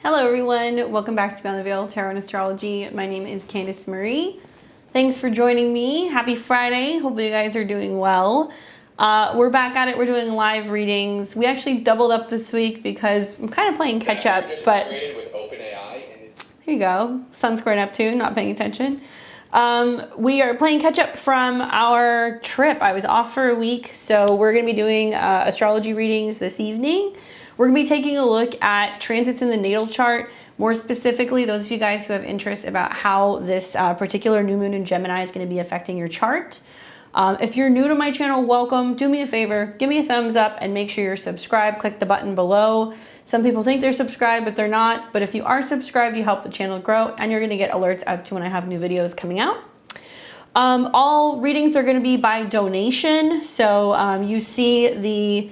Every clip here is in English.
Hello everyone, welcome back to Beyond the Veil Tarot and Astrology. My name is Candice Marie. Thanks for joining me. Happy Friday. Hopefully you guys are doing well. We're back at it. We're doing live readings. We actually doubled up this week because I'm kind of playing catch up. But with OpenAI and here you go. Sun square Neptune, not paying attention. We are playing catch up from our trip. I was off for a week, so we're going to be doing astrology readings this evening. We're going to be taking a look at transits in the natal chart. More specifically, those of you guys who have interest about how this particular new moon in Gemini is going to be affecting your chart. If you're new to my channel, welcome. Do me a favor, give me a thumbs up and make sure you're subscribed. Click the button below. Some people think they're subscribed, but they're not. But if you are subscribed, you help the channel grow and you're going to get alerts as to when I have new videos coming out. All readings are going to be by donation. So you see the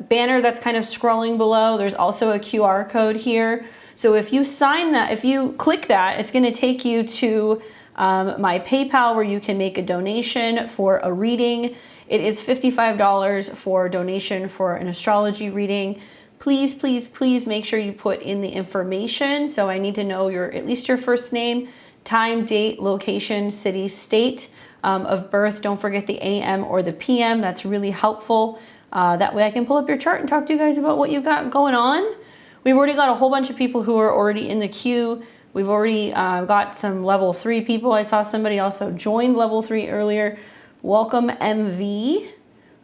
banner that's kind of scrolling below. There's also a QR code here. So if you sign that, if you click that, it's going to take you to my PayPal where you can make a donation for a reading. It is $55 for donation for an astrology reading. Please, please, please make sure you put in the information. So I need to know at least your first name, time, date, location, city, state of birth. Don't forget the AM or the PM. That's really helpful. That way I can pull up your chart and talk to you guys about what you got going on. We've already got a whole bunch of people who are already in the queue. We've already got some level 3 people. I saw somebody also joined level 3 earlier. Welcome, MV.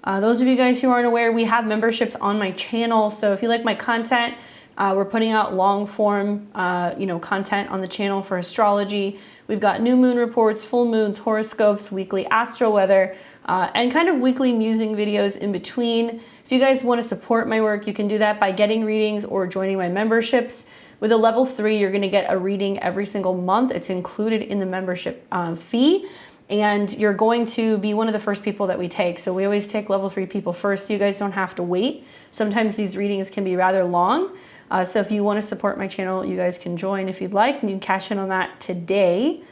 Those of you guys who aren't aware, we have memberships on my channel. So if you like my content, we're putting out long form, content on the channel for astrology. We've got new moon reports, full moons, horoscopes, weekly astro weather, and kind of weekly musing videos in between. If you guys want to support my work, you can do that by getting readings or joining my memberships. With a level 3, you're going to get a reading every single month. It's included in the membership fee. And you're going to be one of the first people that we take. So we always take level 3 people first, so you guys don't have to wait. Sometimes these readings can be rather long. So if you want to support my channel, you guys can join if you'd like, and you can cash in on that today.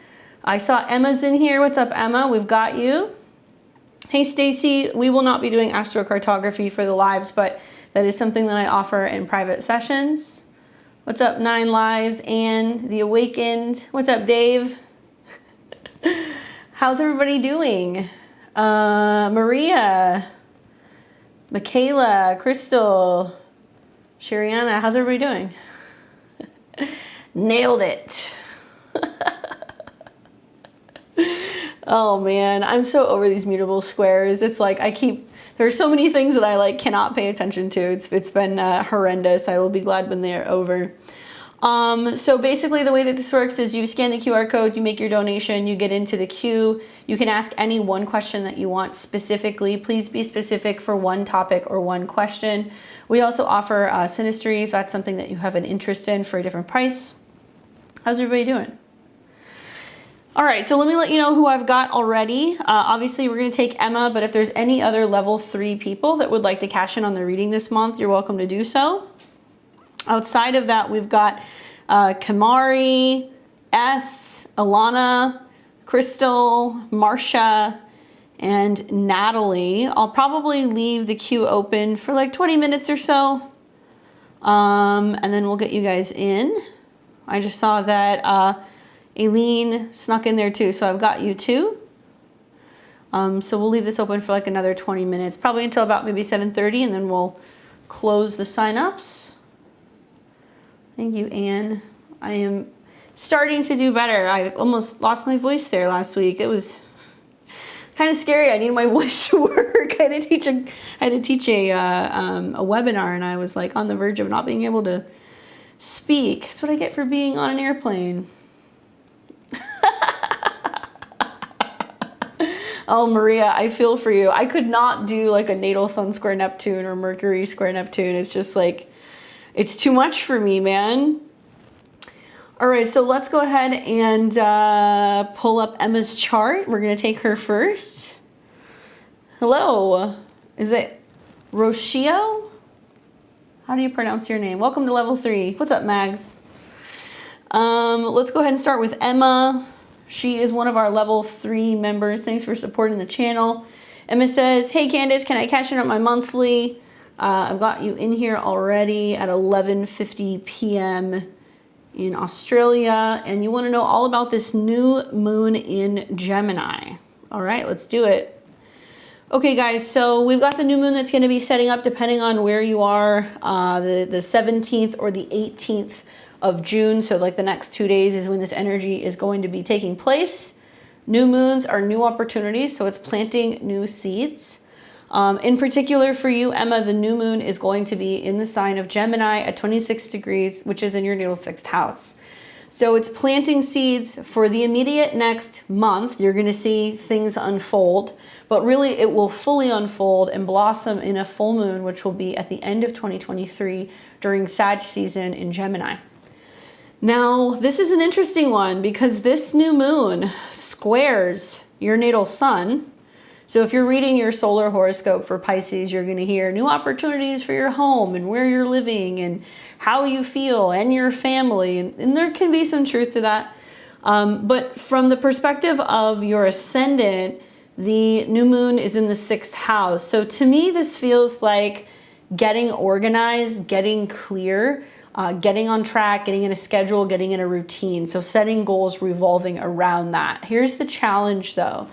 I saw Emma's in here. What's up, Emma? We've got you. Hey, Stacy. We will not be doing astrocartography for the lives, but that is something that I offer in private sessions. What's up, Nine Lives and The Awakened? What's up, Dave? How's everybody doing? Maria, Michaela, Crystal, Shariana, how's everybody doing? Nailed it. Oh man, I'm so over these mutable squares. It's like there's so many things that I cannot pay attention to. It's been horrendous. I will be glad when they're over. So basically the way that this works is you scan the QR code, you make your donation, you get into the queue. You can ask any one question that you want specifically. Please be specific for one topic or one question. We also offer Synastry if that's something that you have an interest in for a different price. How's everybody doing? All right, so let me let you know who I've got already. Obviously, we're going to take Emma, but if there's any other level 3 people that would like to cash in on the reading this month, you're welcome to do so. Outside of that, we've got Kamari, S, Alana, Crystal, Marcia, and Natalie. I'll probably leave the queue open for like 20 minutes or so. And then we'll get you guys in. I just saw that Aileen snuck in there too, so I've got you too. So we'll leave this open for like another 20 minutes, probably until about maybe 7:30, and then we'll close the sign-ups. Thank you, Anne. I am starting to do better. I almost lost my voice there last week. It was kind of scary. I needed my voice to work. I had to teach a webinar, and I was like on the verge of not being able to speak. That's what I get for being on an airplane. Oh, Maria, I feel for you. I could not do like a natal sun square Neptune or Mercury square Neptune. It's just like, it's too much for me, man. All right, so let's go ahead and pull up Emma's chart. We're going to take her first. Hello. Is it Rocio? How do you pronounce your name? Welcome to level 3. What's up, Mags? Let's go ahead and start with Emma. She is one of our level 3 members. Thanks for supporting the channel. Emma says, hey, Candice, can I cash in on my monthly? I've got you in here already at 11:50 p.m. in Australia, and you want to know all about this new moon in Gemini. All right, let's do it. Okay, guys, so we've got the new moon that's going to be setting up depending on where you are, the 17th or the 18th of June. So like the next 2 days is when this energy is going to be taking place. New moons are new opportunities, so it's planting new seeds. In particular for you, Emma, the new moon is going to be in the sign of Gemini at 26 degrees, which is in your natal 6th house. So it's planting seeds for the immediate next month. You're going to see things unfold, but really it will fully unfold and blossom in a full moon, which will be at the end of 2023 during Sag season in Gemini. Now, this is an interesting one because this new moon squares your natal sun. So if you're reading your solar horoscope for Pisces, you're going to hear new opportunities for your home and where you're living and how you feel and your family. And there can be some truth to that. But from the perspective of your ascendant, the new moon is in the 6th house. So to me, this feels like getting organized, getting clear, getting on track, getting in a schedule, getting in a routine. So setting goals revolving around that. Here's the challenge though,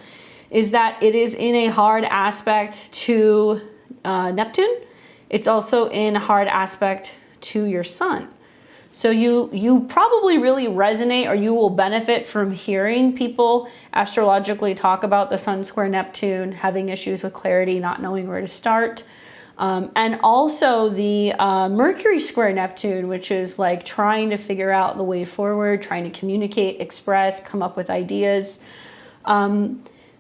is that it is in a hard aspect to Neptune. It's also in hard aspect to your sun. So you probably really resonate, or you will benefit from hearing people astrologically talk about the sun square Neptune, having issues with clarity, not knowing where to start. And also the Mercury square Neptune, which is like trying to figure out the way forward, trying to communicate, express, come up with ideas.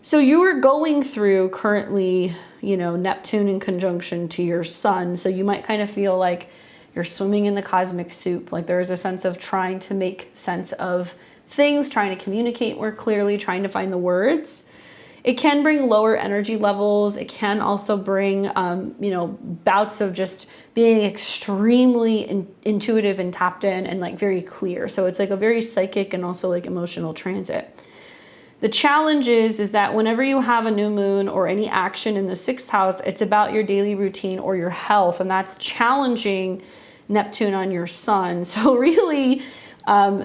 So you are going through currently, you know, Neptune in conjunction to your sun. So you might kind of feel like you're swimming in the cosmic soup. Like there is a sense of trying to make sense of things, trying to communicate more clearly, trying to find the words. It can bring lower energy levels. It can also bring, you know, bouts of just being extremely intuitive and tapped in and like very clear. So it's like a very psychic and also like emotional transit. The challenge is that whenever you have a new moon or any action in the 6th house, it's about your daily routine or your health, and that's challenging Neptune on your sun. So really,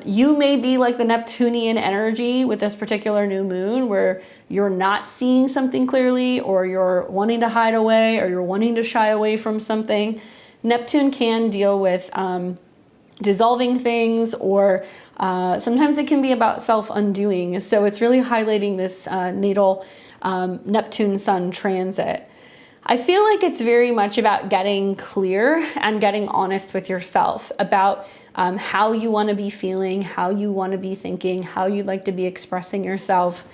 you may be like the Neptunian energy with this particular new moon where you're not seeing something clearly, or you're wanting to hide away, or you're wanting to shy away from something. Neptune can deal with dissolving things, or sometimes it can be about self-undoing. So it's really highlighting this natal Neptune Sun transit. I feel like it's very much about getting clear and getting honest with yourself about how you want to be feeling, how you want to be thinking, how you'd like to be expressing yourself.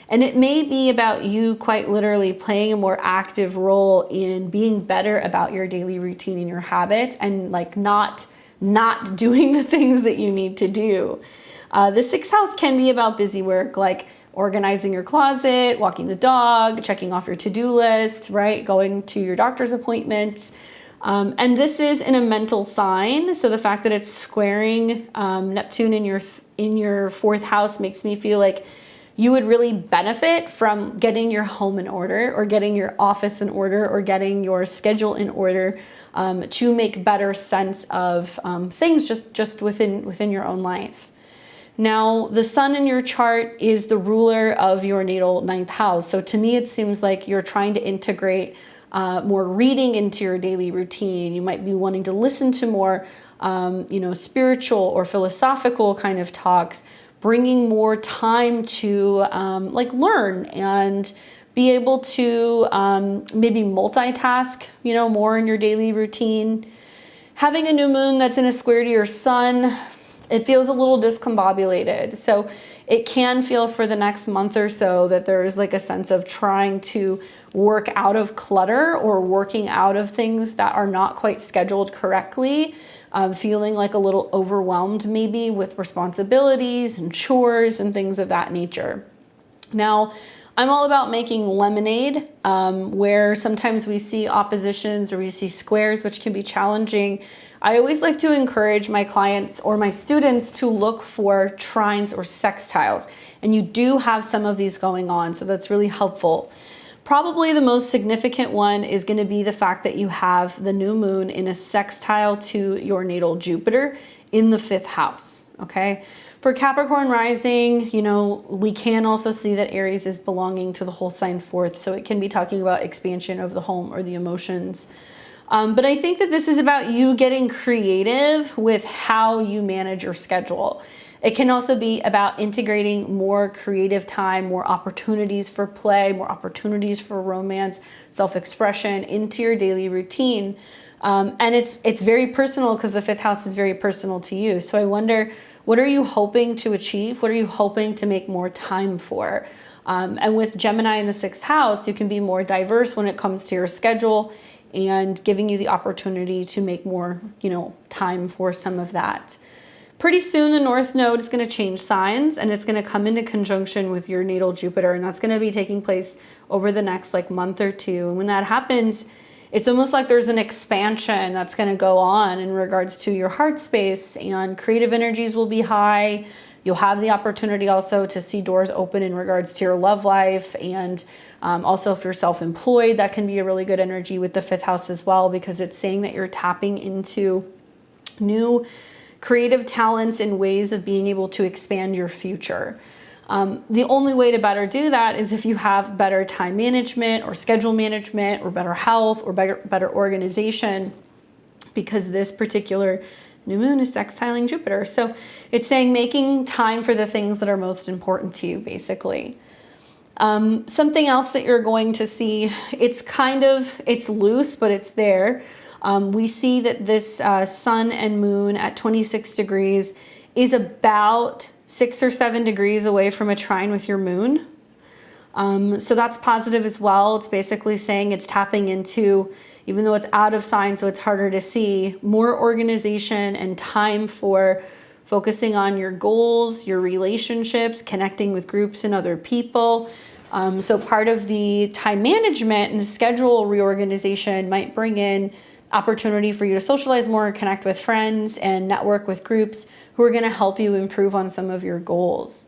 And it may be about you quite literally playing a more active role in being better about your daily routine and your habits, and like not doing the things that you need to do. The 6th house can be about busy work, like organizing your closet, walking the dog, checking off your to-do list, right? Going to your doctor's appointments. And this is in a mental sign. So the fact that it's squaring Neptune in your 4th house makes me feel like you would really benefit from getting your home in order, or getting your office in order, or getting your schedule in order to make better sense of things just within your own life. Now, the sun in your chart is the ruler of your natal 9th house. So to me, it seems like you're trying to integrate more reading into your daily routine. You might be wanting to listen to more, you know, spiritual or philosophical kind of talks, bringing more time to like learn and be able to maybe multitask, you know, more in your daily routine. Having a new moon that's in a square to your sun, it feels a little discombobulated. So it can feel for the next month or so that there's like a sense of trying to work out of clutter, or working out of things that are not quite scheduled correctly, feeling like a little overwhelmed maybe with responsibilities and chores and things of that nature. Now, I'm all about making lemonade, where sometimes we see oppositions or we see squares, which can be challenging. I always like to encourage my clients or my students to look for trines or sextiles. And you do have some of these going on, so that's really helpful. Probably the most significant one is going to be the fact that you have the new moon in a sextile to your natal Jupiter in the 5th house, okay? For Capricorn rising, you know, we can also see that Aries is belonging to the whole sign 4th, so it can be talking about expansion of the home or the emotions. But I think that this is about you getting creative with how you manage your schedule. It can also be about integrating more creative time, more opportunities for play, more opportunities for romance, self-expression into your daily routine. And it's very personal because the 5th house is very personal to you. So I wonder, what are you hoping to achieve? What are you hoping to make more time for? And with Gemini in the 6th house, you can be more diverse when it comes to your schedule and giving you the opportunity to make more, you know, time for some of that. Pretty soon the North Node is going to change signs and it's going to come into conjunction with your natal Jupiter, and that's going to be taking place over the next like month or two. And when that happens, it's almost like there's an expansion that's going to go on in regards to your heart space, and creative energies will be high. You'll have the opportunity also to see doors open in regards to your love life, and also if you're self-employed, that can be a really good energy with the 5th house as well, because it's saying that you're tapping into new creative talents and ways of being able to expand your future. The only way to better do that is if you have better time management or schedule management or better health or better organization, because this particular new moon is sextiling Jupiter. So it's saying making time for the things that are most important to you, basically. Something else that you're going to see, it's loose, but it's there. We see that this sun and moon at 26 degrees is about 6 or 7 degrees away from a trine with your moon. So that's positive as well. It's basically saying it's tapping into, even though it's out of sign, so it's harder to see, more organization and time for focusing on your goals, your relationships, connecting with groups and other people. So part of the time management and the schedule reorganization might bring in opportunity for you to socialize more, connect with friends, and network with groups who are going to help you improve on some of your goals.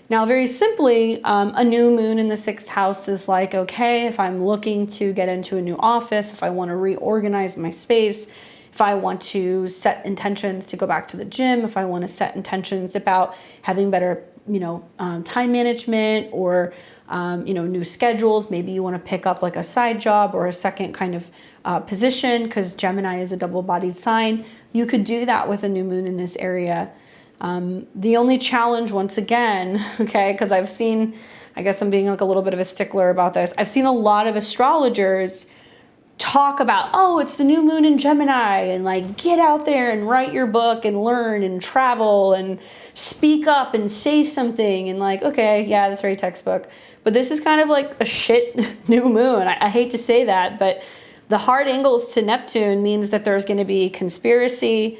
Now, very simply, a new moon in the 6th house is like, okay, if I'm looking to get into a new office, if I want to reorganize my space, if I want to set intentions to go back to the gym, if I want to set intentions about having better, time management or, new schedules, maybe you want to pick up like a side job or a second kind of position, because Gemini is a double-bodied sign. You could do that with a new moon in this area. The only challenge, once again, okay, because I've seen, I guess I'm being like a little bit of a stickler about this. I've seen a lot of astrologers talk about, oh, it's the new moon in Gemini, and like get out there and write your book and learn and travel and speak up and say something, and like, okay, yeah, that's very textbook. But this is kind of like a shit new moon. I hate to say that, but the hard angles to Neptune means that there's going to be conspiracy,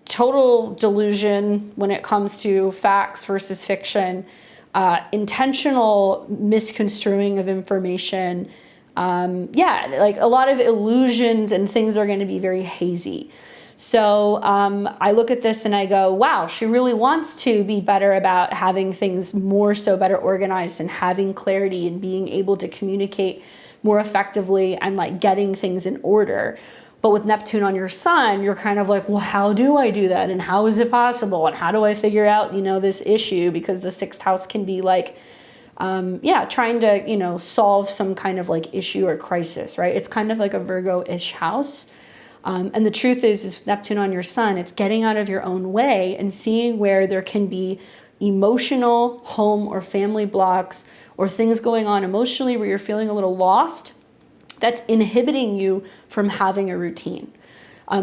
total delusion when it comes to facts versus fiction, intentional misconstruing of information. Like a lot of illusions, and things are going to be very hazy. So I look at this and I go, wow, she really wants to be better about having things more so better organized and having clarity and being able to communicate more effectively and like getting things in order. But with Neptune on your sun, you're kind of like, well, how do I do that? And how is it possible? And how do I figure out, this issue? Because the 6th house can be like, trying to, solve some kind of like issue or crisis, right? It's kind of like a Virgo-ish house. And the truth is with Neptune on your sun, it's getting out of your own way and seeing where there can be emotional home or family blocks or things going on emotionally where you're feeling a little lost that's inhibiting you from having a routine.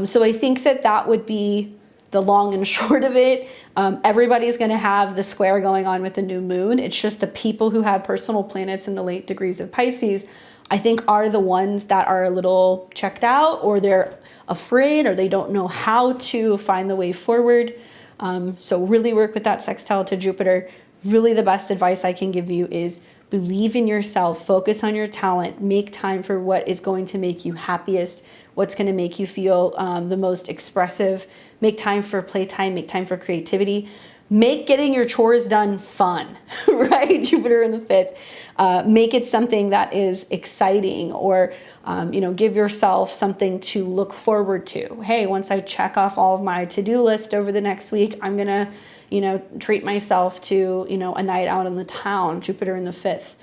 So I think that would be the long and short of it. Everybody's going to have the square going on with the new moon. It's just the people who have personal planets in the late degrees of Pisces, I think, are the ones that are a little checked out, or they're afraid, or they don't know how to find the way forward. So really work with that sextile to Jupiter. Really the best advice I can give you is believe in yourself, focus on your talent, make time for what is going to make you happiest, what's going to make you feel the most expressive, make time for playtime, make time for creativity. make getting your chores done fun, right? Jupiter in the 5th. Make it something that is exciting, or, give yourself something to look forward to. Hey, once I check off all of my to-do list over the next week, I'm going to, treat myself to, a night out in the town, Jupiter in the 5th.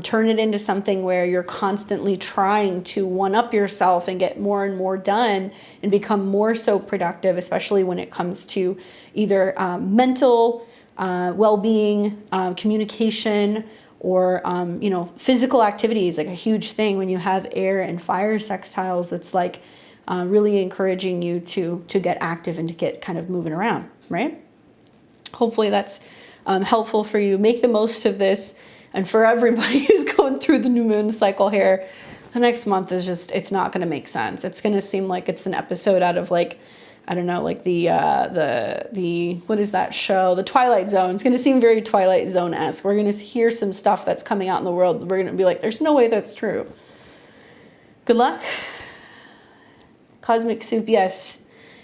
Turn it into something where you're constantly trying to one-up yourself and get more and more done and become more so productive, especially when it comes to either mental well-being, communication, or physical activities. Like a huge thing when you have air and fire sextiles, that's like really encouraging you to get active and to get kind of moving around, right? Hopefully that's helpful for you. Make the most of this. And for everybody who's going through the new moon cycle here, the next month is just, it's not going to make sense. It's going to seem like it's an episode out of like, I don't know, like the what is that show? The Twilight Zone. It's going to seem very Twilight Zone-esque. We're going to hear some stuff that's coming out in the world. We're going to be like, there's no way that's true. Good luck. Cosmic soup, yes.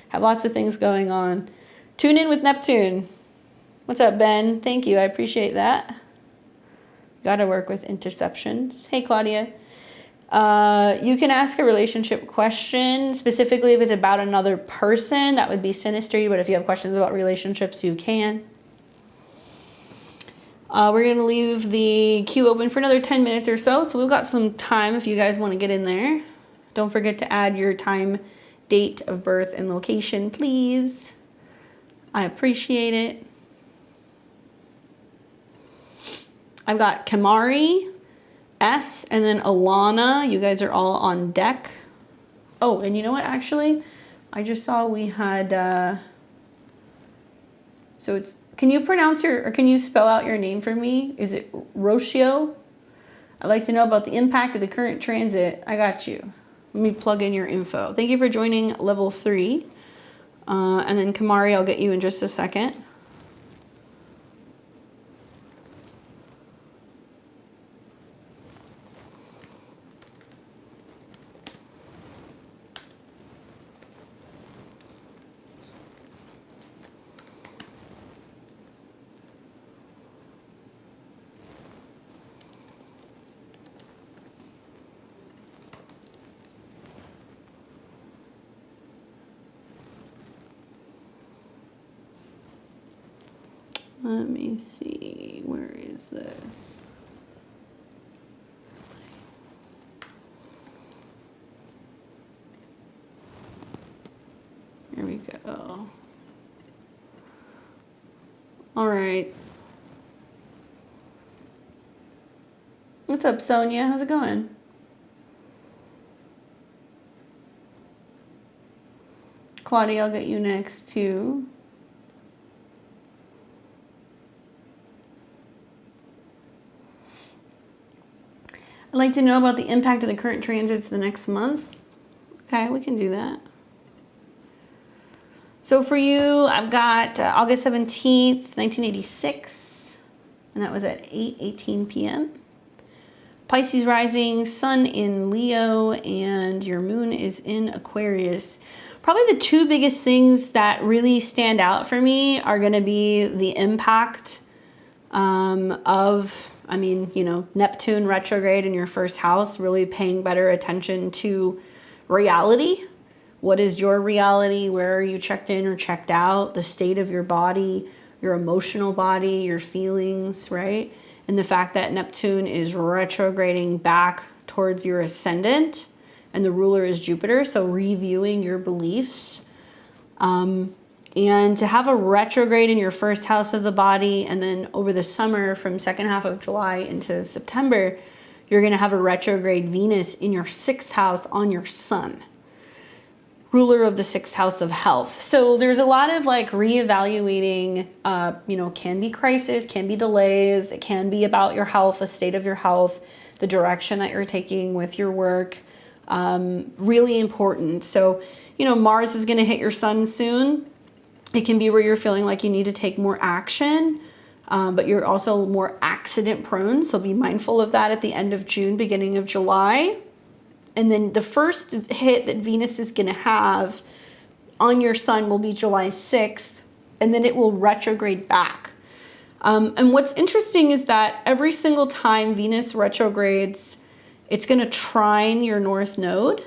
Have lots of things going on. Tune in with Neptune. What's up, Ben? Thank you. I appreciate that. Got to work with interceptions. Hey, Claudia. You can ask a relationship question, specifically if it's about another person. That would be Synastry, but if you have questions about relationships, you can. We're going to leave the queue open for another 10 minutes or so, so we've got some time if you guys want to get in there. Don't forget to add your time, date of birth, and location, please. I appreciate it. I've got Kamari, S, and then Alana. You guys are all on deck. Oh, and you know what, actually? I just saw we had, so it's, can you spell out your name for me? Is it Rocio? I'd like to know about the impact of the current transit. I got you. Let me plug in your info. Thank you for joining level 3. And then Kamari, I'll get you in just a second. Let me see, where is this? Here we go. All right. What's up, Sonia? How's it going? Claudia, I'll get you next too. I'd like to know about the impact of the current transits the next month. Okay, we can do that. So for you, I've got August 17th, 1986, and that was at 8:18 p.m. Pisces rising, sun in Leo, and your moon is in Aquarius. Probably the two biggest things that really stand out for me are going to be the impact of, Neptune retrograde in your first house, really paying better attention to reality. What is your reality? Where are you checked in or checked out? The state of your body, your emotional body, your feelings, right? And the fact that Neptune is retrograding back towards your ascendant and the ruler is Jupiter, so reviewing your beliefs. And to have a retrograde in your first house of the body, and then over the summer from second half of July into September, you're going to have a retrograde Venus in your 6th house on your sun, ruler of the 6th house of health. So there's a lot of like reevaluating, can be crisis, can be delays. It can be about your health, the state of your health, the direction that you're taking with your work. Really important. So, Mars is going to hit your sun soon. It can be where you're feeling like you need to take more action, but you're also more accident prone. So be mindful of that at the end of June, beginning of July. And then the first hit that Venus is going to have on your sun will be July 6th. and then it will retrograde back. And what's interesting is that every single time Venus retrogrades, it's going to trine your north node.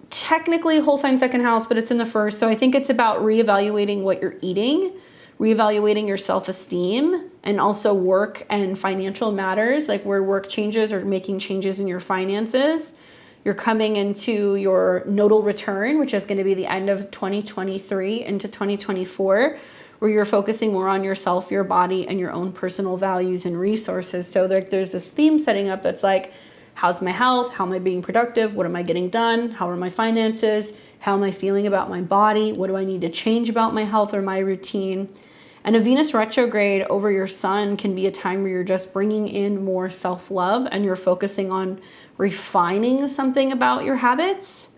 Technically whole sign second house, but it's in the first. So I think it's about reevaluating what you're eating, reevaluating your self-esteem, and also work and financial matters, like where work changes or making changes in your finances. You're coming into your nodal return, which is going to be the end of 2023 into 2024, where you're focusing more on yourself, your body, and your own personal values and resources. So there's this theme setting up that's like, how's my health? How am I being productive? What am I getting done? How are my finances? How am I feeling about my body? What do I need to change about my health or my routine? And a Venus retrograde over your sun can be a time where you're just bringing in more self-love and you're focusing on refining something about your habits.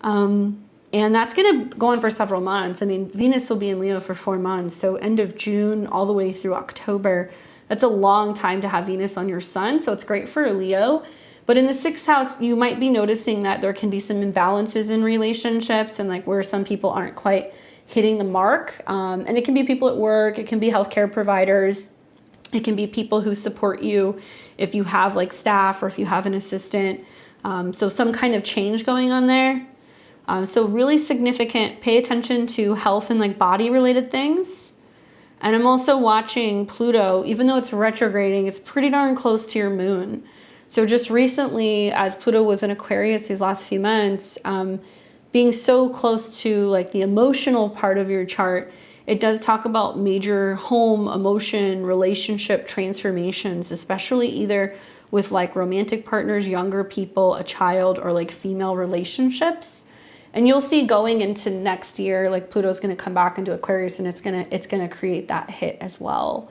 And that's going to go on for several months. I mean, Venus will be in Leo for 4 months. So end of June all the way through October. That's a long time to have Venus on your sun, so it's great for a Leo. But in the 6th house, you might be noticing that there can be some imbalances in relationships and like where some people aren't quite hitting the mark. And it can be people at work, it can be healthcare providers, it can be people who support you if you have like staff or if you have an assistant. So some kind of change going on there. So really significant, pay attention to health and like body related things. And I'm also watching Pluto, even though it's retrograding, it's pretty darn close to your moon. So just recently, as Pluto was in Aquarius these last few months, being so close to like the emotional part of your chart, it does talk about major home, emotion, relationship transformations, especially either with like romantic partners, younger people, a child, or like female relationships. And you'll see going into next year, like Pluto's going to come back into Aquarius and it's going to create that hit as well.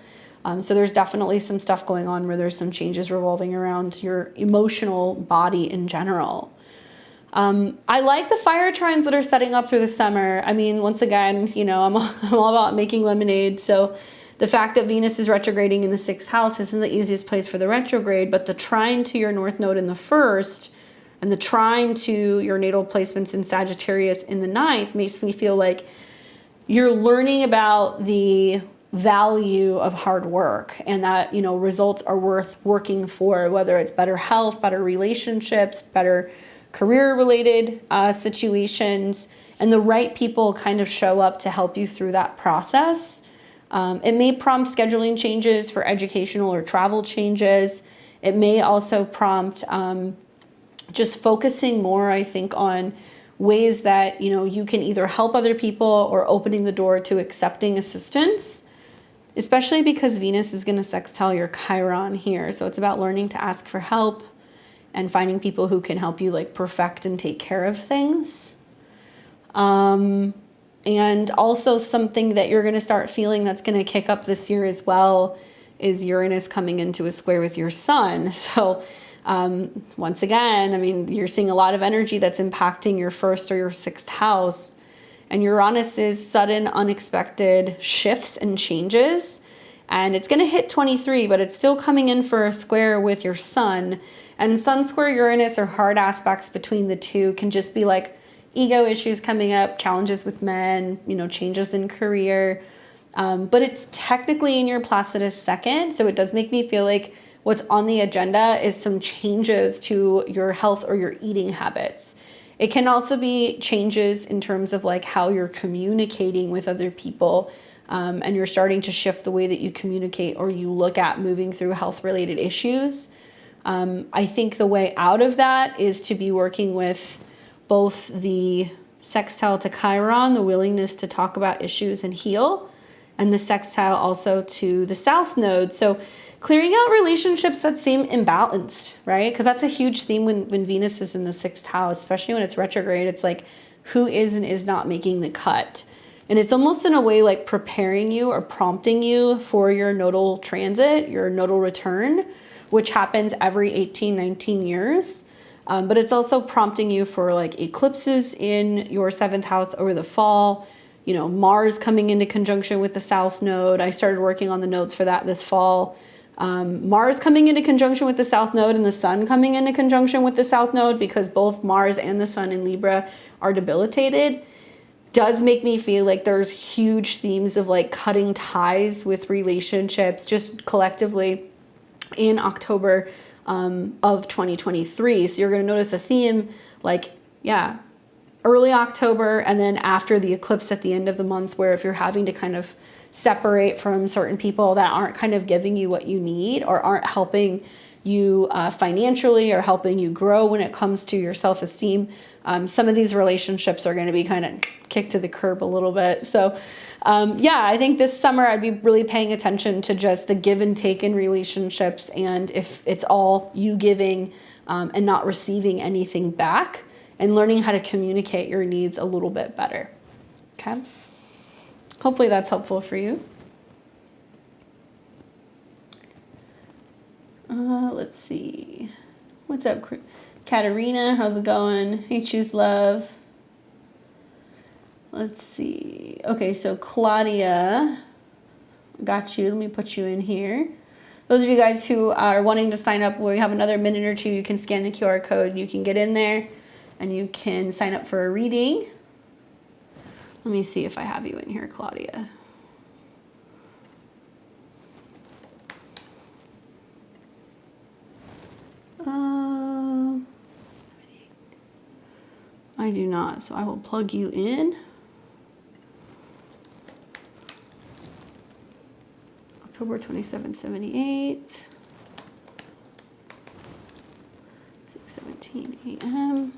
So there's definitely some stuff going on where there's some changes revolving around your emotional body in general. I like the fire trines that are setting up through the summer. I mean, once again, you know, I'm all about making lemonade. So the fact that Venus is retrograding in the 6th house isn't the easiest place for the retrograde, but the trine to your north node in the 1st and the trine to your natal placements in Sagittarius in the 9th makes me feel like you're learning about the value of hard work and that, you know, results are worth working for, whether it's better health, better relationships, better career related situations, and the right people kind of show up to help you through that process. It may prompt scheduling changes for educational or travel changes. It may also prompt just focusing more, I think, on ways that, you know, you can either help other people or opening the door to accepting assistance, especially because Venus is going to sextile your Chiron here. So it's about learning to ask for help and finding people who can help you like perfect and take care of things. And also something that you're going to start feeling that's going to kick up this year as well is Uranus coming into a square with your sun. So once again, I mean, you're seeing a lot of energy that's impacting your 1st or your 6th house. And Uranus is sudden, unexpected shifts and changes. And it's going to hit 23, but it's still coming in for a square with your sun. And sun square Uranus or hard aspects between the two can just be like ego issues coming up, challenges with men, you know, changes in career. But it's technically in your Placidus 2nd. So it does make me feel like what's on the agenda is some changes to your health or your eating habits. It can also be changes in terms of like how you're communicating with other people, and you're starting to shift the way that you communicate or you look at moving through health related issues. I think the way out of that is to be working with both the sextile to Chiron, the willingness to talk about issues and heal, and the sextile also to the south node. So clearing out relationships that seem imbalanced, right? Because that's a huge theme when Venus is in the 6th house, especially when it's retrograde. It's like who is and is not making the cut. And it's almost in a way like preparing you or prompting you for your nodal transit, your nodal return, which happens every 18, 19 years. But it's also prompting you for like eclipses in your 7th house over the fall. You know, Mars coming into conjunction with the south node. I started working on the nodes for that this fall. Mars coming into conjunction with the south node and the sun coming into conjunction with the south node, because both Mars and the sun in Libra are debilitated. does make me feel like there's huge themes of like cutting ties with relationships just collectively in October of 2023. So you're going to notice a theme like, yeah, early October and then after the eclipse at the end of the month, where if you're having to kind of separate from certain people that aren't kind of giving you what you need or aren't helping you financially or helping you grow when it comes to your self-esteem, some of these relationships are going to be kind of kicked to the curb a little bit. So yeah, I think this summer I'd be really paying attention to just the give and take in relationships, and if it's all you giving and not receiving anything back, and learning how to communicate your needs a little bit better. Okay? Hopefully that's helpful for you. Let's see. What's up, Katerina? How's it going? Hey, Choose Love. Let's see. Okay, so Claudia, got you. Let me put you in here. Those of you guys who are wanting to sign up, we have another minute or two. You can scan the QR code. You can get in there and you can sign up for a reading. Let me see if I have you in here, Claudia. I do not, so I will plug you in. October 2778, 6:17 a.m.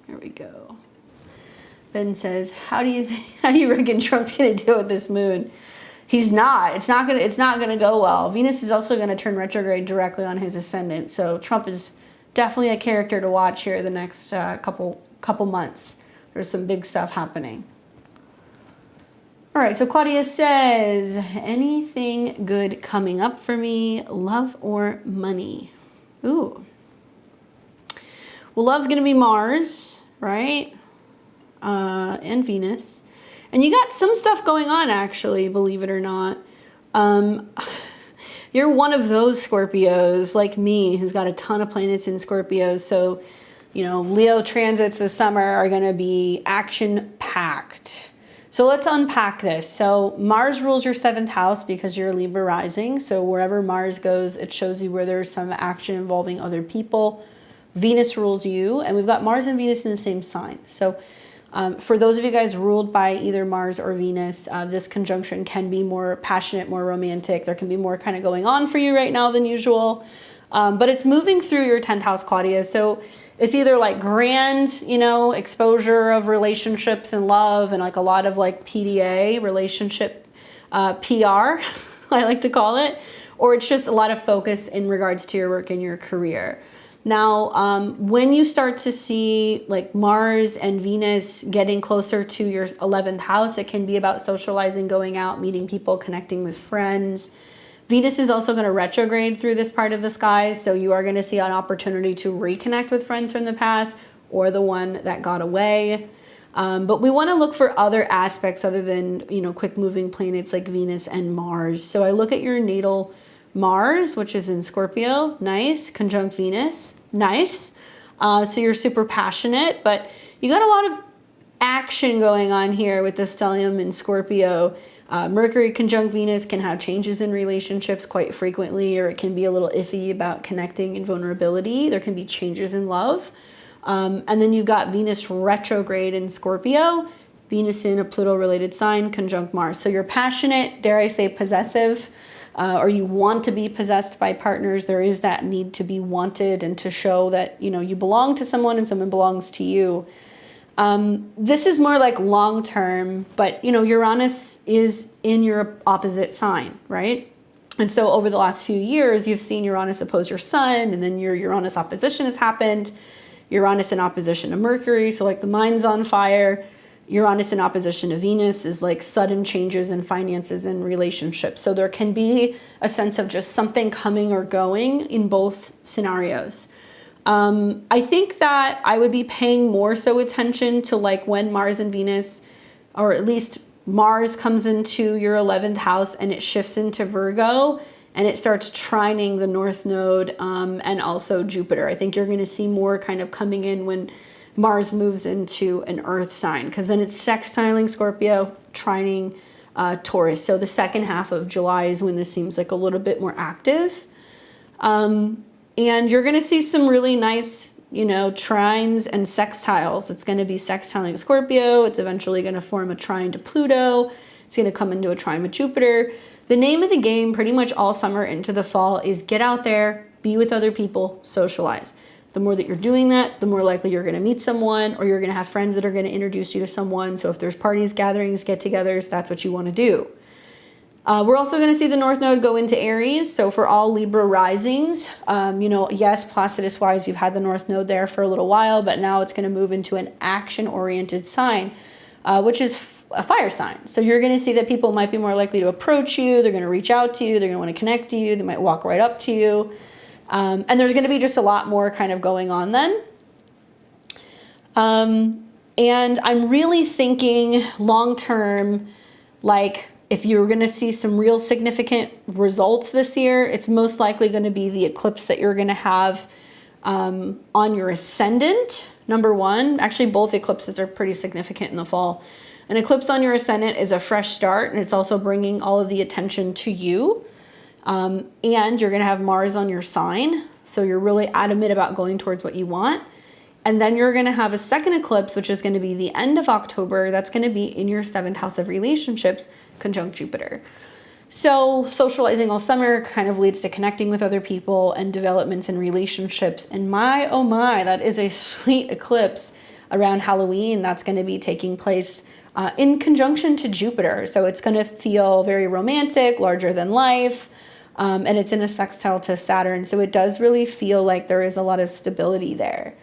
There we go. Ben says, how do you reckon Trump's gonna deal with this moon? He's not. It's not gonna go well. Venus is also gonna turn retrograde directly on his ascendant. So Trump is definitely a character to watch here the next couple months. There's some big stuff happening. All right, so Claudia says, anything good coming up for me, love or money? Ooh. Well, love's gonna be Mars, right? And Venus. And you got some stuff going on, actually, believe it or not. You're one of those Scorpios, like me, who's got a ton of planets in Scorpios. So, you know, Leo transits this summer are going to be action-packed. So let's unpack this. So Mars rules your 7th house because you're a Libra rising. So wherever Mars goes, it shows you where there's some action involving other people. Venus rules you, and we've got Mars and Venus in the same sign. So for those of you guys ruled by either Mars or Venus, this conjunction can be more passionate, more romantic. There can be more kind of going on for you right now than usual. But it's moving through your 10th house, Claudia. So it's either like grand, you know, exposure of relationships and love and like a lot of like PDA, relationship PR, I like to call it, or it's just a lot of focus in regards to your work and your career. Now, when you start to see like Mars and Venus getting closer to your 11th house, it can be about socializing, going out, meeting people, connecting with friends. Venus is also going to retrograde through this part of the skies, so you are going to see an opportunity to reconnect with friends from the past or the one that got away. But we want to look for other aspects other than, you know, quick moving planets like Venus and Mars. So I look at your natal Mars, which is in Scorpio, nice, conjunct Venus, nice. So you're super passionate, but you got a lot of action going on here with the stellium in Scorpio. Mercury conjunct Venus can have changes in relationships quite frequently, or it can be a little iffy about connecting and vulnerability. There can be changes in love. And then you've got Venus retrograde in Scorpio, Venus in a Pluto-related sign, conjunct Mars. So you're passionate, dare I say possessive, or you want to be possessed by partners. There is that need to be wanted and to show that, you know, you belong to someone and someone belongs to you. This is more like long-term, but, you know, Uranus is in your opposite sign, right? And so over the last few years, you've seen Uranus oppose your sun, and then your Uranus opposition has happened. Uranus in opposition to Mercury, so like the mind's on fire. Uranus in opposition to Venus is like sudden changes in finances and relationships. So there can be a sense of just something coming or going in both scenarios. I think that I would be paying more so attention to like when Mars and Venus, or at least Mars comes into your 11th house and it shifts into Virgo, and it starts trining the North Node and also Jupiter. I think you're going to see more kind of coming in when Mars moves into an Earth sign, because then it's sextiling Scorpio, trining Taurus. So the second half of July is when this seems like a little bit more active. And you're going to see some really nice, you know, trines and sextiles. It's going to be sextiling Scorpio. It's eventually going to form a trine to Pluto. It's going to come into a trine with Jupiter. The name of the game pretty much all summer into the fall is get out there, be with other people, socialize. The more that you're doing that, the more likely you're going to meet someone, or you're going to have friends that are going to introduce you to someone. So if there's parties, gatherings, get-togethers, that's what you want to do. We're also going to see the North Node go into Aries. So for all Libra risings, you know, yes, Placidus-wise, you've had the North Node there for a little while, but now it's going to move into an action-oriented sign, which is a fire sign. So you're going to see that people might be more likely to approach you. They're going to reach out to you. They're going to want to connect to you. They might walk right up to you. And there's going to be just a lot more kind of going on then. And I'm really thinking long-term, like, if you're going to see some real significant results this year, it's most likely going to be the eclipse that you're going to have on your ascendant, number one. Actually, both eclipses are pretty significant in the fall. An eclipse on your ascendant is a fresh start, and it's also bringing all of the attention to you. And you're going to have Mars on your sign, so you're really adamant about going towards what you want. And then you're going to have a second eclipse, which is going to be the end of October. That's going to be in your 7th house of relationships, conjunct Jupiter. So socializing all summer kind of leads to connecting with other people and developments in relationships. And my, oh my, that is a sweet eclipse around Halloween that's going to be taking place in conjunction to Jupiter. So it's going to feel very romantic, larger than life. And it's in a sextile to Saturn. So it does really feel like there is a lot of stability there.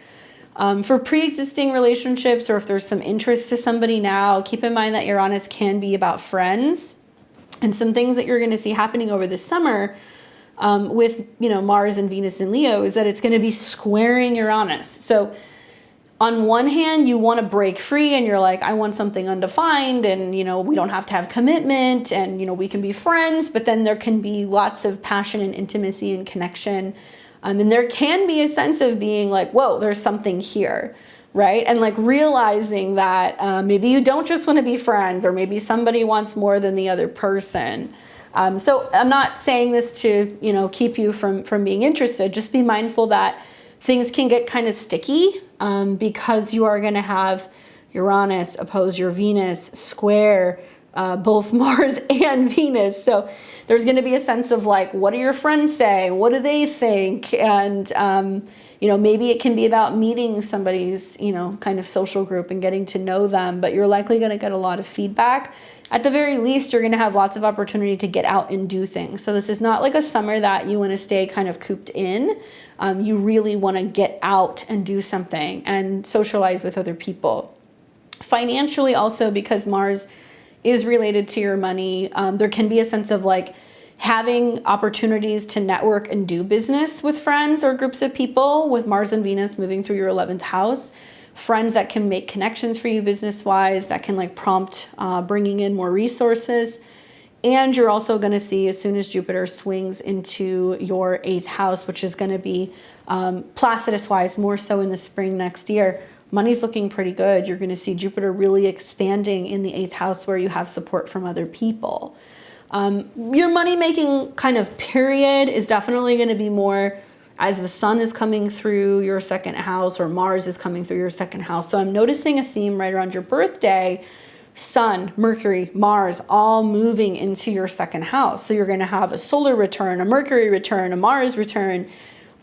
For pre-existing relationships, or if there's some interest to somebody now, keep in mind that Uranus can be about friends. And some things that you're going to see happening over the summer with, you know, Mars and Venus and Leo is that it's going to be squaring Uranus. So on one hand, you want to break free and you're like, I want something undefined, and, you know, we don't have to have commitment, and, you know, we can be friends, but then there can be lots of passion and intimacy and connection. And there can be a sense of being like, whoa, there's something here, right? And like realizing that maybe you don't just want to be friends, or maybe somebody wants more than the other person. So I'm not saying this to, you know, keep you from being interested. Just be mindful that things can get kind of sticky because you are going to have Uranus oppose your Venus square both Mars and Venus. So there's going to be a sense of like, what do your friends say? What do they think? And, you know, maybe it can be about meeting somebody's, you know, kind of social group and getting to know them, but you're likely going to get a lot of feedback. At the very least, you're going to have lots of opportunity to get out and do things. So this is not like a summer that you want to stay kind of cooped in. You really want to get out and do something and socialize with other people. Financially also, because Mars is related to your money, there can be a sense of like having opportunities to network and do business with friends or groups of people with Mars and Venus moving through your 11th house. Friends that can make connections for you business-wise, that can like prompt bringing in more resources. And you're also going to see, as soon as Jupiter swings into your 8th house, which is going to be Placidus-wise, more so in the spring next year, money's looking pretty good. You're going to see Jupiter really expanding in the 8th house where you have support from other people. Your money-making kind of period is definitely going to be more as the sun is coming through your 2nd house, or Mars is coming through your 2nd house. So I'm noticing a theme right around your birthday. Sun, Mercury, Mars, all moving into your 2nd house. So you're going to have a solar return, a Mercury return, a Mars return.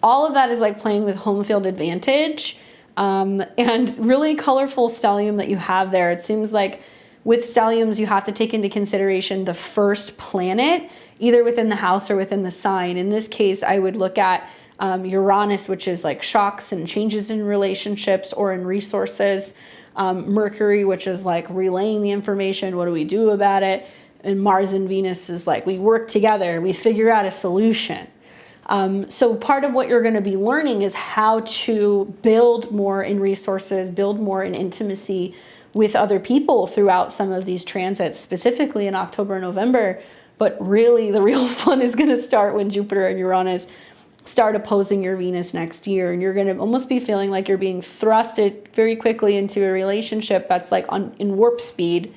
All of that is like playing with home field advantage. And really colorful stellium that you have there. It seems like with stelliums, you have to take into consideration the first planet, either within the house or within the sign. In this case, I would look at Uranus, which is like shocks and changes in relationships or in resources. Mercury, which is like relaying the information. What do we do about it? And Mars and Venus is like, we work together. We figure out a solution. So part of what you're going to be learning is how to build more in resources, build more in intimacy with other people throughout some of these transits, specifically in October and November. But really, the real fun is going to start when Jupiter and Uranus start opposing your Venus next year. And you're going to almost be feeling like you're being thrusted very quickly into a relationship that's like in warp speed.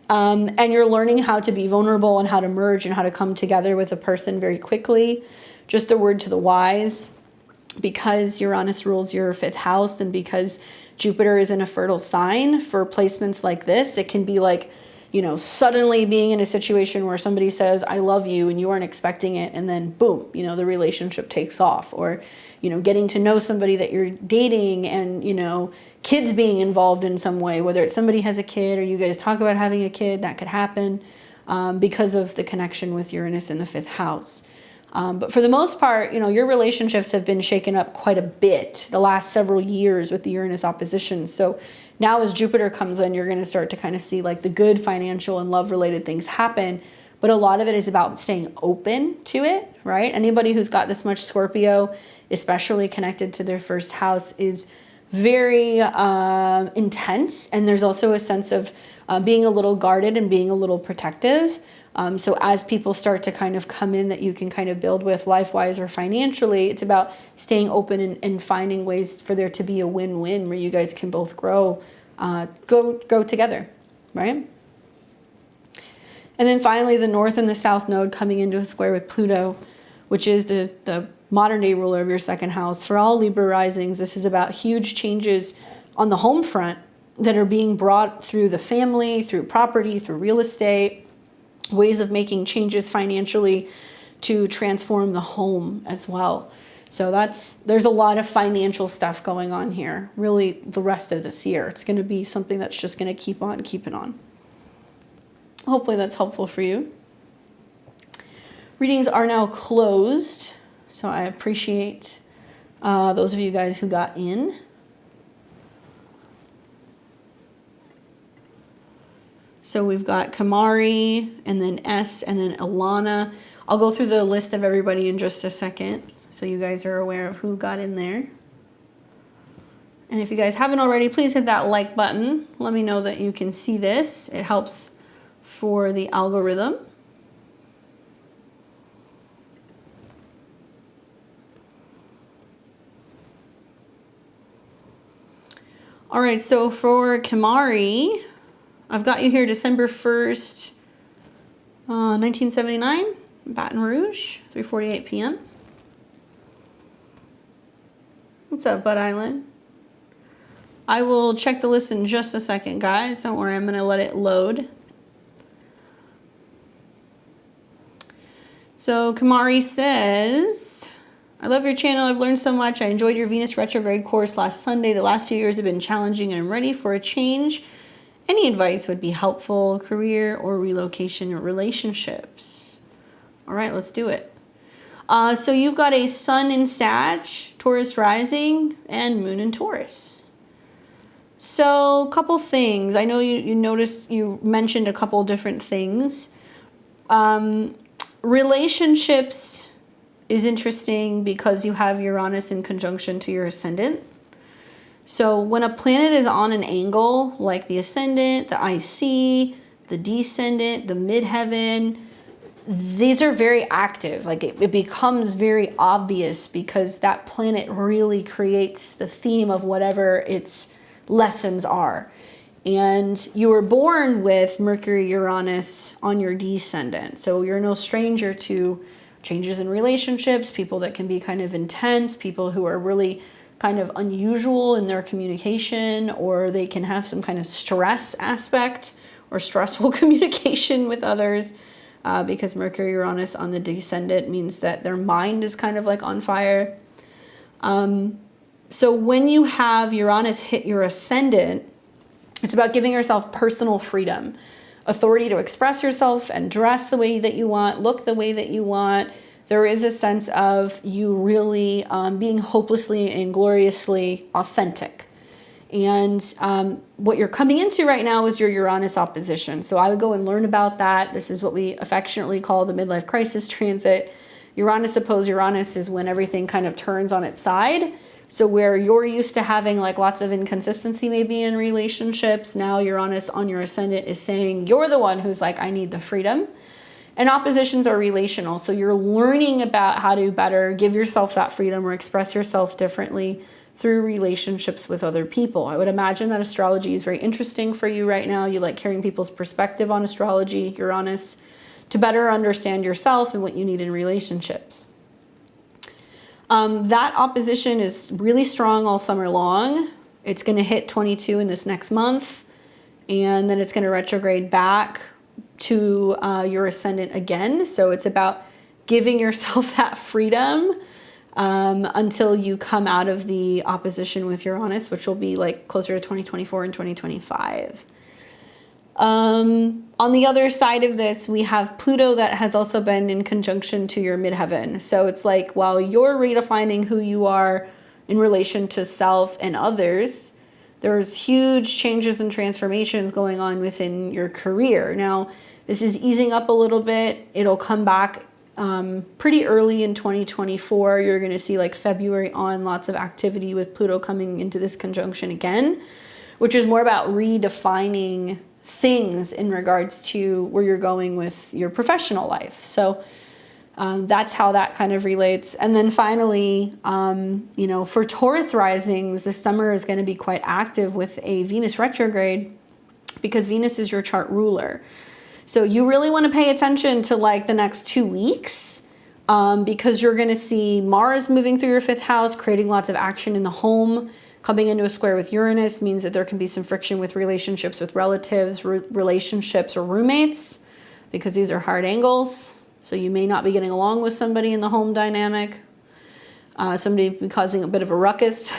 And you're learning how to be vulnerable and how to merge and how to come together with a person very quickly. Just a word to the wise, because Uranus rules your 5th house and because Jupiter is in a fertile sign for placements like this, it can be like, suddenly being in a situation where somebody says, I love you, and you aren't expecting it. And then boom, the relationship takes off. Or, getting to know somebody that you're dating and, kids being involved in some way, whether it's somebody has a kid or you guys talk about having a kid, that could happen because of the connection with Uranus in the 5th house. But for the most part, your relationships have been shaken up quite a bit the last several years with the Uranus opposition. So now as Jupiter comes in, you're going to start to kind of see like the good financial and love related things happen. But a lot of it is about staying open to it, right? Anybody who's got this much Scorpio, especially connected to their 1st house, is very intense. And there's also a sense of being a little guarded and being a little protective. So as people start to kind of come in that you can kind of build with life-wise or financially, it's about staying open and finding ways for there to be a win-win where you guys can both grow together, right? And then finally, the North and the South node coming into a square with Pluto, which is the modern-day ruler of your 2nd house. For all Libra risings, this is about huge changes on the home front that are being brought through the family, through property, through real estate, ways of making changes financially to transform the home as well. So there's a lot of financial stuff going on here, really the rest of this year. It's going to be something that's just going to keep on keeping on. Hopefully that's helpful for you. Readings are now closed, so I appreciate those of you guys who got in. So we've got Kamari, and then S, and then Alana. I'll go through the list of everybody in just a second, so you guys are aware of who got in there. And if you guys haven't already, please hit that like button. Let me know that you can see this. It helps for the algorithm. All right, so for Kamari, I've got you here December 1st, 1979, Baton Rouge, 3:48 p.m. What's up, Bud Island? I will check the list in just a second, guys. Don't worry, I'm going to let it load. So Kamari says, I love your channel. I've learned so much. I enjoyed your Venus retrograde course last Sunday. The last few years have been challenging and I'm ready for a change. Any advice would be helpful, career or relocation or relationships. All right, let's do it. So you've got a Sun in Sag, Taurus rising, and Moon in Taurus. So a couple things. I know you noticed, you mentioned a couple different things. Relationships is interesting because you have Uranus in conjunction to your ascendant. So when a planet is on an angle, like the ascendant, the IC, the descendant, the midheaven, these are very active. Like it becomes very obvious because that planet really creates the theme of whatever its lessons are. And you were born with Mercury, Uranus on your descendant. So you're no stranger to changes in relationships, people that can be kind of intense, people who are really kind of unusual in their communication, or they can have some kind of stress aspect or stressful communication with others, because Mercury, Uranus on the descendant means that their mind is kind of like on fire. So when you have Uranus hit your ascendant, it's about giving yourself personal freedom, authority to express yourself and dress the way that you want, look the way that you want. There is a sense of you really being hopelessly and gloriously authentic. And what you're coming into right now is your Uranus opposition. So I would go and learn about that. This is what we affectionately call the midlife crisis transit. Uranus opposed Uranus is when everything kind of turns on its side. So where you're used to having like lots of inconsistency maybe in relationships, now Uranus on your ascendant is saying you're the one who's like, I need the freedom. And oppositions are relational. So you're learning about how to better give yourself that freedom or express yourself differently through relationships with other people. I would imagine that astrology is very interesting for you right now. You like hearing people's perspective on astrology, Uranus, to better understand yourself and what you need in relationships. That opposition is really strong all summer long. It's going to hit 22 in this next month, and then it's going to retrograde back to your ascendant again. So it's about giving yourself that freedom until you come out of the opposition with Uranus, which will be like closer to 2024 and 2025. On the other side of this, we have Pluto that has also been in conjunction to your midheaven. So it's like while you're redefining who you are in relation to self and others, there's huge changes and transformations going on within your career. Now, this is easing up a little bit. It'll come back pretty early in 2024. You're going to see like February on lots of activity with Pluto coming into this conjunction again, which is more about redefining things in regards to where you're going with your professional life. So that's how that kind of relates. And then finally, you know, for Taurus risings, this summer is going to be quite active with a Venus retrograde because Venus is your chart ruler. So you really want to pay attention to like the next 2 weeks because you're going to see Mars moving through your 5th house, creating lots of action in the home. Coming into a square with Uranus means that there can be some friction with relationships with relatives, relationships or roommates, because these are hard angles. So you may not be getting along with somebody in the home dynamic. Somebody be causing a bit of a ruckus.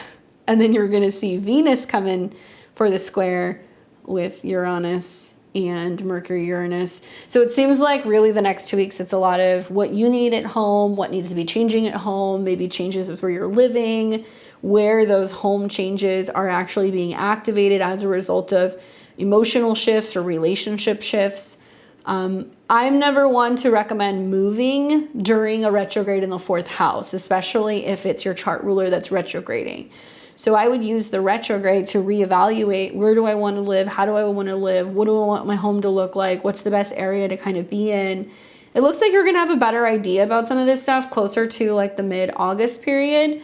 And then you're going to see Venus come in for the square with Uranus and Mercury Uranus. So it seems like really the next 2 weeks, it's a lot of what you need at home, what needs to be changing at home, maybe changes with where you're living, where those home changes are actually being activated as a result of emotional shifts or relationship shifts. I'm never one to recommend moving during a retrograde in the 4th house, especially if it's your chart ruler that's retrograding. So I would use the retrograde to reevaluate, where do I want to live? How do I want to live? What do I want my home to look like? What's the best area to kind of be in? It looks like you're going to have a better idea about some of this stuff closer to like the mid-August period.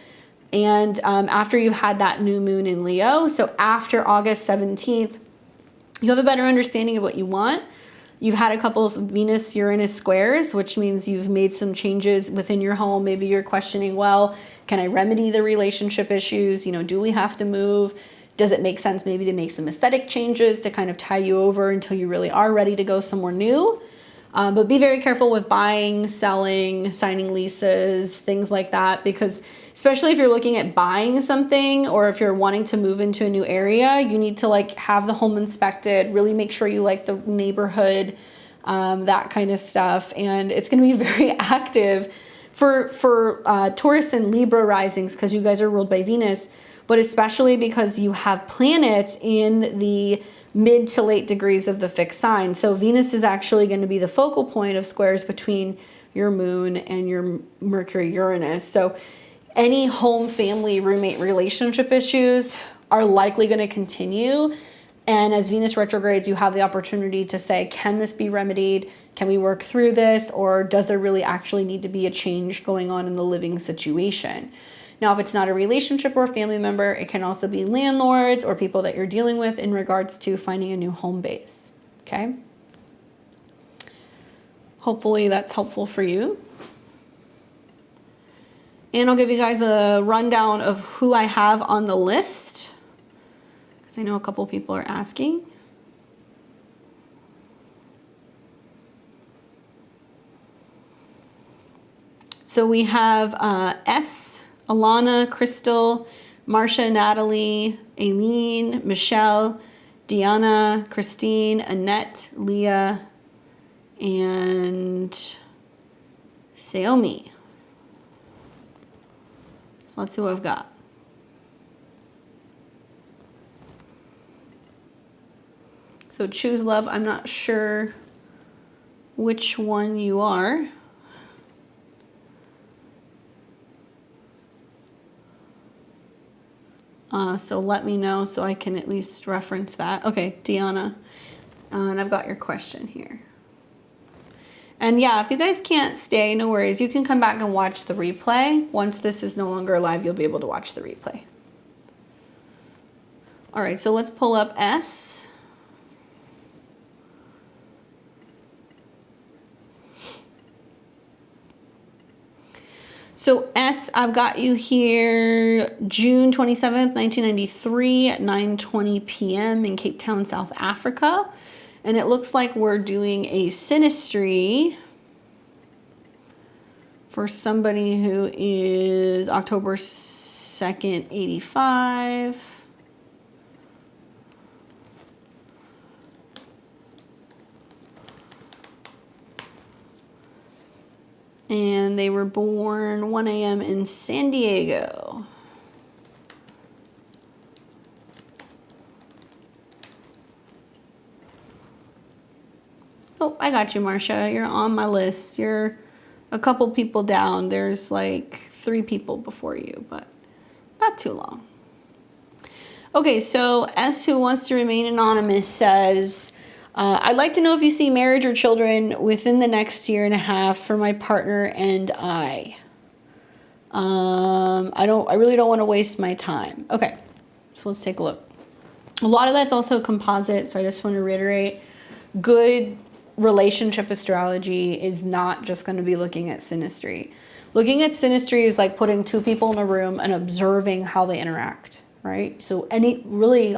And after you had that new moon in Leo, so after August 17th, you have a better understanding of what you want. You've had a couple of Venus-Uranus squares, which means you've made some changes within your home. Maybe you're questioning, well, can I remedy the relationship issues? You know, do we have to move? Does it make sense maybe to make some aesthetic changes to kind of tie you over until you really are ready to go somewhere new? But be very careful with buying, selling, signing leases, things like that, because especially if you're looking at buying something or if you're wanting to move into a new area, you need to like have the home inspected, really make sure you like the neighborhood, that kind of stuff. And it's going to be very active for Taurus and Libra risings because you guys are ruled by Venus, but especially because you have planets in the mid to late degrees of the fixed sign. So Venus is actually going to be the focal point of squares between your moon and your Mercury Uranus. So any home, family, roommate relationship issues are likely going to continue. And as Venus retrogrades, you have the opportunity to say, can this be remedied? Can we work through this? Or does there really actually need to be a change going on in the living situation? Now, if it's not a relationship or a family member, it can also be landlords or people that you're dealing with in regards to finding a new home base, okay? Hopefully that's helpful for you. And I'll give you guys a rundown of who I have on the list, because I know a couple people are asking. So we have S, Alana, Crystal, Marcia, Natalie, Aileen, Michelle, Deanna, Christine, Annette, Leah, and Saomi. So that's who I've got. So choose love. I'm not sure which one you are. So let me know so I can at least reference that. Okay, Deanna, and I've got your question here. And yeah, if you guys can't stay, no worries. You can come back and watch the replay. Once this is no longer live, you'll be able to watch the replay. All right, so let's pull up S. So S, I've got you here June 27th, 1993 at 9:20 p.m. in Cape Town, South Africa. And it looks like we're doing a synastry for somebody who is October 2nd, 85. And they were born 1 a.m. in San Diego. Oh, I got you, Marcia. You're on my list. You're a couple people down. There's like 3 people before you, but not too long. Okay, so S, who wants to remain anonymous, says, I'd like to know if you see marriage or children within the next year and a half for my partner and I. I really don't want to waste my time. Okay, so let's take a look. A lot of that's also composite, so I just want to reiterate, good relationship astrology is not just going to be looking at synastry. Looking at synastry is like putting 2 people in a room and observing how they interact, right? So a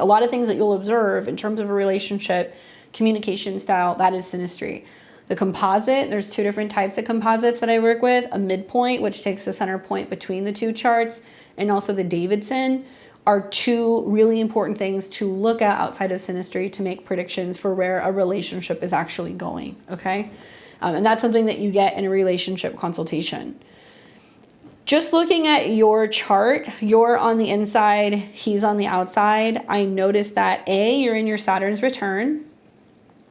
lot of things that you'll observe in terms of a relationship, communication style, that is synastry. The composite, there's 2 different types of composites that I work with. A midpoint, which takes the center point between the 2 charts, and also the Davidson are 2 really important things to look at outside of synastry to make predictions for where a relationship is actually going, okay? And that's something that you get in a relationship consultation. Just looking at your chart, you're on the inside, he's on the outside. I noticed that you're in your Saturn's return.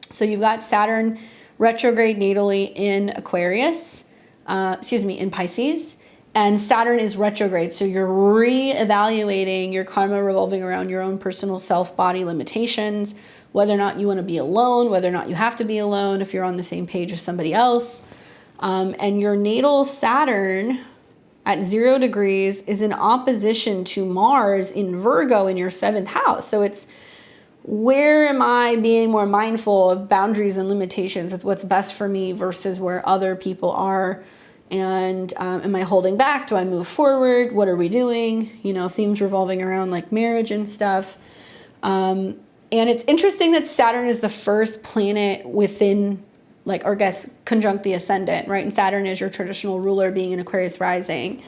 So you've got Saturn retrograde natally in Aquarius, in Pisces, and Saturn is retrograde. So you're reevaluating your karma revolving around your own personal self-body limitations, whether or not you want to be alone, whether or not you have to be alone, if you're on the same page as somebody else. And your natal Saturn at 0 degrees is in opposition to Mars in Virgo in your 7th house. So it's, where am I being more mindful of boundaries and limitations with what's best for me versus where other people are? And am I holding back? Do I move forward? What are we doing? You know, themes revolving around like marriage and stuff. And it's interesting that Saturn is the first planet within, like, or I guess, conjunct the ascendant, right? And Saturn is your traditional ruler, being in Aquarius rising.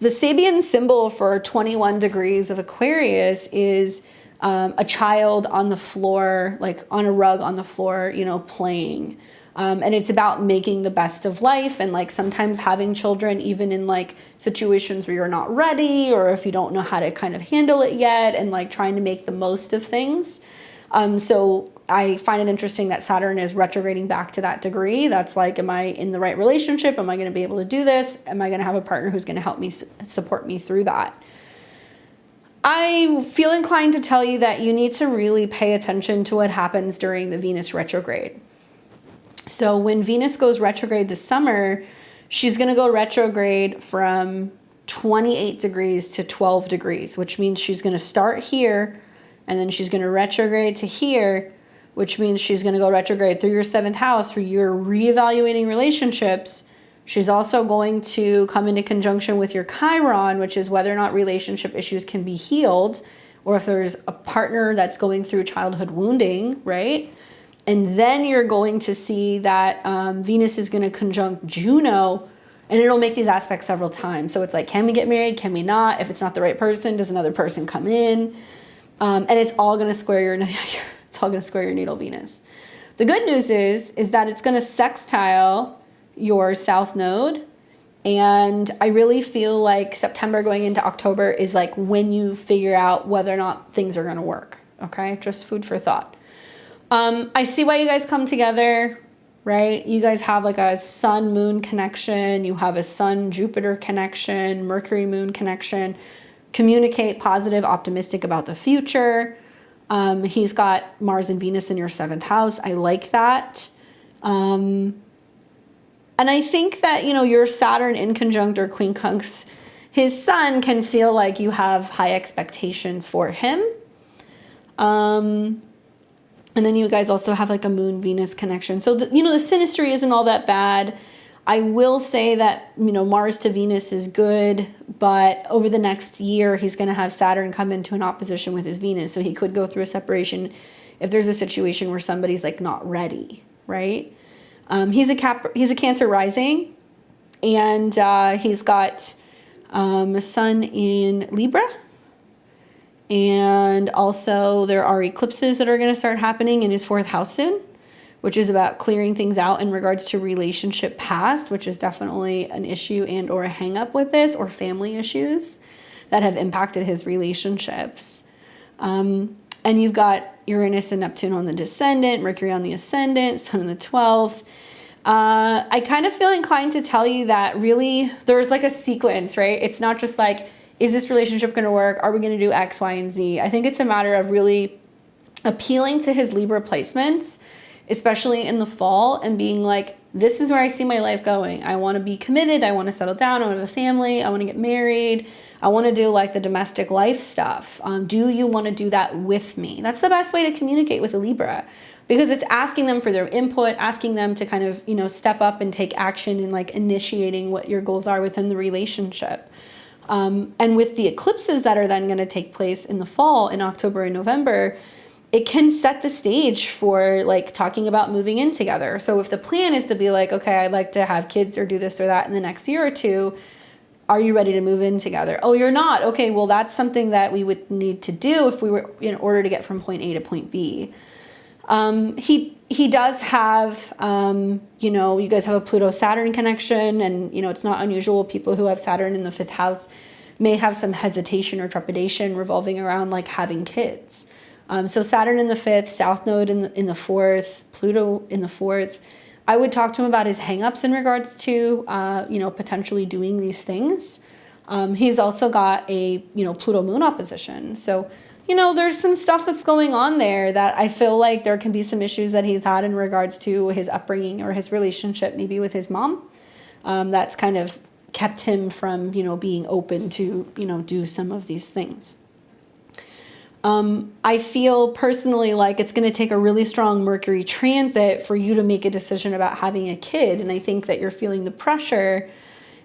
The Sabian symbol for 21 degrees of Aquarius is a child on the floor, like on a rug on the floor, you know, playing. And it's about making the best of life and like sometimes having children even in like situations where you're not ready or if you don't know how to kind of handle it yet and like trying to make the most of things. So I find it interesting that Saturn is retrograding back to that degree. That's like, am I in the right relationship? Am I going to be able to do this? Am I going to have a partner who's going to help me support me through that? I feel inclined to tell you that you need to really pay attention to what happens during the Venus retrograde. So when Venus goes retrograde this summer, she's going to go retrograde from 28 degrees to 12 degrees, which means she's going to start here and then she's going to retrograde to here, which means she's going to go retrograde through your 7th house where you're reevaluating relationships. She's also going to come into conjunction with your Chiron, which is whether or not relationship issues can be healed or if there's a partner that's going through childhood wounding, right? And then you're going to see that Venus is going to conjunct Juno, and it'll make these aspects several times. So it's like, can we get married? Can we not? If it's not the right person, does another person come in? And it's all going to square your natal Venus. The good news is that it's going to sextile your South Node. And I really feel like September going into October is like when you figure out whether or not things are going to work. Okay, just food for thought. I see why you guys come together, right? You guys have like a sun-moon connection. You have a sun-Jupiter connection, Mercury-moon connection. Communicate positive, optimistic about the future. He's got Mars and Venus in your 7th house. I like that. And I think that, your Saturn in conjunct or quincunx his sun can feel like you have high expectations for him. And then you guys also have like a Moon-Venus connection. So, the synastry isn't all that bad. I will say that, Mars to Venus is good, but over the next year, he's going to have Saturn come into an opposition with his Venus. So he could go through a separation if there's a situation where somebody's like not ready, right? He's a Cancer rising, and he's got a sun in Libra. And also there are eclipses that are going to start happening in his 4th house soon, which is about clearing things out in regards to relationship past, which is definitely an issue and or a hang up with this, or family issues that have impacted his relationships. And you've got Uranus and Neptune on the descendant, Mercury on the ascendant, Sun on the 12th. I kind of feel inclined to tell you that really there's like a sequence, right? It's not just like, is this relationship going to work? Are we going to do X, Y, and Z? I think it's a matter of really appealing to his Libra placements, especially in the fall, and being like, this is where I see my life going. I want to be committed. I want to settle down. I want to have a family. I want to get married. I want to do like the domestic life stuff. Do you want to do that with me? That's the best way to communicate with a Libra, because it's asking them for their input, asking them to kind of, step up and take action in like initiating what your goals are within the relationship. And with the eclipses that are then going to take place in the fall, in October and November, it can set the stage for like talking about moving in together. So if the plan is to be like, okay, I'd like to have kids or do this or that in the next year or two, are you ready to move in together? Oh, you're not. Okay, well, that's something that we would need to do if we were in order to get from point A to point B. He does have, you guys have a Pluto-Saturn connection, and, it's not unusual. People who have Saturn in the 5th house may have some hesitation or trepidation revolving around like having kids. So Saturn in the 5th, South Node in the 4th, Pluto in the 4th. I would talk to him about his hangups in regards to, potentially doing these things. He's also got a, Pluto Moon opposition. So, there's some stuff that's going on there that I feel like there can be some issues that he's had in regards to his upbringing or his relationship maybe with his mom. That's kind of kept him from, being open to, do some of these things. I feel personally like it's going to take a really strong Mercury transit for you to make a decision about having a kid. And I think that you're feeling the pressure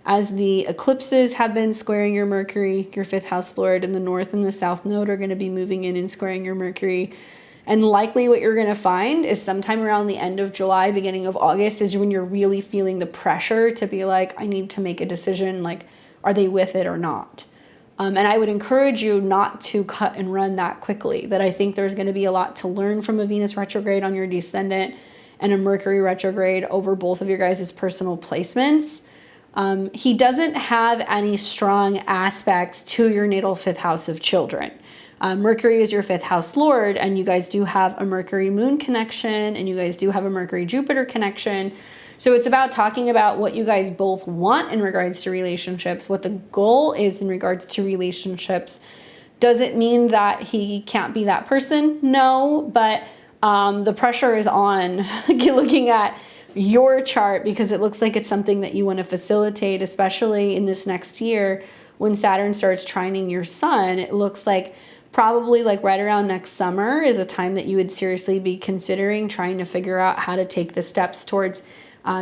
as the eclipses have been squaring your Mercury, your 5th house lord, and the North and the South node are going to be moving in and squaring your Mercury. And likely what you're going to find is sometime around the end of July, beginning of August is when you're really feeling the pressure to be like, I need to make a decision, like, are they with it or not? And I would encourage you not to cut and run that quickly, that I think there's going to be a lot to learn from a Venus retrograde on your descendant and a Mercury retrograde over both of your guys' personal placements. He doesn't have any strong aspects to your natal 5th house of children. Mercury is your 5th house lord, and you guys do have a Mercury moon connection, and you guys do have a Mercury Jupiter connection. So it's about talking about what you guys both want in regards to relationships, what the goal is in regards to relationships. Does it mean that he can't be that person? No, but the pressure is on looking at your chart, because it looks like it's something that you want to facilitate, especially in this next year when Saturn starts trining your sun. It looks like probably like right around next summer is a time that you would seriously be considering trying to figure out how to take the steps towards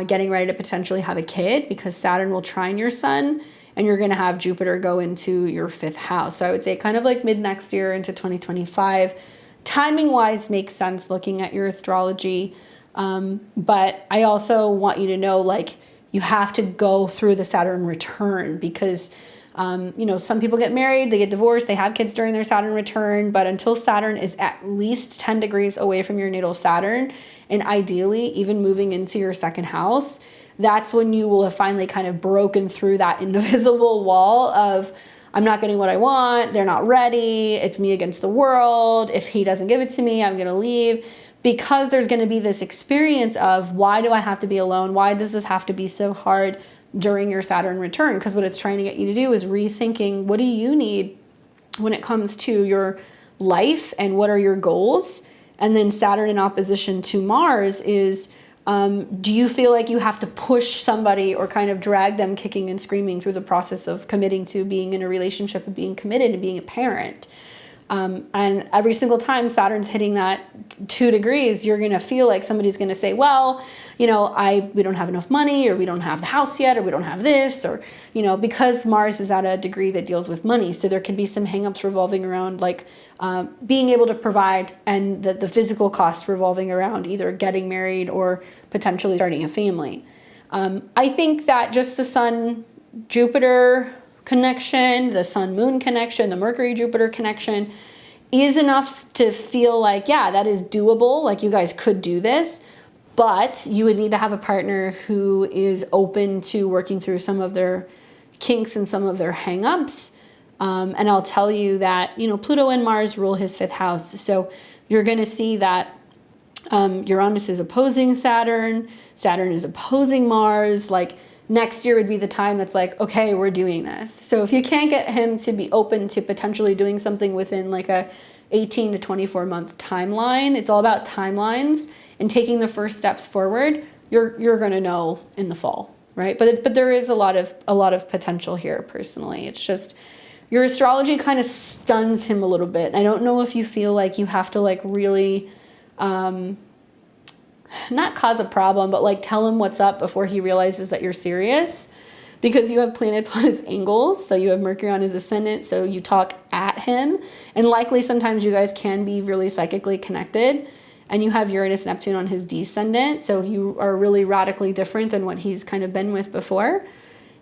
getting ready to potentially have a kid, because Saturn will trine your sun and you're going to have Jupiter go into your 5th house. So I would say kind of like mid next year into 2025. Timing wise makes sense looking at your astrology. But I also want you to know, like, you have to go through the Saturn return, because, some people get married, they get divorced, they have kids during their Saturn return, but until Saturn is at least 10 degrees away from your natal Saturn, and ideally even moving into your 2nd house, that's when you will have finally kind of broken through that invisible wall of, I'm not getting what I want, they're not ready, it's me against the world, if he doesn't give it to me, I'm going to leave. Because there's going to be this experience of, why do I have to be alone? Why does this have to be so hard during your Saturn return? Because what it's trying to get you to do is rethinking, what do you need when it comes to your life and what are your goals? And then Saturn in opposition to Mars is Do you feel like you have to push somebody or kind of drag them kicking and screaming through the process of committing to being in a relationship and being committed and being a parent? And every single time Saturn's hitting that 2 degrees, you're going to feel like somebody's going to say, well, we don't have enough money, or we don't have the house yet, or we don't have this, or, because Mars is at a degree that deals with money. So there can be some hangups revolving around like being able to provide, and the physical costs revolving around either getting married or potentially starting a family. I think that just the Sun-Jupiter connection, the Sun-Moon connection, the Mercury-Jupiter connection is enough to feel like, yeah, that is doable. Like you guys could do this, but you would need to have a partner who is open to working through some of their kinks and some of their hangups. And I'll tell you that, Pluto and Mars rule his 5th house. So you're going to see that Uranus is opposing Saturn. Saturn is opposing Mars. Like next year would be the time that's like, okay, we're doing this. So if you can't get him to be open to potentially doing something within like a 18 to 24 month timeline, it's all about timelines and taking the first steps forward, you're going to know in the fall, right? But there is a lot of potential here personally. It's just your astrology kind of stuns him a little bit. I don't know if you feel like you have to like really not cause a problem, but like tell him what's up before he realizes that you're serious, because you have planets on his angles. So you have Mercury on his ascendant. So you talk at him, and likely sometimes you guys can be really psychically connected, and you have Uranus Neptune on his descendant. So you are really radically different than what he's kind of been with before.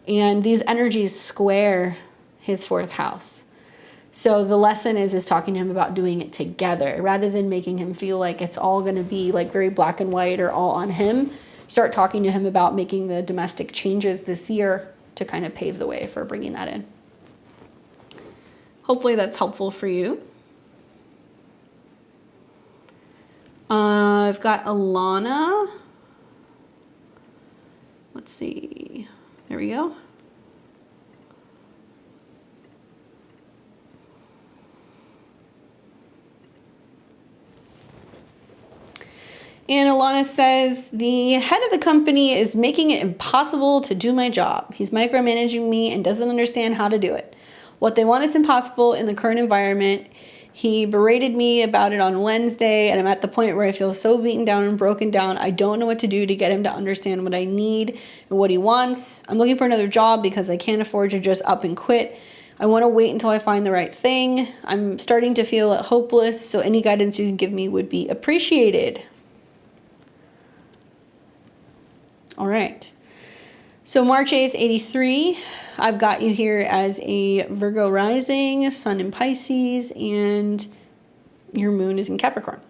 And these energies square his 4th house. So the lesson is talking to him about doing it together rather than making him feel like it's all going to be like very black and white or all on him. Start talking to him about making the domestic changes this year to kind of pave the way for bringing that in. Hopefully that's helpful for you. I've got Alana. Let's see. There we go. And Alana says, the head of the company is making it impossible to do my job. He's micromanaging me and doesn't understand how to do it. What they want is impossible in the current environment. He berated me about it on Wednesday, and I'm at the point where I feel so beaten down and broken down. I don't know what to do to get him to understand what I need and what he wants. I'm looking for another job because I can't afford to just up and quit. I want to wait until I find the right thing. I'm starting to feel hopeless, so any guidance you can give me would be appreciated. All right. So March 8th, 83, I've got you here as a Virgo rising, Sun in Pisces, and your moon is in Capricorn.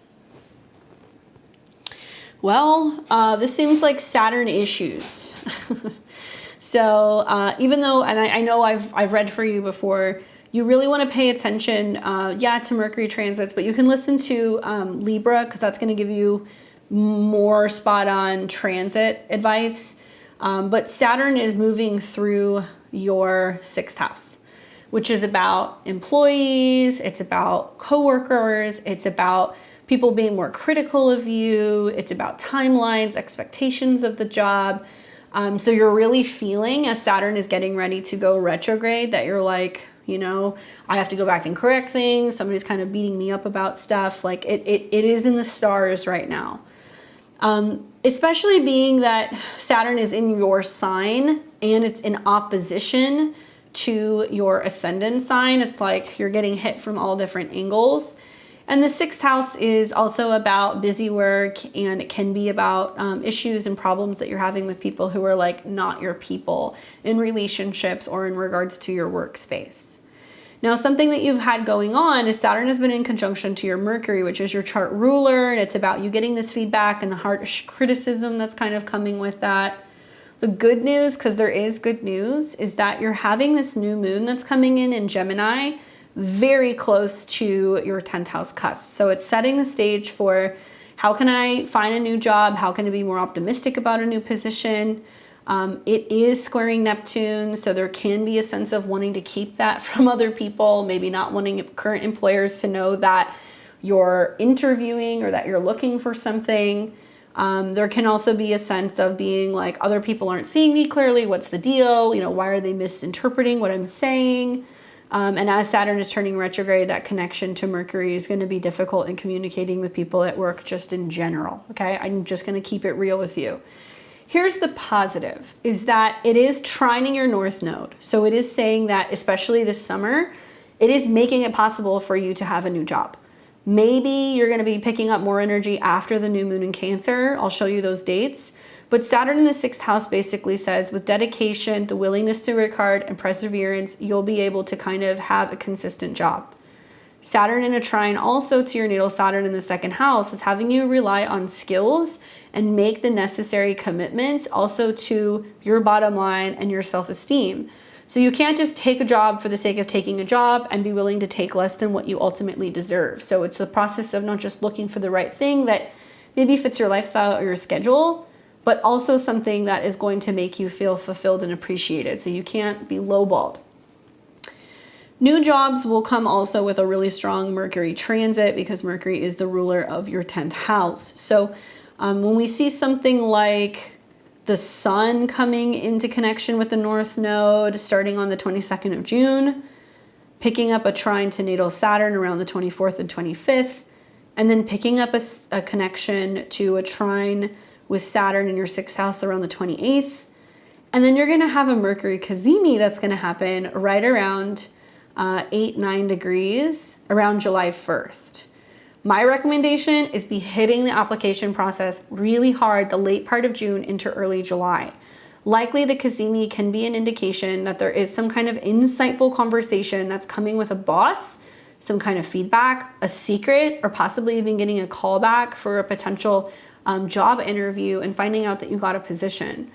Well, this seems like Saturn issues. So even though, and I know I've read for you before, you really want to pay attention, to Mercury transits, but you can listen to Libra, because that's going to give you more spot on transit advice. But Saturn is moving through your 6th house, which is about employees. It's about coworkers. It's about people being more critical of you. It's about timelines, expectations of the job. So you're really feeling, as Saturn is getting ready to go retrograde, that you're like, I have to go back and correct things. Somebody's kind of beating me up about stuff. Like it is in the stars right now. Especially being that Saturn is in your sign and it's in opposition to your ascendant sign. It's like you're getting hit from all different angles. And the 6th house is also about busy work, and it can be about issues and problems that you're having with people who are like not your people in relationships or in regards to your workspace. Now, something that you've had going on is Saturn has been in conjunction to your Mercury, which is your chart ruler, and it's about you getting this feedback and the harsh criticism that's kind of coming with that. The good news, because there is good news, is that you're having this new moon that's coming in Gemini, very close to your 10th house cusp. So it's setting the stage for how can I find a new job? How can I be more optimistic about a new position? It is squaring Neptune, so there can be a sense of wanting to keep that from other people, maybe not wanting current employers to know that you're interviewing or that you're looking for something. There can also be a sense of being like, other people aren't seeing me clearly. What's the deal? You know, why are they misinterpreting what I'm saying? And as Saturn is turning retrograde, that connection to Mercury is going to be difficult in communicating with people at work just in general. Okay, I'm just going to keep it real with you. Here's the positive, is that it is trining your North Node. So it is saying that, especially this summer, it is making it possible for you to have a new job. Maybe you're going to be picking up more energy after the new moon in Cancer. I'll show you those dates. But Saturn in the 6th house basically says with dedication, the willingness to work hard, and perseverance, you'll be able to kind of have a consistent job. Saturn in a trine also to your natal Saturn in the 2nd house is having you rely on skills and make the necessary commitments also to your bottom line and your self-esteem. So you can't just take a job for the sake of taking a job and be willing to take less than what you ultimately deserve. So it's the process of not just looking for the right thing that maybe fits your lifestyle or your schedule, but also something that is going to make you feel fulfilled and appreciated. So you can't be lowballed. New jobs will come also with a really strong Mercury transit because Mercury is the ruler of your 10th house. So when we see something like the sun coming into connection with the North Node starting on the 22nd of June, picking up a trine to natal Saturn around the 24th and 25th, and then picking up a connection to a trine with Saturn in your 6th house around the 28th. And then you're going to have a Mercury cazimi that's going to happen right around 8-9 degrees around July 1st. My recommendation is be hitting the application process really hard the late part of June into early July. Likely the cazimi can be an indication that there is some kind of insightful conversation that's coming with a boss, some kind of feedback, a secret, or possibly even getting a call back for a potential job interview and finding out that you got a position.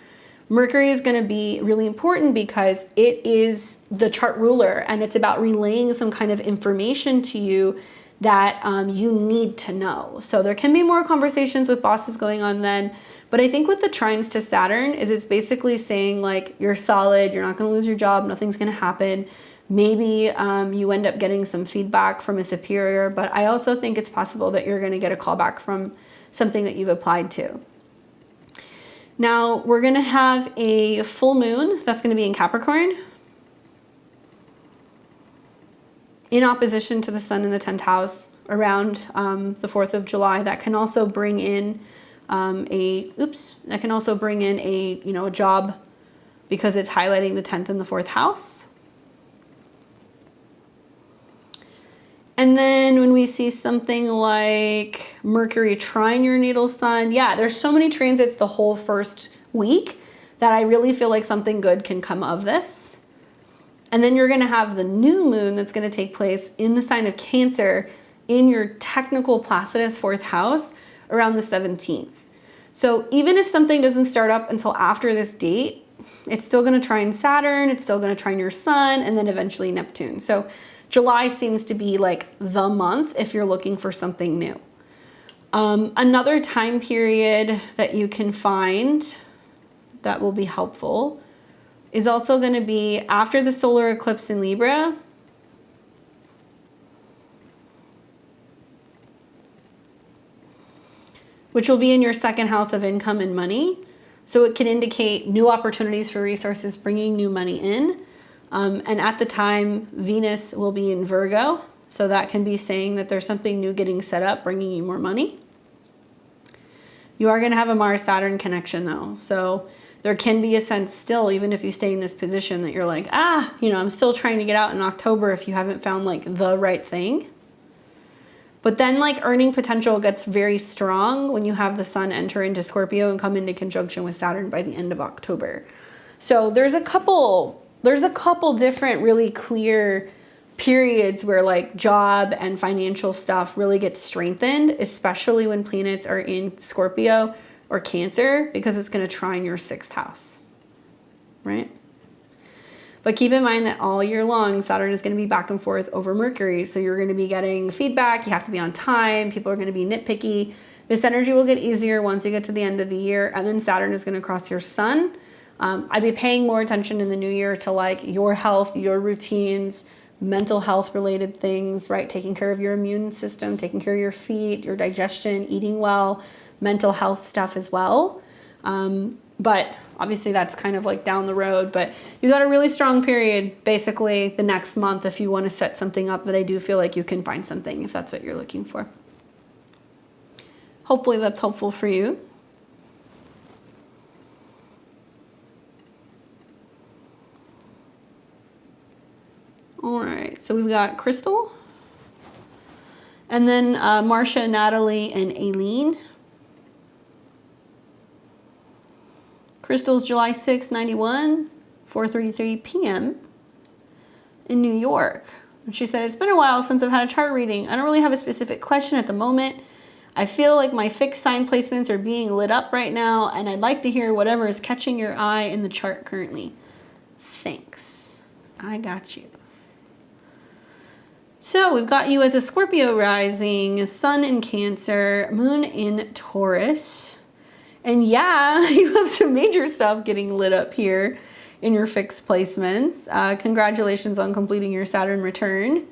Mercury is going to be really important because it is the chart ruler and it's about relaying some kind of information to you that you need to know. So there can be more conversations with bosses going on then, but I think with the trines to Saturn is it's basically saying like, you're solid, you're not gonna lose your job, nothing's gonna happen. Maybe you end up getting some feedback from a superior, but I also think it's possible that you're gonna get a call back from something that you've applied to. Now we're gonna have a full moon that's gonna be in Capricorn, in opposition to the sun in the 10th house around the 4th of July. That can also bring in a job because it's highlighting the 10th and the 4th house. And then when we see something like Mercury trine your natal sun, yeah, there's so many transits the whole first week that I really feel like something good can come of this. And then you're going to have the new moon that's going to take place in the sign of Cancer in your technical Placidus 4th house around the 17th. So even if something doesn't start up until after this date, it's still going to trine Saturn, it's still going to trine your sun, and then eventually Neptune. So July seems to be like the month if you're looking for something new. Another time period that you can find that will be helpful is also going to be after the solar eclipse in Libra. Which will be in your 2nd house of income and money. So it can indicate new opportunities for resources, bringing new money in. And at the time, Venus will be in Virgo. So that can be saying that there's something new getting set up, bringing you more money. You are going to have a Mars-Saturn connection though. So there can be a sense still, even if you stay in this position, that you're like, I'm still trying to get out in October if you haven't found like the right thing. But then like earning potential gets very strong when you have the sun enter into Scorpio and come into conjunction with Saturn by the end of October. So there's a couple different really clear periods where like job and financial stuff really gets strengthened, especially when planets are in Scorpio or Cancer, because it's going to trine your 6th house, right? But keep in mind that all year long, Saturn is going to be back and forth over Mercury. So you're going to be getting feedback. You have to be on time. People are going to be nitpicky. This energy will get easier once you get to the end of the year. And then Saturn is going to cross your sun. I'd be paying more attention in the new year to like your health, your routines, mental health related things, right? Taking care of your immune system, taking care of your feet, your digestion, eating well, mental health stuff as well. But obviously that's kind of like down the road, but you got a really strong period basically the next month if you want to set something up that I do feel like you can find something if that's what you're looking for. Hopefully that's helpful for you. All right, so we've got Crystal, and then Marcia, Natalie, and Aileen. Crystal's July 6, 91, 4:33 p.m. in New York. And she said, it's been a while since I've had a chart reading. I don't really have a specific question at the moment. I feel like my fixed sign placements are being lit up right now, and I'd like to hear whatever is catching your eye in the chart currently. Thanks. I got you. So we've got you as a Scorpio rising, Sun in Cancer, Moon in Taurus. And yeah, you have some major stuff getting lit up here in your fixed placements. Congratulations on completing your Saturn return.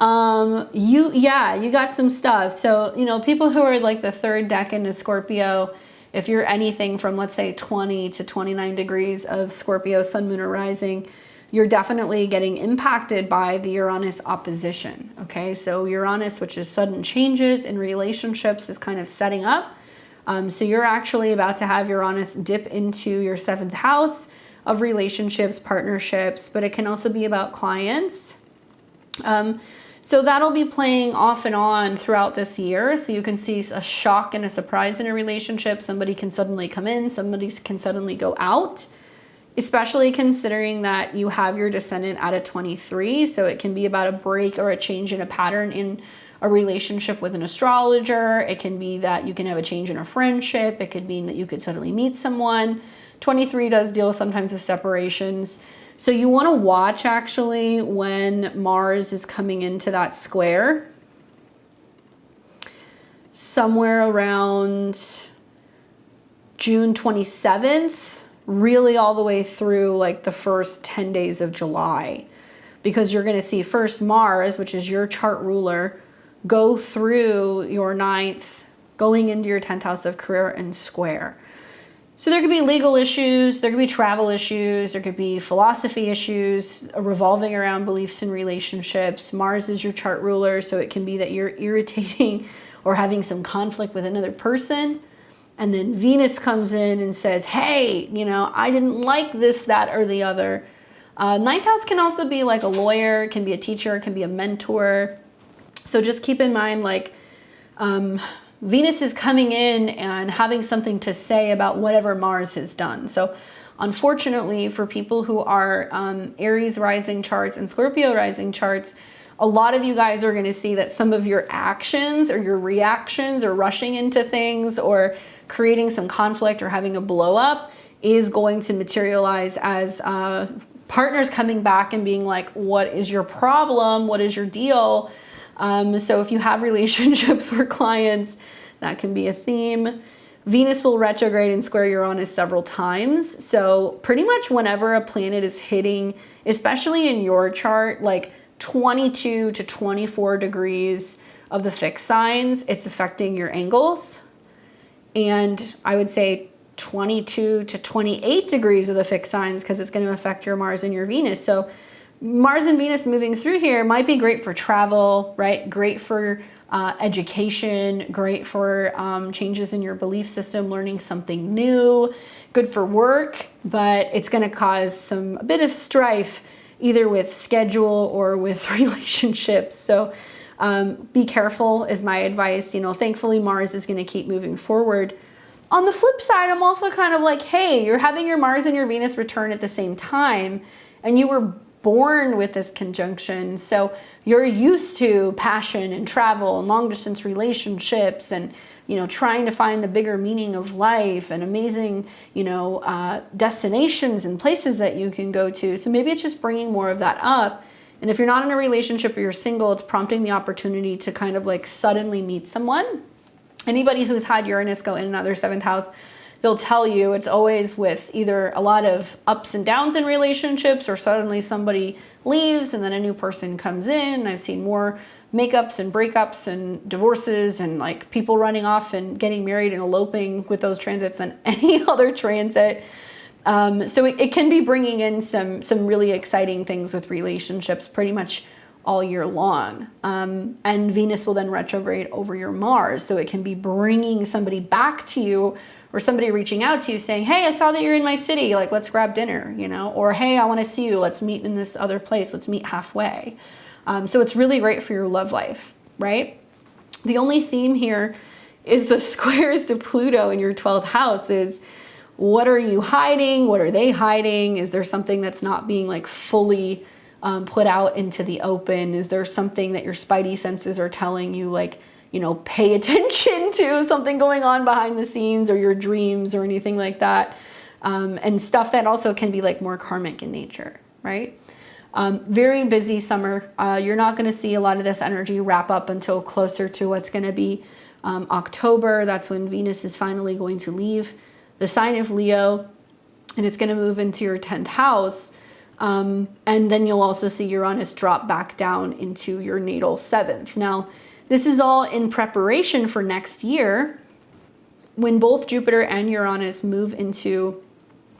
You got some stuff. So, you know, people who are like the third decan of Scorpio, if you're anything from, let's say, 20 to 29 degrees of Scorpio, Sun, Moon, or rising, you're definitely getting impacted by the Uranus opposition, okay? So Uranus, which is sudden changes in relationships, is kind of setting up. So you're actually about to have Uranus dip into your 7th house of relationships, partnerships, but it can also be about clients. So that'll be playing off and on throughout this year. So you can see a shock and a surprise in a relationship. Somebody can suddenly come in, somebody can suddenly go out, especially considering that you have your descendant at a 23. So it can be about a break or a change in a pattern in a relationship with an astrologer. It can be that you can have a change in a friendship. It could mean that you could suddenly meet someone. 23 does deal sometimes with separations. So you want to watch actually when Mars is coming into that square. Somewhere around June 27th, really all the way through like the first 10 days of July. Because you're going to see first Mars, which is your chart ruler, go through your 9th, going into your 10th house of career and square. So there could be legal issues, there could be travel issues, there could be philosophy issues revolving around beliefs and relationships. Mars is your chart ruler, so it can be that you're irritating or having some conflict with another person. And then Venus comes in and says, hey, you know, I didn't like this, that, or the other. 9th house can also be like a lawyer, it can be a teacher, it can be a mentor. So just keep in mind, like, Venus is coming in and having something to say about whatever Mars has done. So unfortunately for people who are Aries rising charts and Scorpio rising charts, a lot of you guys are going to see that some of your actions or your reactions or rushing into things or creating some conflict or having a blow up is going to materialize as partners coming back and being like, what is your problem? What is your deal? So if you have relationships or clients, that can be a theme. Venus will retrograde and square Uranus several times. So pretty much whenever a planet is hitting, especially in your chart, like 22 to 24 degrees of the fixed signs, it's affecting your angles. And I would say 22 to 28 degrees of the fixed signs because it's going to affect your Mars and your Venus. So Mars and Venus moving through here might be great for travel, right? Great for education, great for changes in your belief system, learning something new, good for work, but it's going to cause a bit of strife either with schedule or with relationships. So be careful is my advice. You know, thankfully Mars is going to keep moving forward. On the flip side, I'm also kind of like, hey, you're having your Mars and your Venus return at the same time, and you were born with this conjunction. So you're used to passion and travel and long distance relationships and, you know, trying to find the bigger meaning of life and amazing, you know, destinations and places that you can go to. So maybe it's just bringing more of that up. And if you're not in a relationship or you're single, it's prompting the opportunity to kind of like suddenly meet someone. Anybody who's had Uranus go in and out of their 7th house, they'll tell you it's always with either a lot of ups and downs in relationships, or suddenly somebody leaves and then a new person comes in. I've seen more makeups and breakups and divorces and like people running off and getting married and eloping with those transits than any other transit. So it can be bringing in some really exciting things with relationships pretty much all year long. And Venus will then retrograde over your Mars. So it can be bringing somebody back to you, or somebody reaching out to you saying, hey, I saw that you're in my city. Like, let's grab dinner, you know, or hey, I want to see you. Let's meet in this other place. Let's meet halfway. So it's really great for your love life, right? The only theme here is the squares to Pluto in your 12th house is, what are you hiding? What are they hiding? Is there something that's not being like fully put out into the open? Is there something that your spidey senses are telling you, like, you know, pay attention to something going on behind the scenes, or your dreams or anything like that? And stuff that also can be like more karmic in nature, right? Very busy summer. You're not going to see a lot of this energy wrap up until closer to what's going to be October. That's when Venus is finally going to leave the sign of Leo, and it's going to move into your 10th house. And then you'll also see Uranus drop back down into your natal 7th. Now, this is all in preparation for next year, when both Jupiter and Uranus move into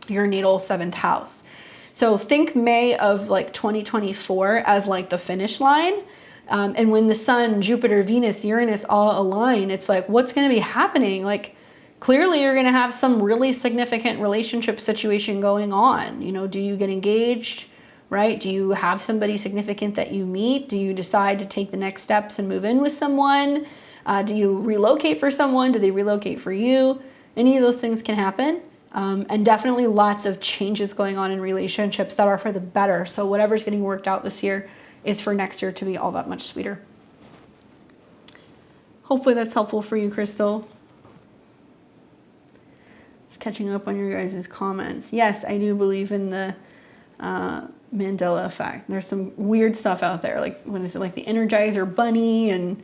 your natal 7th house. So think May of like 2024 as like the finish line. And when the Sun, Jupiter, Venus, Uranus all align, it's like, what's going to be happening? Like, clearly you're going to have some really significant relationship situation going on. You know, do you get engaged, right? Do you have somebody significant that you meet? Do you decide to take the next steps and move in with someone? Do you relocate for someone? Do they relocate for you? Any of those things can happen. And definitely lots of changes going on in relationships that are for the better. So whatever's getting worked out this year is for next year to be all that much sweeter. Hopefully that's helpful for you, Crystal. Just catching up on your guys' comments. Yes, I do believe in the Mandela effect. There's some weird stuff out there. Like, what is it? Like the Energizer Bunny and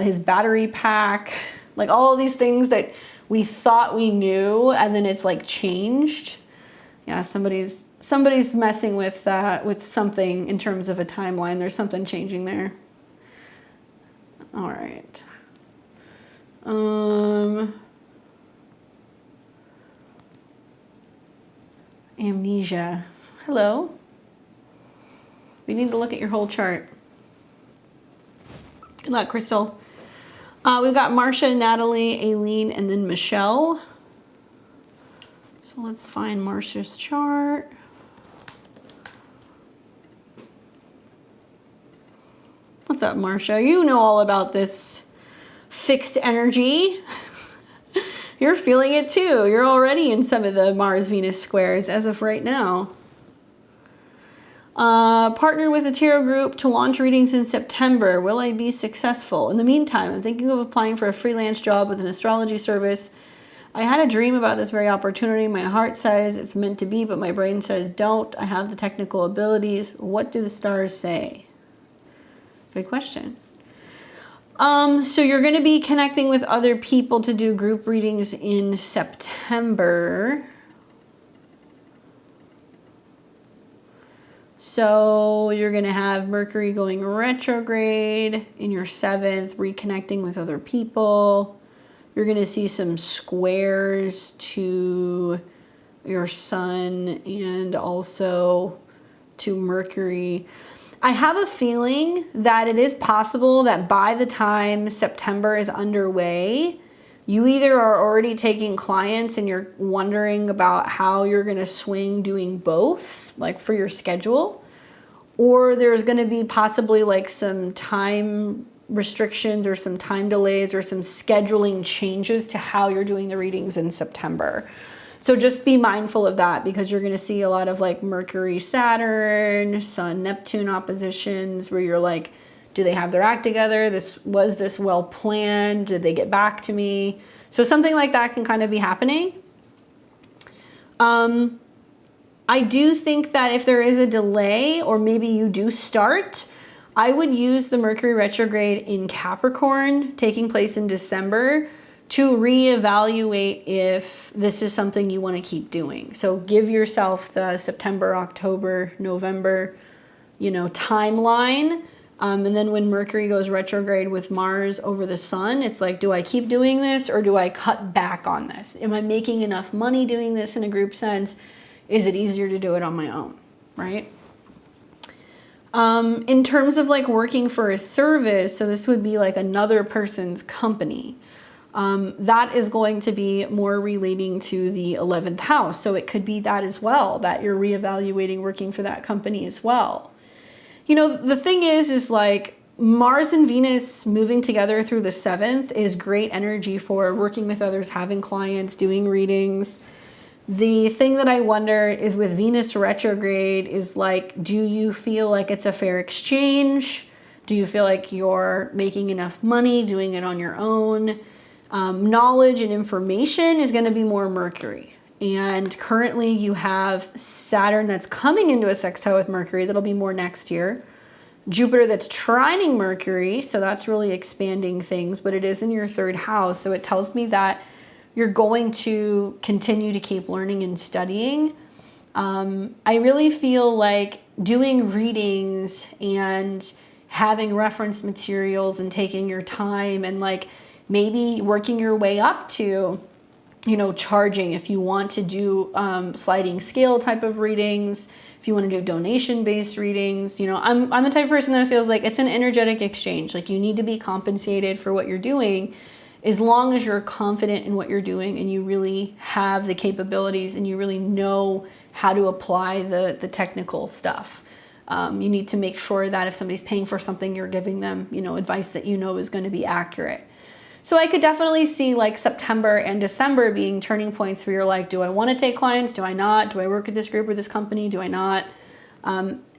his battery pack. Like all of these things that we thought we knew, and then it's like changed. Yeah, somebody's messing with something in terms of a timeline. There's something changing there. All right. Amnesia. Hello. We need to look at your whole chart. Good luck, Crystal. We've got Marcia, Natalie, Aileen, and then Michelle. So let's find Marcia's chart. What's up, Marcia? You know all about this fixed energy. You're feeling it too. You're already in some of the Mars-Venus squares as of right now. Partnered with a tarot group to launch readings in September. Will I be successful? In the meantime, I'm thinking of applying for a freelance job with an astrology service. I had a dream about this very opportunity. My heart says it's meant to be, but my brain says don't. I have the technical abilities. What do the stars say? Good question. So you're going to be connecting with other people to do group readings in September. So you're going to have Mercury going retrograde in your 7th, reconnecting with other people. You're going to see some squares to your Sun and also to Mercury. I have a feeling that it is possible that by the time September is underway, you either are already taking clients and you're wondering about how you're going to swing doing both, like for your schedule, or there's going to be possibly like some time restrictions or some time delays or some scheduling changes to how you're doing the readings in September. So just be mindful of that, because you're going to see a lot of like Mercury, Saturn, Sun, Neptune oppositions where you're like, do they have their act together? Was this well planned? Did they get back to me? So something like that can kind of be happening. I do think that if there is a delay, or maybe you do start, I would use the Mercury retrograde in Capricorn taking place in December to reevaluate if this is something you want to keep doing. So give yourself the September, October, November, timeline. And then when Mercury goes retrograde with Mars over the sun, it's like, do I keep doing this or do I cut back on this? Am I making enough money doing this in a group sense? Is it easier to do it on my own, right? In terms of like working for a service, so this would be like another person's company. That is going to be more relating to the 11th house. So it could be that as well, that you're reevaluating working for that company as well. The thing is like Mars and Venus moving together through the 7th is great energy for working with others, having clients, doing readings. The thing that I wonder is with Venus retrograde is like, do you feel like it's a fair exchange? Do you feel like you're making enough money doing it on your own? Knowledge and information is going to be more Mercury. And currently you have Saturn that's coming into a sextile with Mercury. That'll be more next year. Jupiter that's trining Mercury. So that's really expanding things, but it is in your 3rd house. So it tells me that you're going to continue to keep learning and studying. I really feel like doing readings and having reference materials and taking your time and like maybe working your way up to, charging if you want to do sliding scale type of readings, if you want to do donation-based readings. I'm the type of person that feels like it's an energetic exchange. Like you need to be compensated for what you're doing as long as you're confident in what you're doing and you really have the capabilities and you really know how to apply the technical stuff. You need to make sure that if somebody's paying for something, you're giving them, advice that is going to be accurate. So I could definitely see like September and December being turning points where you're like, do I want to take clients? Do I not? Do I work at this group or this company? Do I not?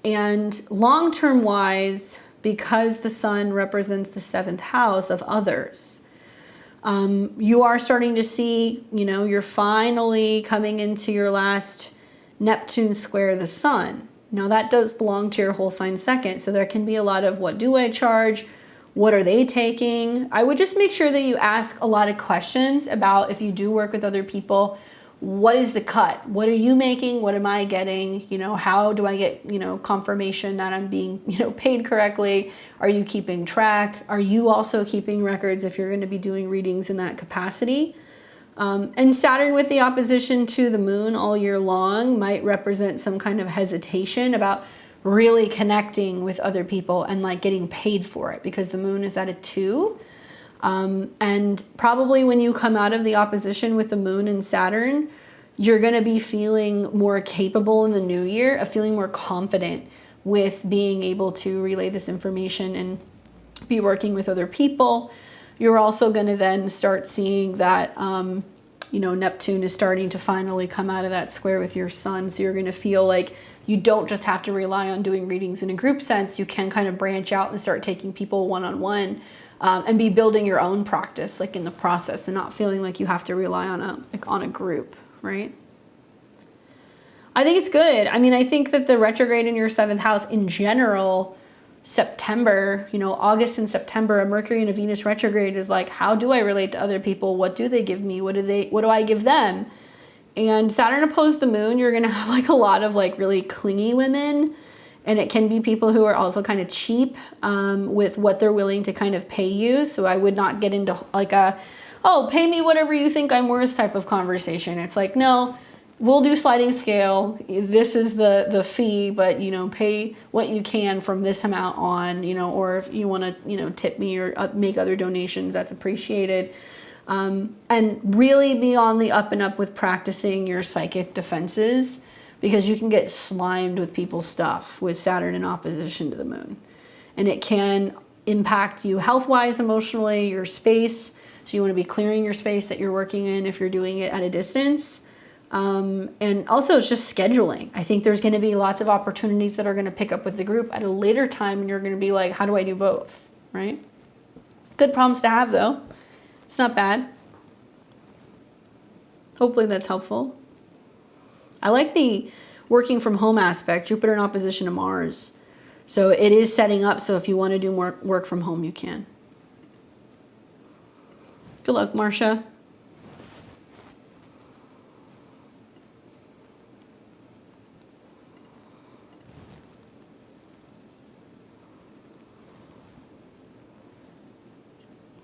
And long-term wise, because the sun represents the 7th house of others, you are starting to see, you're finally coming into your last Neptune square the sun. Now that does belong to your whole sign 2nd. So there can be a lot of what do I charge? What are they taking? I would just make sure that you ask a lot of questions about if you do work with other people, what is the cut? What are you making? What am I getting? How do I get, confirmation that I'm being, paid correctly? Are you keeping track? Are you also keeping records if you're going to be doing readings in that capacity? And Saturn with the opposition to the moon all year long might represent some kind of hesitation about really connecting with other people and like getting paid for it because the moon is at a 2. And probably when you come out of the opposition with the moon and Saturn, you're going to be feeling more capable in the new year of feeling more confident with being able to relay this information and be working with other people. You're also going to then start seeing that, Neptune is starting to finally come out of that square with your sun. So you're going to feel like you don't just have to rely on doing readings in a group sense. You can kind of branch out and start taking people one-on-one and be building your own practice like in the process and not feeling like you have to rely on a group, right? I think it's good. I mean, I think that the retrograde in your 7th house in general, September, August and September, a Mercury and a Venus retrograde is like, how do I relate to other people? What do they give me? What do I give them? And Saturn opposed the moon, you're going to have like a lot of like really clingy women. And it can be people who are also kind of cheap with what they're willing to kind of pay you. So I would not get into like pay me whatever you think I'm worth type of conversation. It's like, no, we'll do sliding scale. This is the fee, but pay what you can from this amount on, or if you want to, tip me or make other donations, that's appreciated. And really be on the up and up with practicing your psychic defenses because you can get slimed with people's stuff with Saturn in opposition to the moon. And it can impact you health-wise, emotionally, your space. So you want to be clearing your space that you're working in if you're doing it at a distance. And also it's just scheduling. I think there's going to be lots of opportunities that are going to pick up with the group at a later time and you're going to be like, how do I do both, right? Good problems to have though. It's not bad. Hopefully that's helpful. I like the working from home aspect, Jupiter in opposition to Mars. So it is setting up so if you want to do more work from home, you can. Good luck, Marcia.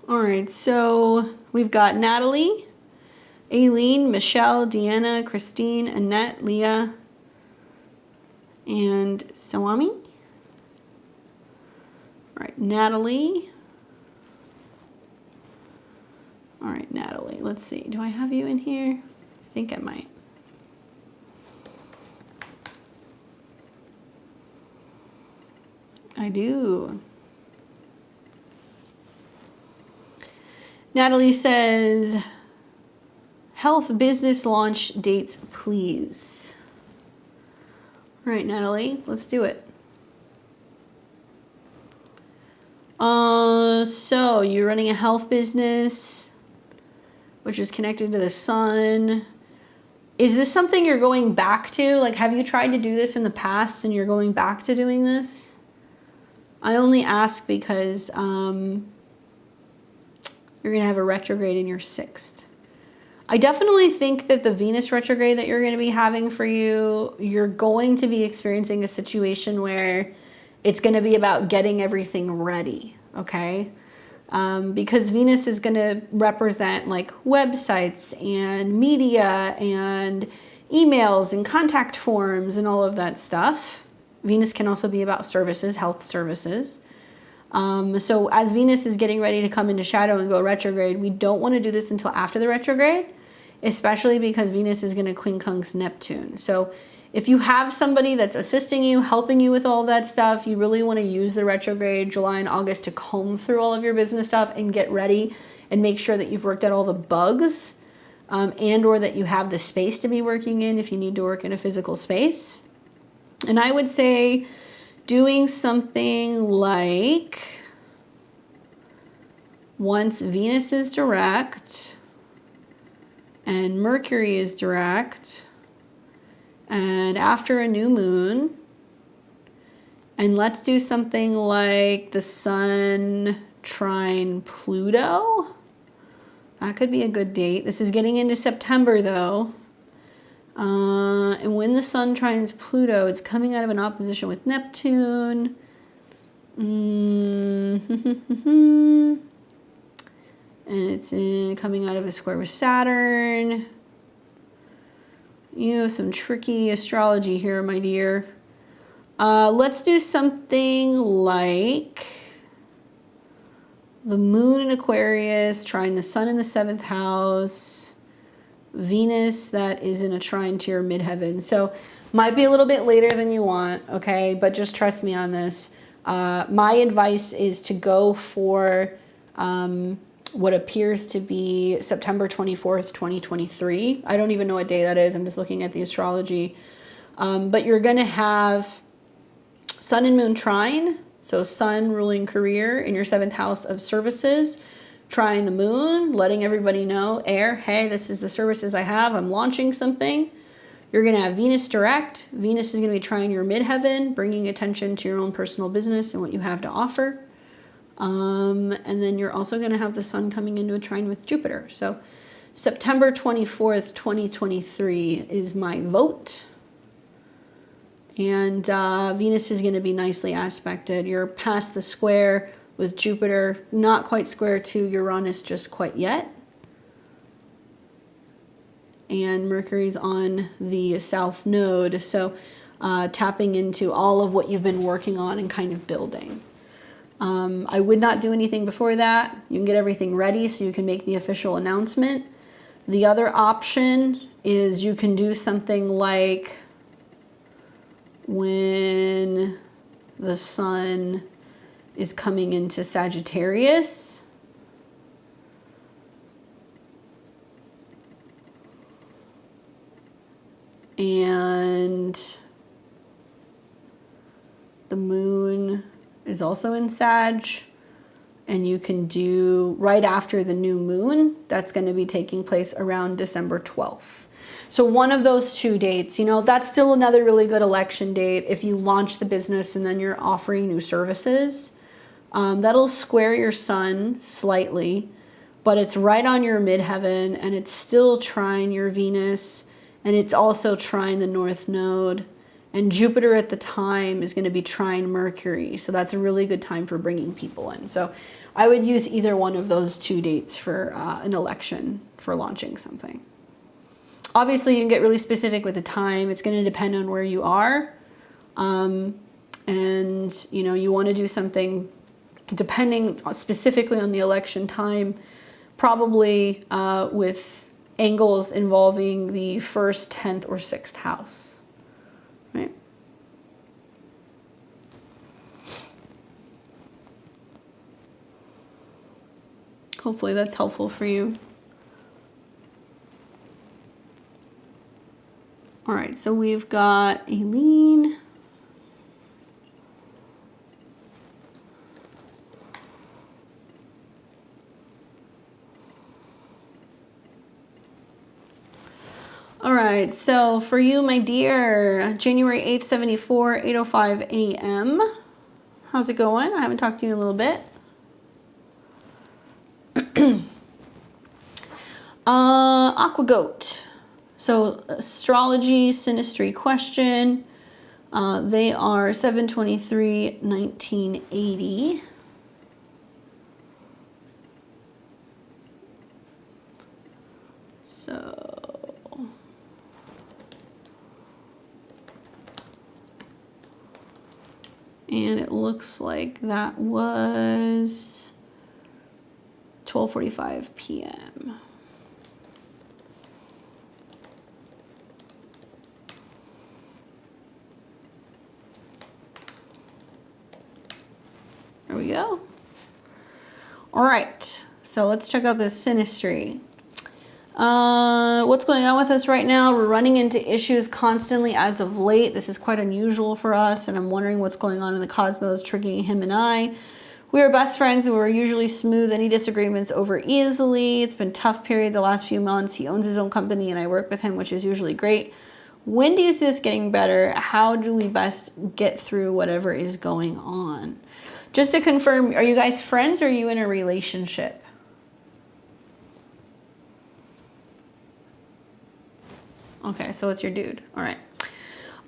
All right, so we've got Natalie, Aileen, Michelle, Deanna, Christine, Annette, Leah, and Swami. All right, Natalie. All right, Natalie, let's see. Do I have you in here? I think I might. I do. Natalie says, health business launch dates, please. All right, Natalie, let's do it. So you're running a health business, which is connected to the sun. Is this something you're going back to? Like, have you tried to do this in the past and you're going back to doing this? I only ask because you're going to have a retrograde in your 6th. I definitely think that the Venus retrograde that you're going to be having for you, you're going to be experiencing a situation where it's going to be about getting everything ready, okay? Because Venus is going to represent like websites and media and emails and contact forms and all of that stuff. Venus can also be about services, health services. So as Venus is getting ready to come into shadow and go retrograde, we don't want to do this until after the retrograde, especially because Venus is going to quincunx Neptune. So if you have somebody that's assisting you, helping you with all that stuff, you really want to use the retrograde July and August to comb through all of your business stuff and get ready and make sure that you've worked out all the bugs and or that you have the space to be working in if you need to work in a physical space. And I would say doing something like once Venus is direct and Mercury is direct and after a new moon, and let's do something like the Sun trine Pluto. That could be a good date. This is getting into September though. And when the Sun trines Pluto, it's coming out of an opposition with Neptune. And it's coming out of a square with Saturn. You know, some tricky astrology here, my dear. Let's do something like the Moon in Aquarius, trine the Sun in the 7th house, Venus that is in a trine to your midheaven. So might be a little bit later than you want, okay? But just trust me on this. My advice is to go for what appears to be September 24th, 2023. I don't even know what day that is. I'm just looking at the astrology. But you're going to have Sun and Moon trine. So Sun ruling career in your 7th house of services, trine the Moon, letting everybody know, air, hey, this is the services I have. I'm launching something. You're going to have Venus direct. Venus is going to be trine your midheaven, bringing attention to your own personal business and what you have to offer. And then you're also going to have the Sun coming into a trine with Jupiter. So September 24th, 2023 is my vote. And Venus is going to be nicely aspected. You're past the square with Jupiter, not quite square to Uranus just quite yet. And Mercury's on the south node. So tapping into all of what you've been working on and kind of building. I would not do anything before that. You can get everything ready so you can make the official announcement. The other option is you can do something like when the Sun is coming into Sagittarius. And the Moon is also in Sag, and you can do right after the new moon. That's going to be taking place around December 12th. So one of those two dates, you know, that's still another really good election date if you launch the business and then you're offering new services. That'll square your Sun slightly. but it's right on your midheaven, and it's still trine your Venus, and it's also trine the North Node. And Jupiter at the time is going to be trine Mercury. So that's a really good time for bringing people in. So I would use either one of those 2 dates for an election for launching something. Obviously, you can get really specific with the time. It's going to depend on where you are. And, you know, you want to do something depending specifically on the election time, probably with angles involving the 1st, 10th, or 6th house, right? Hopefully that's helpful for you. All right, so we've got Aileen. All right, so for you, my dear, January 8th, 74, 8:05 a.m. How's it going? I haven't talked to you in a little bit. Aqua Goat. So astrology, synastry question. They are 7/23/1980. So and it looks like that was 12:45 p.m. There we go. All right, so let's check out this synastry. What's going on with us right now? We're running into issues constantly as of late. This is quite unusual for us, and I'm wondering what's going on in the cosmos triggering him and I. We are best friends and we're usually smooth any disagreements over easily. It's been a tough period the last few months. He owns his own company and I work with him, which is usually great. When do you see this getting better? How do we best get through whatever is going on? Just to confirm, are you guys friends or are you in a relationship? Okay, so it's your dude. All right.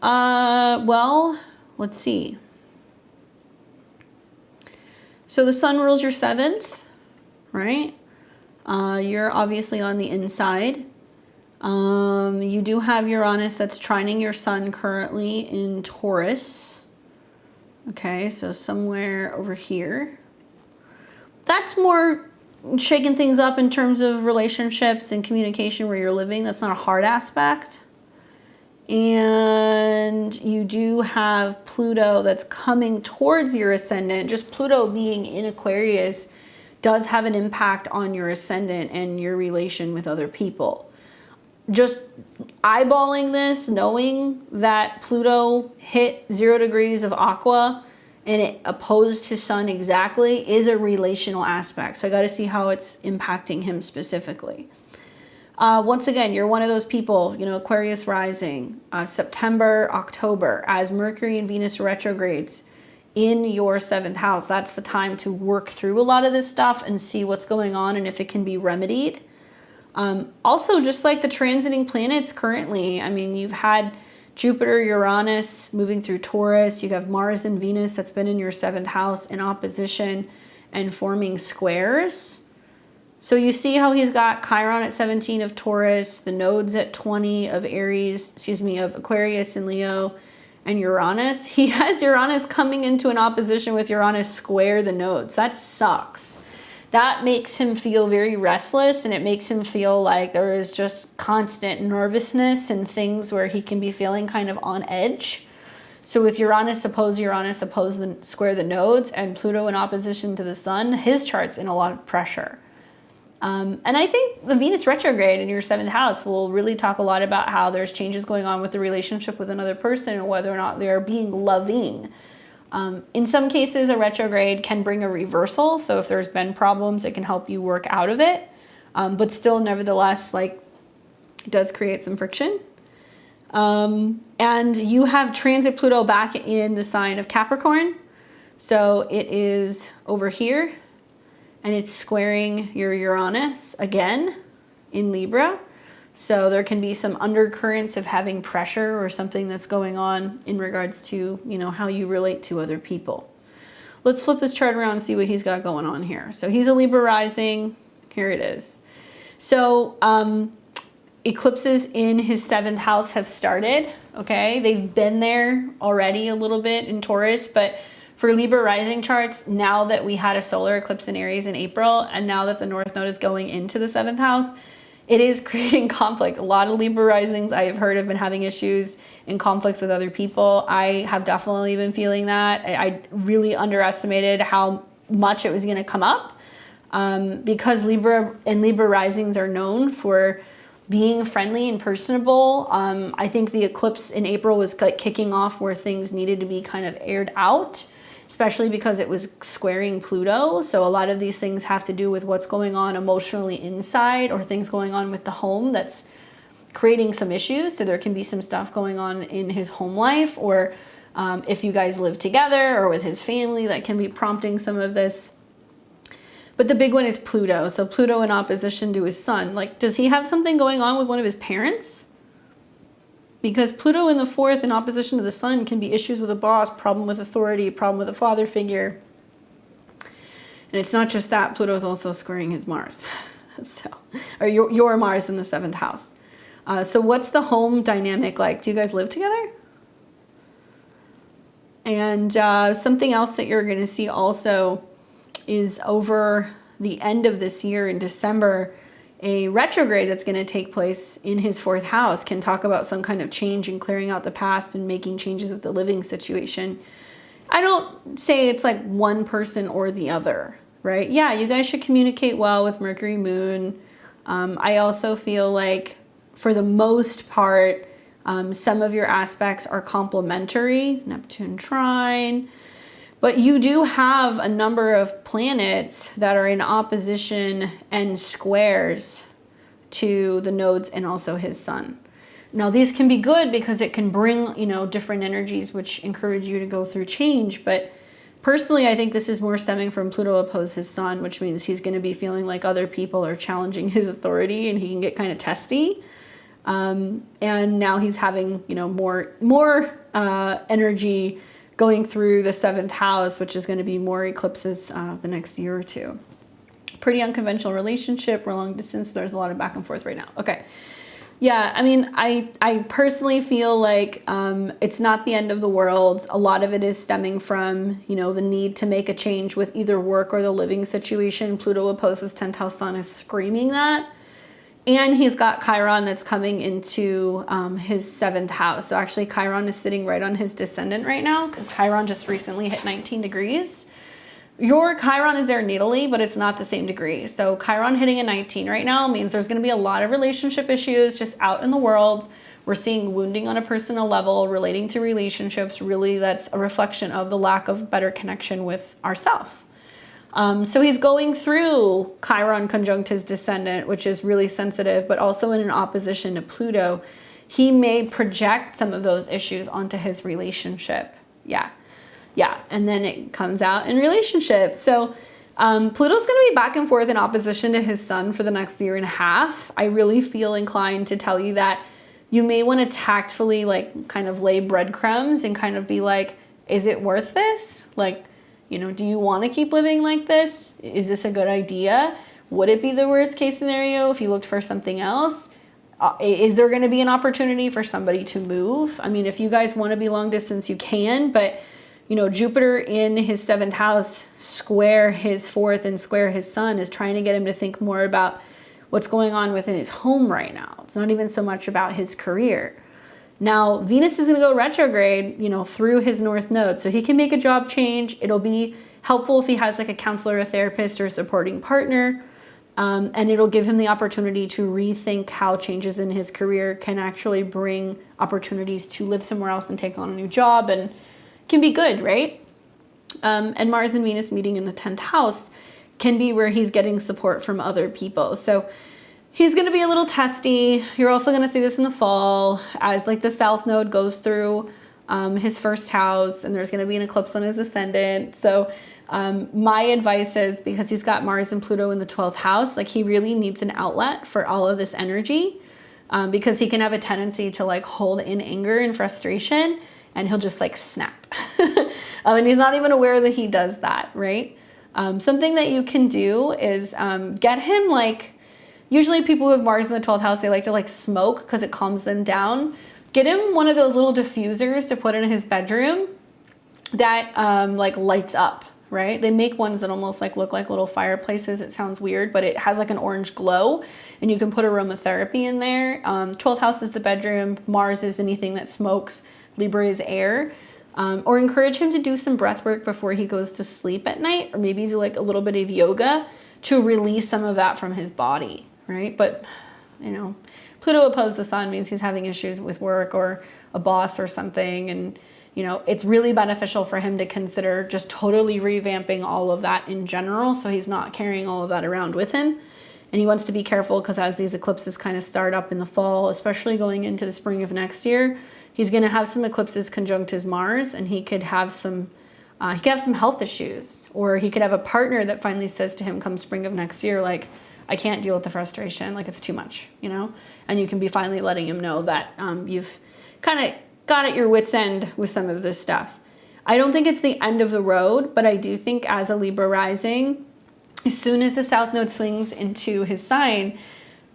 Well, let's see. So the sun rules your 7th, right? You're obviously on the inside. You do have Uranus that's trining your sun currently in Taurus. Okay, so somewhere over here. That's more shaking things up in terms of relationships and communication where you're living. That's not a hard aspect. And you do have Pluto that's coming towards your ascendant. Just Pluto being in Aquarius does have an impact on your ascendant and your relation with other people. Just eyeballing this, knowing that Pluto hit 0 degrees of Aqua and it opposed his sun exactly is a relational aspect. So I got to see how it's impacting him specifically. Once again, you're one of those people, you know, Aquarius rising, September, October, as Mercury and Venus retrogrades in your 7th house. That's the time to work through a lot of this stuff and see what's going on and if it can be remedied. Also, just like the transiting planets currently, I mean, you've had Jupiter, Uranus moving through Taurus. You have Mars and Venus that's been in your 7th house in opposition and forming squares. So you see how he's got Chiron at 17 of Taurus, the nodes at 20 of of Aquarius and Leo, and Uranus. He has Uranus coming into an opposition with Uranus square the nodes. That sucks. That makes him feel very restless, and it makes him feel like there is just constant nervousness and things where he can be feeling kind of on edge. So with Uranus opposed square the nodes, and Pluto in opposition to the sun, his chart's in a lot of pressure. And I think the Venus retrograde in your 7th house will really talk a lot about how there's changes going on with the relationship with another person and whether or not they're being loving. In some cases, a retrograde can bring a reversal. So if there's been problems, it can help you work out of it. But still, nevertheless, like, it does create some friction. And you have transit Pluto back in the sign of Capricorn. So it is over here. and it's squaring your Uranus again in Libra. So there can be some undercurrents of having pressure or something that's going on in regards to, you know, how you relate to other people. Let's flip this chart around and see what he's got going on here. So he's a Libra rising. Here it is. So eclipses in his 7th house have started, okay? They've been there already a little bit in Taurus, but for Libra rising charts, now that we had a solar eclipse in Aries in April, and now that the North Node is going into the 7th house, it is creating conflict. A lot of Libra risings I have heard have been having issues and conflicts with other people. I have definitely been feeling that. I really underestimated how much it was going to come up because Libra and Libra risings are known for being friendly and personable. I think the eclipse in April was like kicking off where things needed to be kind of aired out, especially because it was squaring Pluto. So a lot of these things have to do with what's going on emotionally inside or things going on with the home that's creating some issues. So there can be some stuff going on in his home life, or if you guys live together or with his family, that can be prompting some of this. But the big one is Pluto. So Pluto in opposition to his sun. Like, does he have something going on with one of his parents? Because Pluto in the 4th in opposition to the sun can be issues with a boss, problem with authority, problem with a father figure. And it's not just that, Pluto is also squaring his Mars. So, or your Mars in the 7th house. So what's the home dynamic like? Do you guys live together? And something else that you're going to see also is over the end of this year in December, a retrograde that's going to take place in his 4th house can talk about some kind of change and clearing out the past and making changes with the living situation. I don't say it's like one person or the other, right? Yeah, you guys should communicate well with Mercury Moon. I also feel like for the most part, some of your aspects are complementary, Neptune trine. But you do have a number of planets that are in opposition and squares to the nodes and also his sun. Now, these can be good because it can bring, you know, different energies which encourage you to go through change. But personally, I think this is more stemming from Pluto opposed his sun, which means he's going to be feeling like other people are challenging his authority and he can get kind of testy. And now he's having, you know, more energy going through the 7th house, which is going to be more eclipses the next year or two. Pretty unconventional relationship. We're long distance. There's a lot of back and forth right now. Okay. Yeah, I mean, I personally feel like it's not the end of the world. A lot of it is stemming from, you know, the need to make a change with either work or the living situation. Pluto opposes 10th house sun is screaming that. And he's got Chiron that's coming into his 7th house. So actually Chiron is sitting right on his descendant right now because Chiron just recently hit 19 degrees. Your Chiron is there natally, but it's not the same degree. So Chiron hitting a 19 right now means there's going to be a lot of relationship issues just out in the world. We're seeing wounding on a personal level relating to relationships. Really, that's a reflection of the lack of better connection with ourselves. So he's going through Chiron conjunct his descendant, which is really sensitive, but also in an opposition to Pluto. He may project some of those issues onto his relationship. Yeah. And then it comes out in relationships. So Pluto's going to be back and forth in opposition to his sun for the next year and a half. I really feel inclined to tell you that you may want to tactfully like kind of lay breadcrumbs and kind of be like, is it worth this? Like, you know, do you want to keep living like this? Is this a good idea? Would it be the worst case scenario if you looked for something else? Is there going to be an opportunity for somebody to move? I mean, if you guys want to be long distance, you can, but you know, Jupiter in his 7th house square his 4th and square his sun is trying to get him to think more about what's going on within his home right now. It's not even so much about his career. Now, Venus is going to go retrograde, you know, through his North Node. So he can make a job change. It'll be helpful if he has like a counselor, a therapist, or a supporting partner. And it'll give him the opportunity to rethink how changes in his career can actually bring opportunities to live somewhere else and take on a new job, and can be good, right? And Mars and Venus meeting in the 10th house can be where he's getting support from other people. So he's going to be a little testy. You're also going to see this in the fall as like the South Node goes through his first house, and there's going to be an eclipse on his ascendant. So my advice is, because he's got Mars and Pluto in the 12th house, like he really needs an outlet for all of this energy, because he can have a tendency to like hold in anger and frustration, and he'll just like snap. And he's not even aware that he does that, right? Something that you can do is get him, like, usually people who have Mars in the 12th house, they like to like smoke because it calms them down. Get him one of those little diffusers to put in his bedroom that like lights up, right? They make ones that almost like look like little fireplaces. It sounds weird, but it has like an orange glow, and you can put aromatherapy in there. 12th house is the bedroom. Mars is anything that smokes. Libra is air. Or encourage him to do some breath work before he goes to sleep at night, or maybe do like a little bit of yoga to release some of that from his body, right? But, you know, Pluto opposed the sun means he's having issues with work or a boss or something. And, you know, it's really beneficial for him to consider just totally revamping all of that in general, so he's not carrying all of that around with him. And he wants to be careful, because as these eclipses kind of start up in the fall, especially going into the spring of next year, he's going to have some eclipses conjunct his Mars, and he could have some health issues, or he could have a partner that finally says to him come spring of next year, like, I can't deal with the frustration, like it's too much, you know? And you can be finally letting him know that you've kind of got at your wit's end with some of this stuff. I don't think it's the end of the road, but I do think as a Libra rising, as soon as the South Node swings into his sign,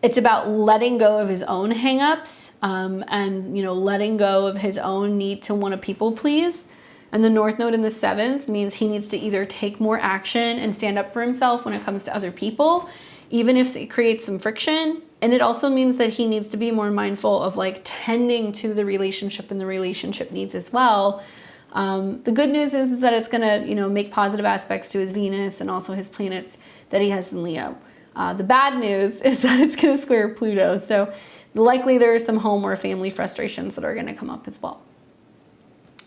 it's about letting go of his own hangups, and, you know, letting go of his own need to want to people please. And the North Node in the 7th means he needs to either take more action and stand up for himself when it comes to other people, even if it creates some friction. And it also means that he needs to be more mindful of like tending to the relationship and the relationship needs as well. The good news is that it's going to, you know, make positive aspects to his Venus and also his planets that he has in Leo. The bad news is that it's going to square Pluto. So likely there are some home or family frustrations that are going to come up as well.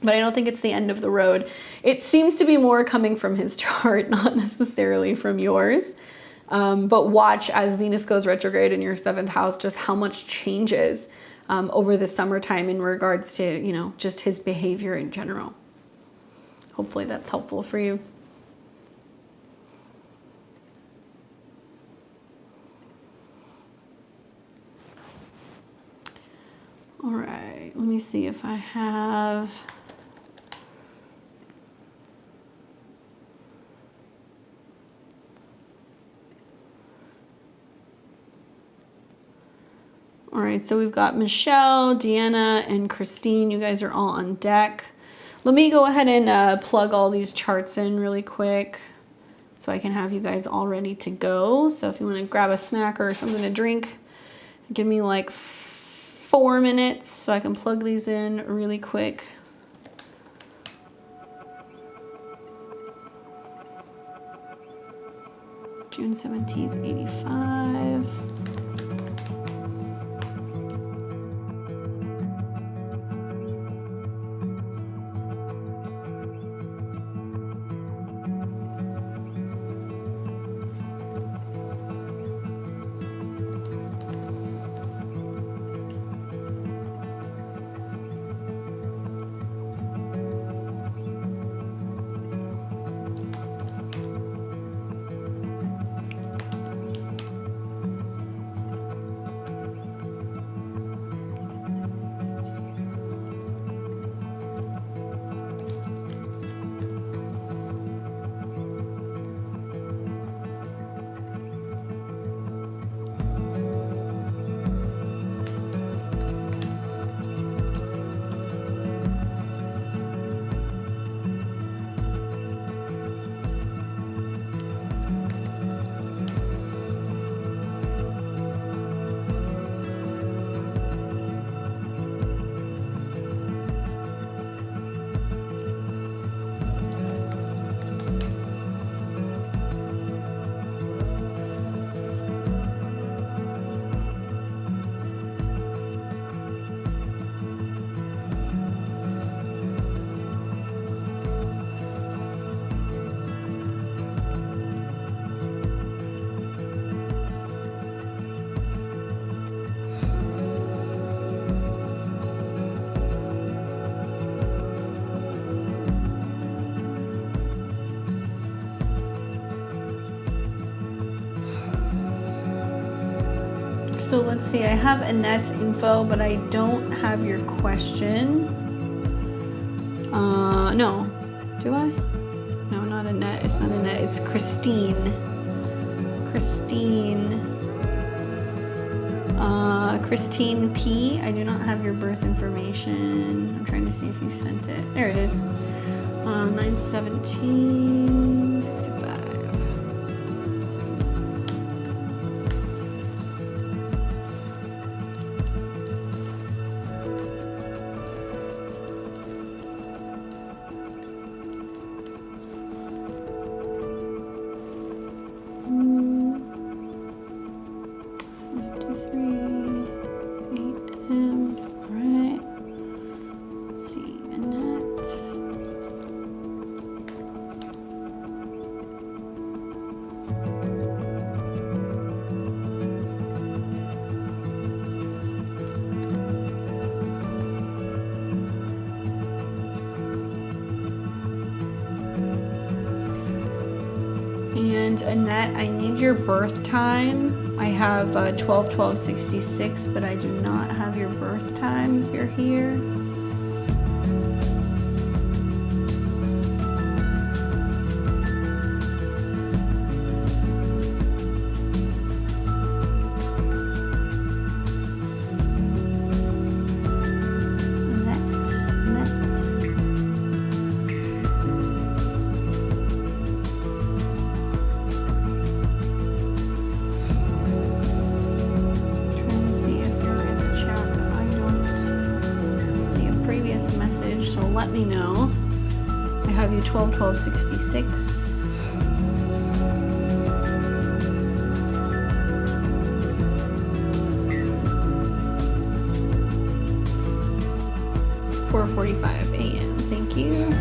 But I don't think it's the end of the road. It seems to be more coming from his chart, not necessarily from yours. But watch as Venus goes retrograde in your 7th house, just how much changes over the summertime in regards to, you know, just his behavior in general. Hopefully that's helpful for you. All right, let me see if I have... All right, so we've got Michelle, Deanna, and Christine. You guys are all on deck. Let me go ahead and plug all these charts in really quick so I can have you guys all ready to go. So if you want to grab a snack or something to drink, give me like 4 minutes so I can plug these in really quick. June 17th, 85. So let's see, I have Annette's info, but I don't have your question. No. Do I? No, not Annette. It's not Annette. It's Christine. Christine P. I do not have your birth information. I'm trying to see if you sent it. There it is. 9/17/65. And Annette, I need your birth time. I have 12/12/66, but I do not have your birth time if you're here. Let me know. I have you 12/12/66. (4:45 a.m.) Thank you.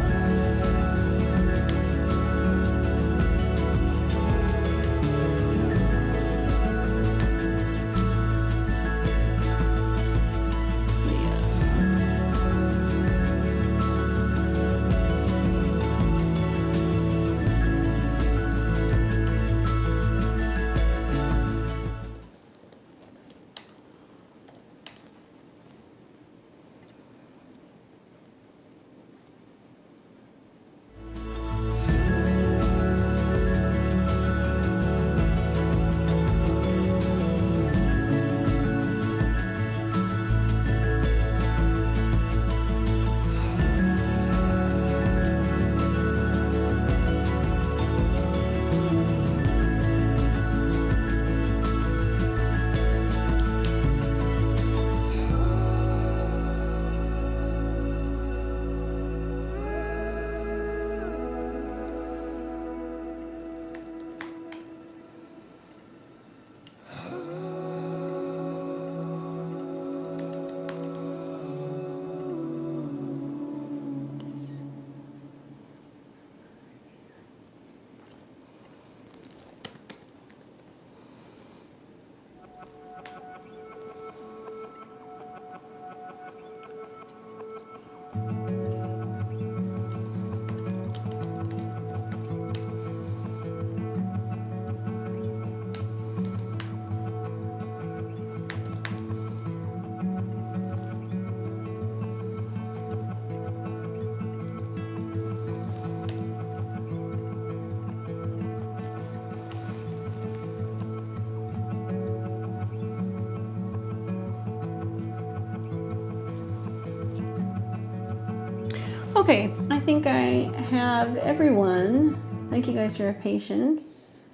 Okay, I think I have everyone. Thank you guys for your patience.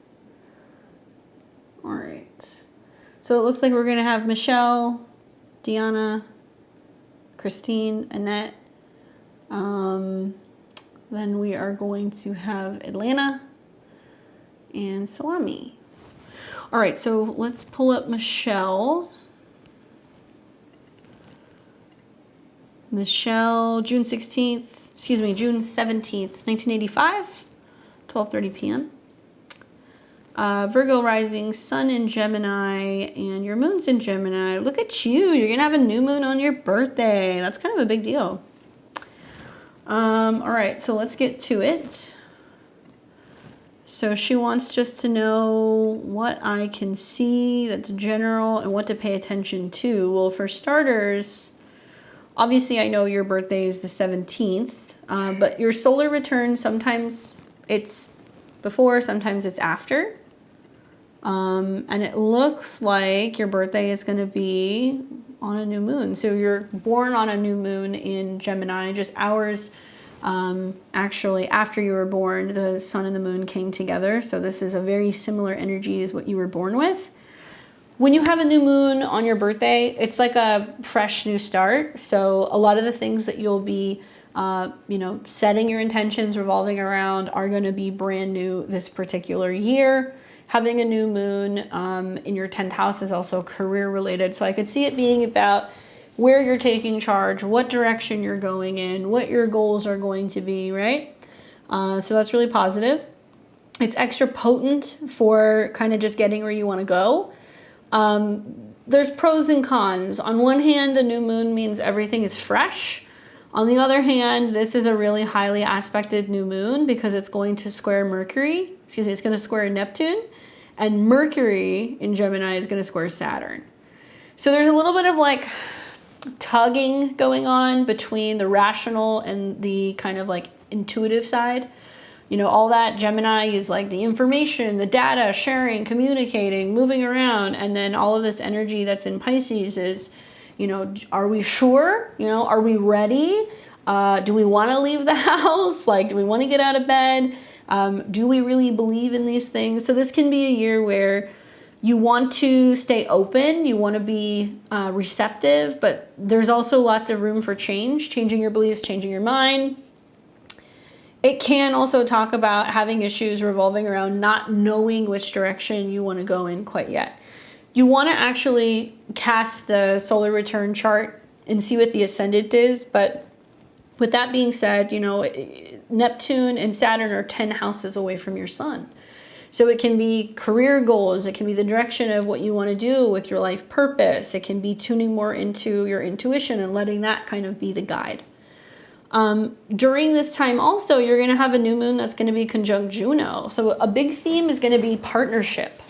All right. So it looks like we're going to have Michelle, Deanna, Christine, Annette. Then we are going to have Atlanta and Swami. All right, so let's pull up Michelle. Michelle, June 17th, 1985, 12:30 p.m. Virgo rising, sun in Gemini, and your moon's in Gemini. Look at you. You're going to have a new moon on your birthday. That's kind of a big deal. All right, so let's get to it. So she wants just to know what I can see that's general and what to pay attention to. Well, for starters, obviously I know your birthday is the 17th, but your solar return, sometimes it's before, sometimes it's after. And it looks like your birthday is going to be on a new moon. So you're born on a new moon in Gemini, just hours actually after you were born, the sun and the moon came together. So this is a very similar energy as what you were born with. When you have a new moon on your birthday, it's like a fresh new start. So a lot of the things that you'll be, setting your intentions revolving around are going to be brand new this particular year. Having a new moon in your 10th house is also career related. So I could see it being about where you're taking charge, what direction you're going in, what your goals are going to be, right? So that's really positive. It's extra potent for kind of just getting where you want to go. There's pros and cons. On one hand, the new moon means everything is fresh. On the other hand, this is a really highly aspected new moon because it's going to square Mercury. It's going to square Neptune. And Mercury in Gemini is going to square Saturn. So there's a little bit of like tugging going on between the rational and the kind of like intuitive side. All that Gemini is like the information, the data, sharing, communicating, moving around. And then all of this energy that's in Pisces is, are we sure? Are we ready? Do we want to leave the house? Like, do we want to get out of bed? Do we really believe in these things? So this can be a year where you want to stay open, you want to be receptive, but there's also lots of room for change, changing your beliefs, changing your mind. It can also talk about having issues revolving around not knowing which direction you want to go in quite yet. You want to actually cast the solar return chart and see what the ascendant is, but with that being said, Neptune and Saturn are 10 houses away from your sun. So it can be career goals. It can be the direction of what you want to do with your life purpose. It can be tuning more into your intuition and letting that kind of be the guide. During this time also, you're going to have a new moon that's going to be conjunct Juno. So a big theme is going to be partnership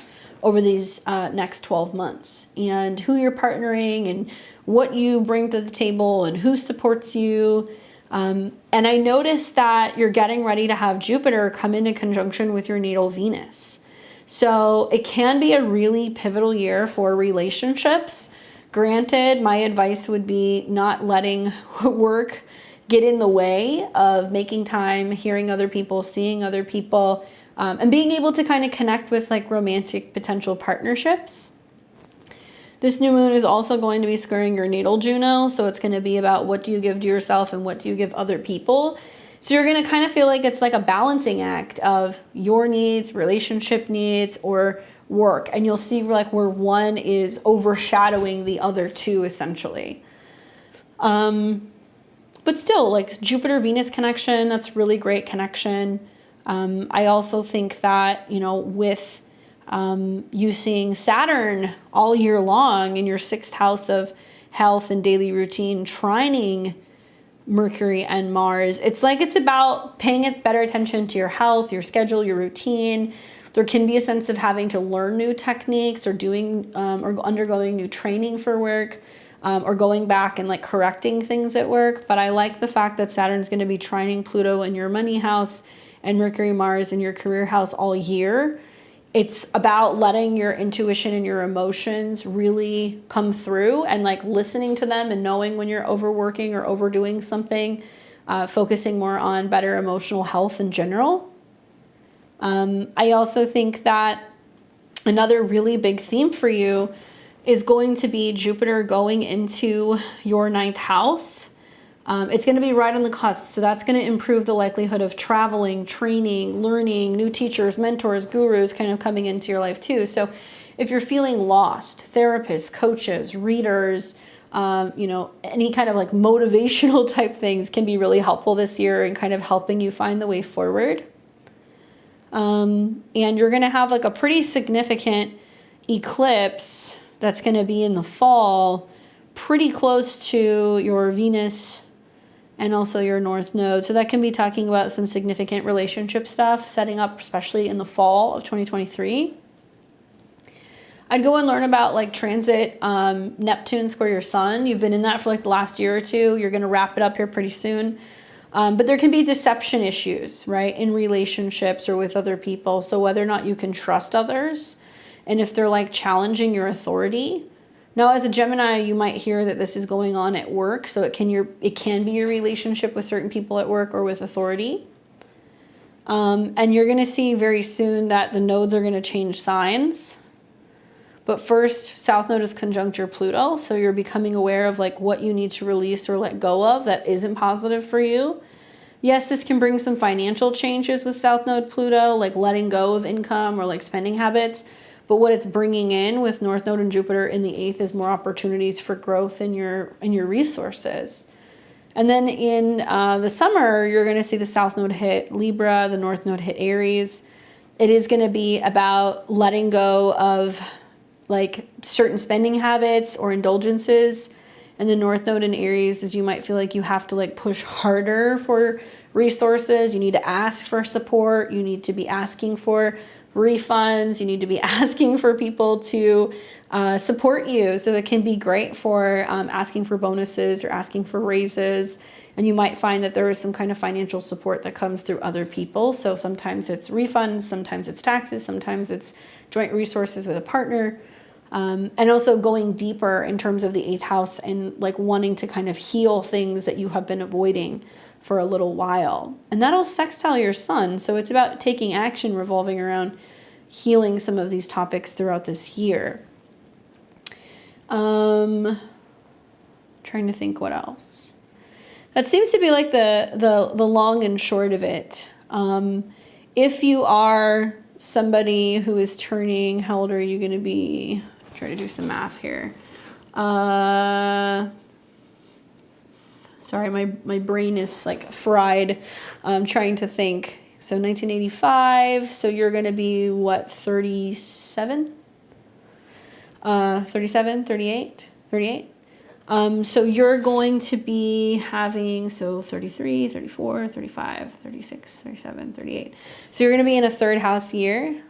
over these next 12 months and who you're partnering and what you bring to the table and who supports you. And I noticed that you're getting ready to have Jupiter come into conjunction with your natal Venus. So it can be a really pivotal year for relationships. Granted, my advice would be not letting work get in the way of making time, hearing other people, seeing other people, and being able to kind of connect with like romantic potential partnerships. This new moon is also going to be squaring your natal Juno, so it's going to be about what do you give to yourself and what do you give other people. So you're going to kind of feel like it's like a balancing act of your needs, relationship needs, or work. And you'll see like where one is overshadowing the other two essentially. But still, like Jupiter-Venus connection, that's really great connection. I also think that, with you seeing Saturn all year long in your 6th house of health and daily routine, trining Mercury and Mars, it's about paying better attention to your health, your schedule, your routine. There can be a sense of having to learn new techniques or doing or undergoing new training for work. Or going back and like correcting things at work. But I like the fact that Saturn's going to be trining Pluto in your money house and Mercury, Mars in your career house all year. It's about letting your intuition and your emotions really come through and like listening to them and knowing when you're overworking or overdoing something, focusing more on better emotional health in general. I also think that another really big theme for you is going to be Jupiter going into your 9th house. It's going to be right on the cusp, so that's going to improve the likelihood of traveling, training, learning, new teachers, mentors, gurus kind of coming into your life too. So if you're feeling lost, therapists, coaches, readers, any kind of like motivational type things can be really helpful this year in kind of helping you find the way forward. And you're going to have like a pretty significant eclipse that's going to be in the fall, pretty close to your Venus and also your North Node. So that can be talking about some significant relationship stuff, setting up especially in the fall of 2023. I'd go and learn about like transit Neptune square your sun. You've been in that for like the last year or two. You're going to wrap it up here pretty soon. But there can be deception issues, right, in relationships or with other people. So whether or not you can trust others and if they're like challenging your authority. Now, as a Gemini, you might hear that this is going on at work. So it can be your relationship with certain people at work or with authority. And you're going to see very soon that the nodes are going to change signs. But first, South Node is conjunct your Pluto, so you're becoming aware of like what you need to release or let go of that isn't positive for you. Yes, this can bring some financial changes with South Node Pluto, like letting go of income or like spending habits. But what it's bringing in with North Node and Jupiter in the 8th is more opportunities for growth in your resources. And then in the summer, you're going to see the South Node hit Libra, the North Node hit Aries. It is going to be about letting go of like certain spending habits or indulgences. And the North Node in Aries is you might feel like you have to like push harder for resources. You need to ask for support. You need to be asking for refunds. You need to be asking for people to support you. So it can be great for asking for bonuses or asking for raises. And you might find that there is some kind of financial support that comes through other people. So sometimes it's refunds, sometimes it's taxes, sometimes it's joint resources with a partner. And also going deeper in terms of the 8th house and like wanting to kind of heal things that you have been avoiding for a little while. And that'll sextile your sun. So it's about taking action revolving around healing some of these topics throughout this year. Trying to think what else. That seems to be like the long and short of it. If you are somebody who is turning, how old are you going to be? Try to do some math here. Sorry, my brain is like fried. I'm trying to think. So 1985, so you're going to be what, 37? 37, 38? 38? So you're going to be having, so 33, 34, 35, 36, 37, 38. So you're going to be in a 3rd house year.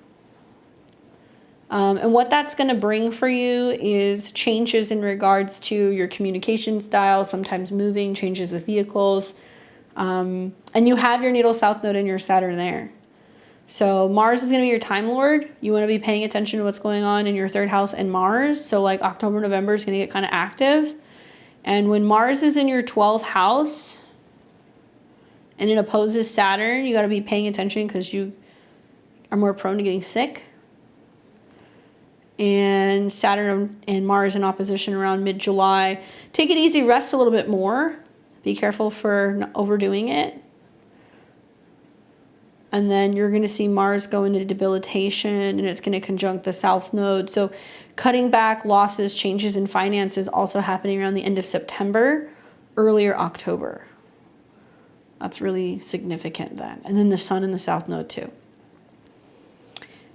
And what that's going to bring for you is changes in regards to your communication style, sometimes moving, changes with vehicles. And you have your natal South Node and your Saturn there. So Mars is going to be your time lord. You want to be paying attention to what's going on in your 3rd house and Mars. So like October, November is going to get kind of active. And when Mars is in your 12th house and it opposes Saturn, you got to be paying attention because you are more prone to getting sick. And Saturn and Mars in opposition around mid-July. Take it easy, rest a little bit more. Be careful for not overdoing it. And then you're going to see Mars go into debilitation and it's going to conjunct the South Node. So cutting back, losses, changes in finances also happening around the end of September, earlier October. That's really significant then. And then the Sun in the South Node too.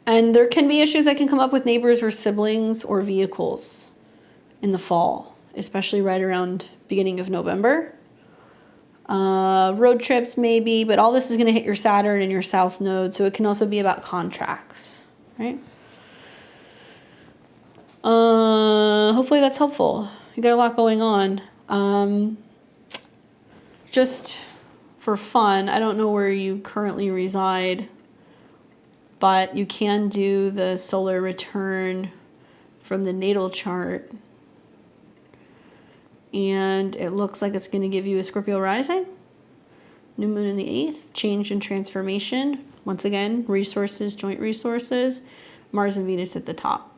And there can be issues that can come up with neighbors or siblings or vehicles in the fall, especially right around beginning of November. Road trips maybe, but all this is going to hit your Saturn and your South Node, so it can also be about contracts, right? Hopefully that's helpful. You got a lot going on. Just for fun, I don't know where you currently reside, but you can do the solar return from the natal chart. And it looks like it's going to give you a Scorpio rising, new moon in the 8th, change and transformation. Once again, resources, joint resources, Mars and Venus at the top.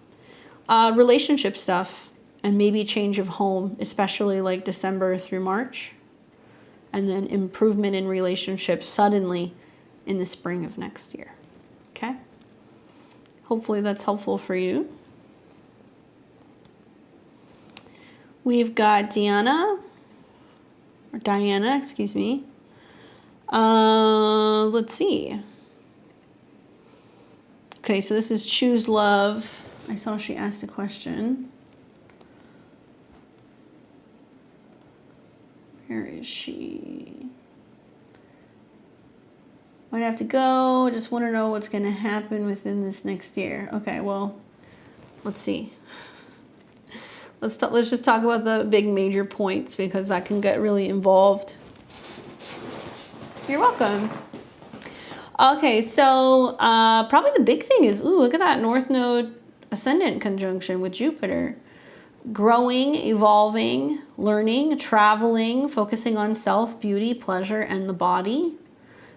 Relationship stuff and maybe change of home, especially like December through March. And then improvement in relationships suddenly in the spring of next year. Okay? Hopefully that's helpful for you. We've got Diana, excuse me. Let's see. Okay, so this is Choose Love. I saw she asked a question. Where is is she? Might have to go. Just want to know what's going to happen within this next year. Okay, well, let's see. Let's just talk about the big major points because that can get really involved. You're welcome. Okay, so probably the big thing is, ooh, look at that North Node Ascendant conjunction with Jupiter. Growing, evolving, learning, traveling, focusing on self, beauty, pleasure, and the body.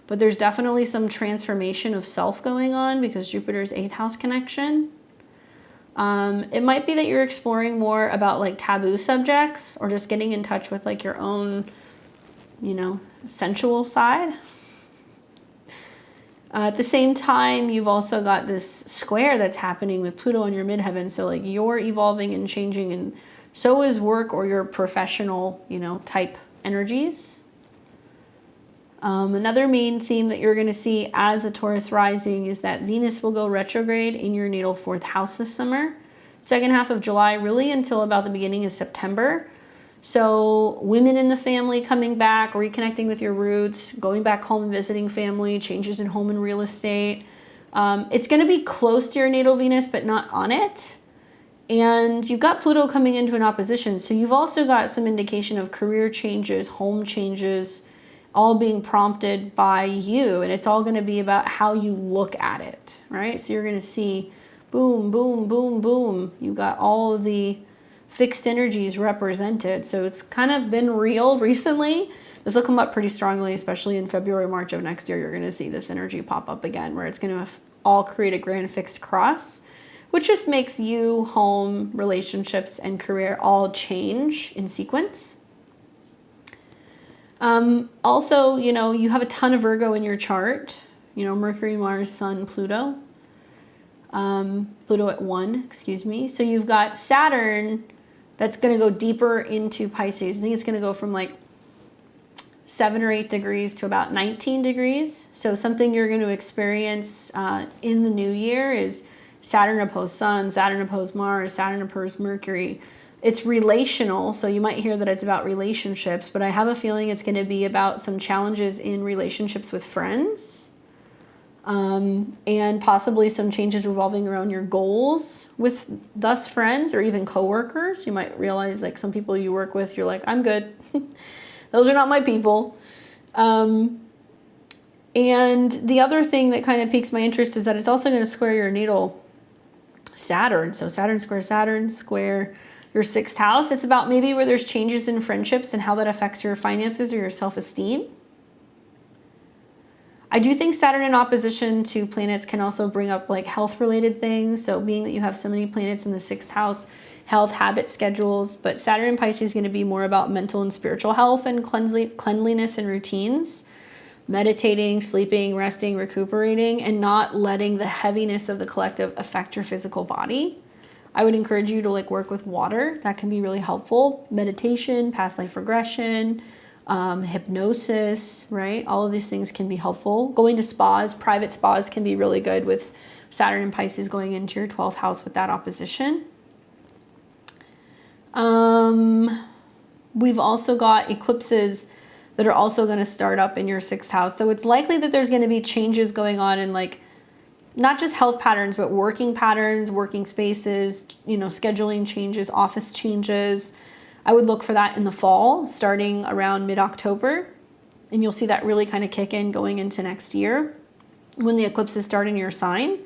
But there's definitely some transformation of self going on because Jupiter's 8th house connection. It might be that you're exploring more about like taboo subjects or just getting in touch with like your own, you know, sensual side. At the same time, you've also got this square that's happening with Pluto on your midheaven. So like you're evolving and changing, and so is work or your professional, you know, type energies. Another main theme that you're going to see as a Taurus rising is that Venus will go retrograde in your natal 4th house this summer. Second half of July, really until about the beginning of September. So women in the family coming back, reconnecting with your roots, going back home and visiting family, changes in home and real estate. It's going to be close to your natal Venus, but not on it. And you've got Pluto coming into an opposition. So you've also got some indication of career changes, home changes, all being prompted by you. And it's all going to be about how you look at it, right? So you're going to see boom, boom, boom, boom. You've got all of the fixed energies represented. So it's kind of been real recently. This will come up pretty strongly, especially in February, March of next year. You're going to see this energy pop up again where it's going to all create a grand fixed cross, which just makes you, home, relationships, and career all change in sequence. Also, you know, you have a ton of Virgo in your chart, you know, Mercury, Mars, Sun, Pluto. Pluto at 1, excuse me. So you've got Saturn that's going to go deeper into Pisces. I think it's going to go from like 7 or 8 degrees to about 19 degrees. So something you're going to experience in the new year is Saturn opposed Sun, Saturn opposed Mars, Saturn opposed Mercury. It's relational, so you might hear that it's about relationships, but I have a feeling it's going to be about some challenges in relationships with friends. And possibly some changes revolving around your goals with thus friends or even coworkers. You might realize like some people you work with, you're like, I'm good. Those are not my people. And the other thing that kind of piques my interest is that it's also going to square your natal Saturn. So Saturn, square your 6th house. It's about maybe where there's changes in friendships and how that affects your finances or your self-esteem. I do think Saturn in opposition to planets can also bring up like health related things. So being that you have so many planets in the 6th house, health, habit, schedules, but Saturn in Pisces is going to be more about mental and spiritual health and cleanliness and routines, meditating, sleeping, resting, recuperating, and not letting the heaviness of the collective affect your physical body. I would encourage you to like work with water. That can be really helpful. Meditation, past life regression, hypnosis, right? All of these things can be helpful. Going to spas, private spas can be really good with Saturn and Pisces going into your 12th house with that opposition. We've also got eclipses that are also going to start up in your 6th house. So it's likely that there's going to be changes going on in like, not just health patterns, but working patterns, working spaces, you know, scheduling changes, office changes. I would look for that in the fall, starting around mid-October. And you'll see that really kind of kick in going into next year when the eclipses start in your sign.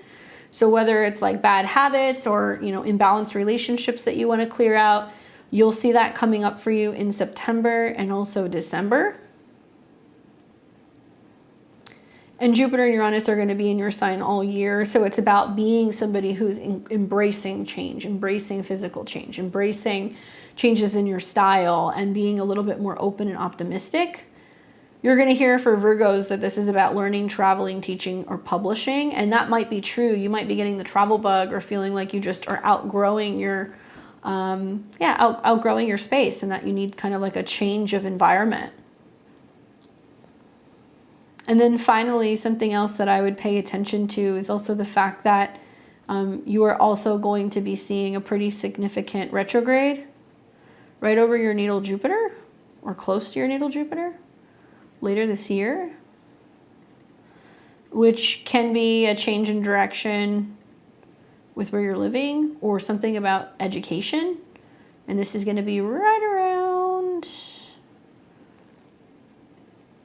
So whether it's like bad habits or, you know, imbalanced relationships that you want to clear out, you'll see that coming up for you in September and also December. And Jupiter and Uranus are going to be in your sign all year. So it's about being somebody who's embracing change, embracing physical change, embracing changes in your style, and being a little bit more open and optimistic. You're going to hear for Virgos that this is about learning, traveling, teaching, or publishing. And that might be true. You might be getting the travel bug or feeling like you just are outgrowing your, outgrowing your space and that you need kind of like a change of environment. And then finally, something else that I would pay attention to is also the fact that you are also going to be seeing a pretty significant retrograde right over your natal Jupiter. or close to your natal Jupiter later this year, which can be a change in direction with where you're living or something about education. And this is going to be right around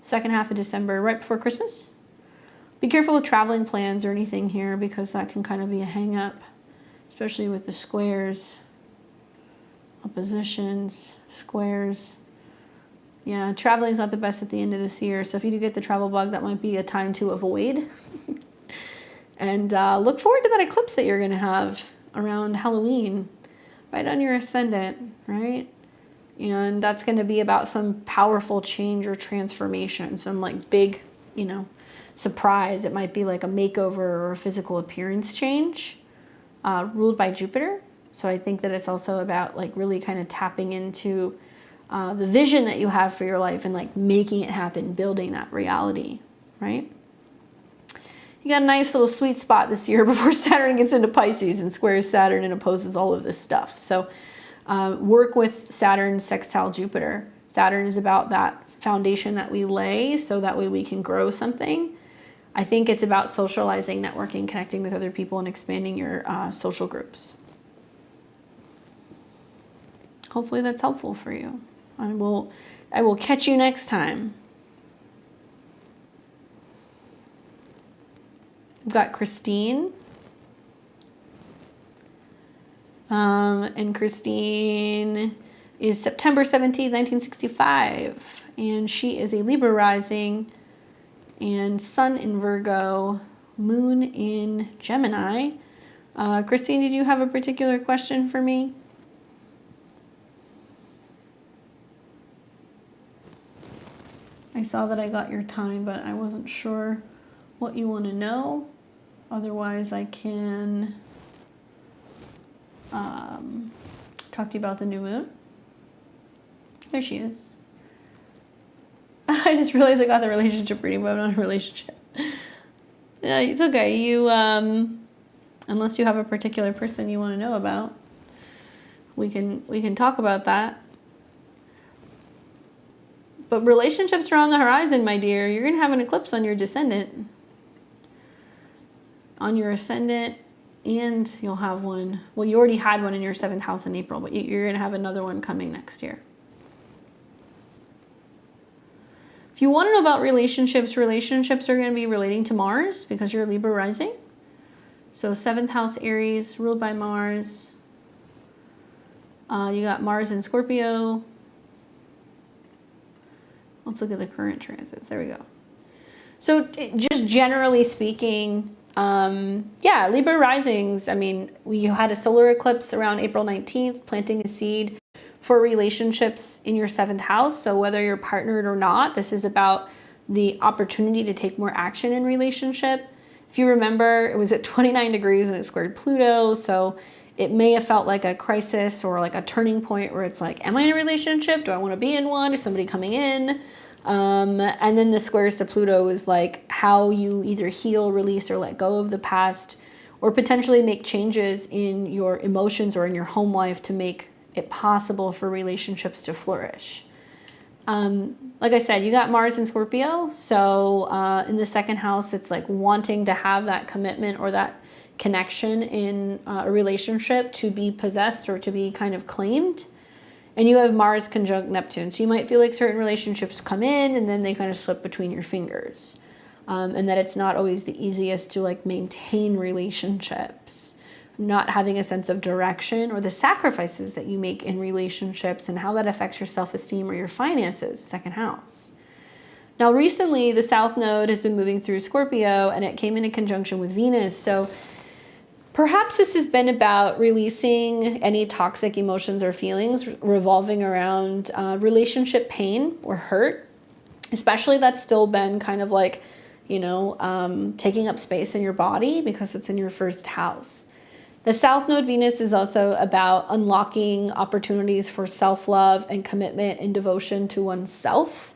second half of December, right before Christmas. Be careful with traveling plans or anything here because that can kind of be a hang up, especially with the squares, oppositions, squares. Yeah, traveling's not the best at the end of this year. So if you do get the travel bug, that might be a time to avoid. And look forward to that eclipse that you're going to have around Halloween, right on your ascendant, right? And that's going to be about some powerful change or transformation, some like big, surprise. It might be like a makeover or a physical appearance change ruled by Jupiter. So I think that it's also about like really kind of tapping into the vision that you have for your life and like making it happen, building that reality, right? You got a nice little sweet spot this year before Saturn gets into Pisces and squares Saturn and opposes all of this stuff. So work with Saturn sextile Jupiter. Saturn is about that foundation that we lay so that way we can grow something. I think it's about socializing, networking, connecting with other people, and expanding your social groups. Hopefully that's helpful for you. I will catch you next time. We've got Christine. And Christine is September 17th, 1965. And she is a Libra rising and Sun in Virgo, Moon in Gemini. Christine, did you have a particular question for me? I saw that I got your time, but I wasn't sure what you want to know. Otherwise, I can talk to you about the new moon. There she is. I just realized I got the relationship reading, but I'm not in a relationship. Yeah, it's okay. You, unless you have a particular person you want to know about, we can talk about that. But relationships are on the horizon, my dear. You're going to have an eclipse on your descendant. On your ascendant, and you'll have one. Well, you already had one in your 7th house in April, but you're going to have another one coming next year. If you want to know about relationships are going to be relating to Mars because you're Libra rising. So 7th house Aries, ruled by Mars. You got Mars in Scorpio. Let's look at the current transits. There we go. So just generally speaking, yeah, Libra risings, I mean, you had a solar eclipse around April 19th, planting a seed for relationships in your 7th house. So whether you're partnered or not, this is about the opportunity to take more action in relationship. If you remember, it was at 29 degrees and it squared Pluto. So it may have felt like a crisis or like a turning point where it's like, am I in a relationship? Do I want to be in one? Is somebody coming in? And then the squares to Pluto is like how you either heal, release, or let go of the past, or potentially make changes in your emotions or in your home life to make it possible for relationships to flourish. Like I said, you got Mars in Scorpio. So in the 2nd house, it's like wanting to have that commitment or that connection in a relationship to be possessed or to be kind of claimed. And you have Mars conjunct Neptune. So you might feel like certain relationships come in and then they kind of slip between your fingers. And that it's not always the easiest to like maintain relationships. Not having a sense of direction or the sacrifices that you make in relationships and how that affects your self-esteem or your finances, 2nd house. Now recently the South Node has been moving through Scorpio and it came in conjunction with Venus. So perhaps this has been about releasing any toxic emotions or feelings revolving around relationship pain or hurt, especially that's still been kind of like, taking up space in your body because it's in your 1st house. The South Node Venus is also about unlocking opportunities for self-love and commitment and devotion to oneself.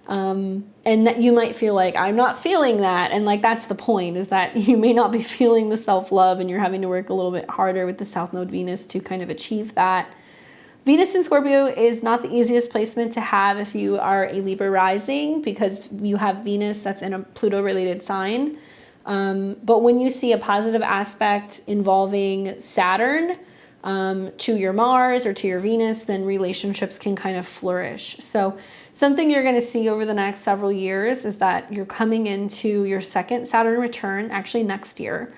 And that you might feel like, I'm not feeling that. And like, that's the point, is that you may not be feeling the self-love and you're having to work a little bit harder with the South Node Venus to kind of achieve that. Venus in Scorpio is not the easiest placement to have if you are a Libra rising, because you have Venus that's in a Pluto-related sign. But when you see a positive aspect involving Saturn to your Mars or to your Venus, then relationships can kind of flourish. So something you're going to see over the next several years is that you're coming into your second Saturn return, actually next year,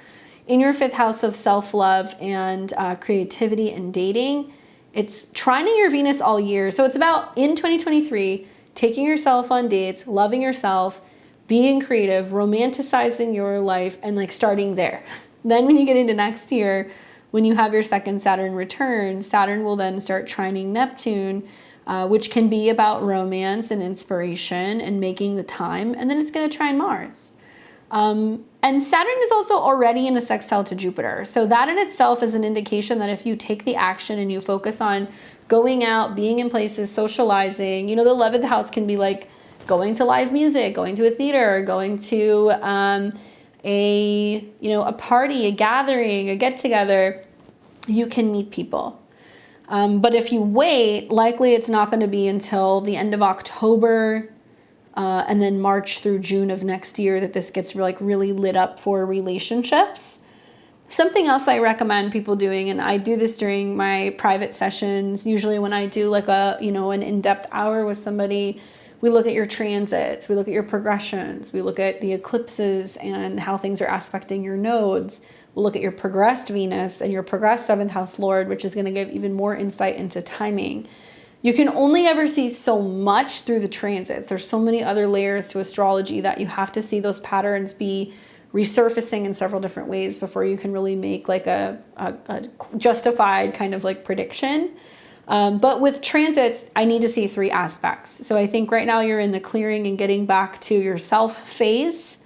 in your 5th house of self-love and creativity and dating. It's trining your Venus all year. So it's about, in 2023, taking yourself on dates, loving yourself, being creative, romanticizing your life, and like starting there. Then when you get into next year, when you have your second Saturn return, Saturn will then start trining Neptune, which can be about romance and inspiration and making the time. And then it's going to trine Mars. And Saturn is also already in a sextile to Jupiter. So that in itself is an indication that if you take the action and you focus on going out, being in places, socializing, the 11th house can be like going to live music, going to a theater, going to a party, a gathering, a get together, you can meet people. But if you wait, likely it's not going to be until the end of October, and then March through June of next year that this gets really lit up for relationships. Something else I recommend people doing, and I do this during my private sessions, usually when I do like an in-depth hour with somebody, we look at your transits, we look at your progressions, we look at the eclipses and how things are aspecting your nodes. We'll look at your progressed Venus and your progressed 7th house Lord, which is going to give even more insight into timing. You can only ever see so much through the transits. There's so many other layers to astrology that you have to see those patterns be resurfacing in several different ways before you can really make like a justified kind of like prediction. But with transits, I need to see 3 aspects. So I think right now you're in the clearing and getting back to yourself phase.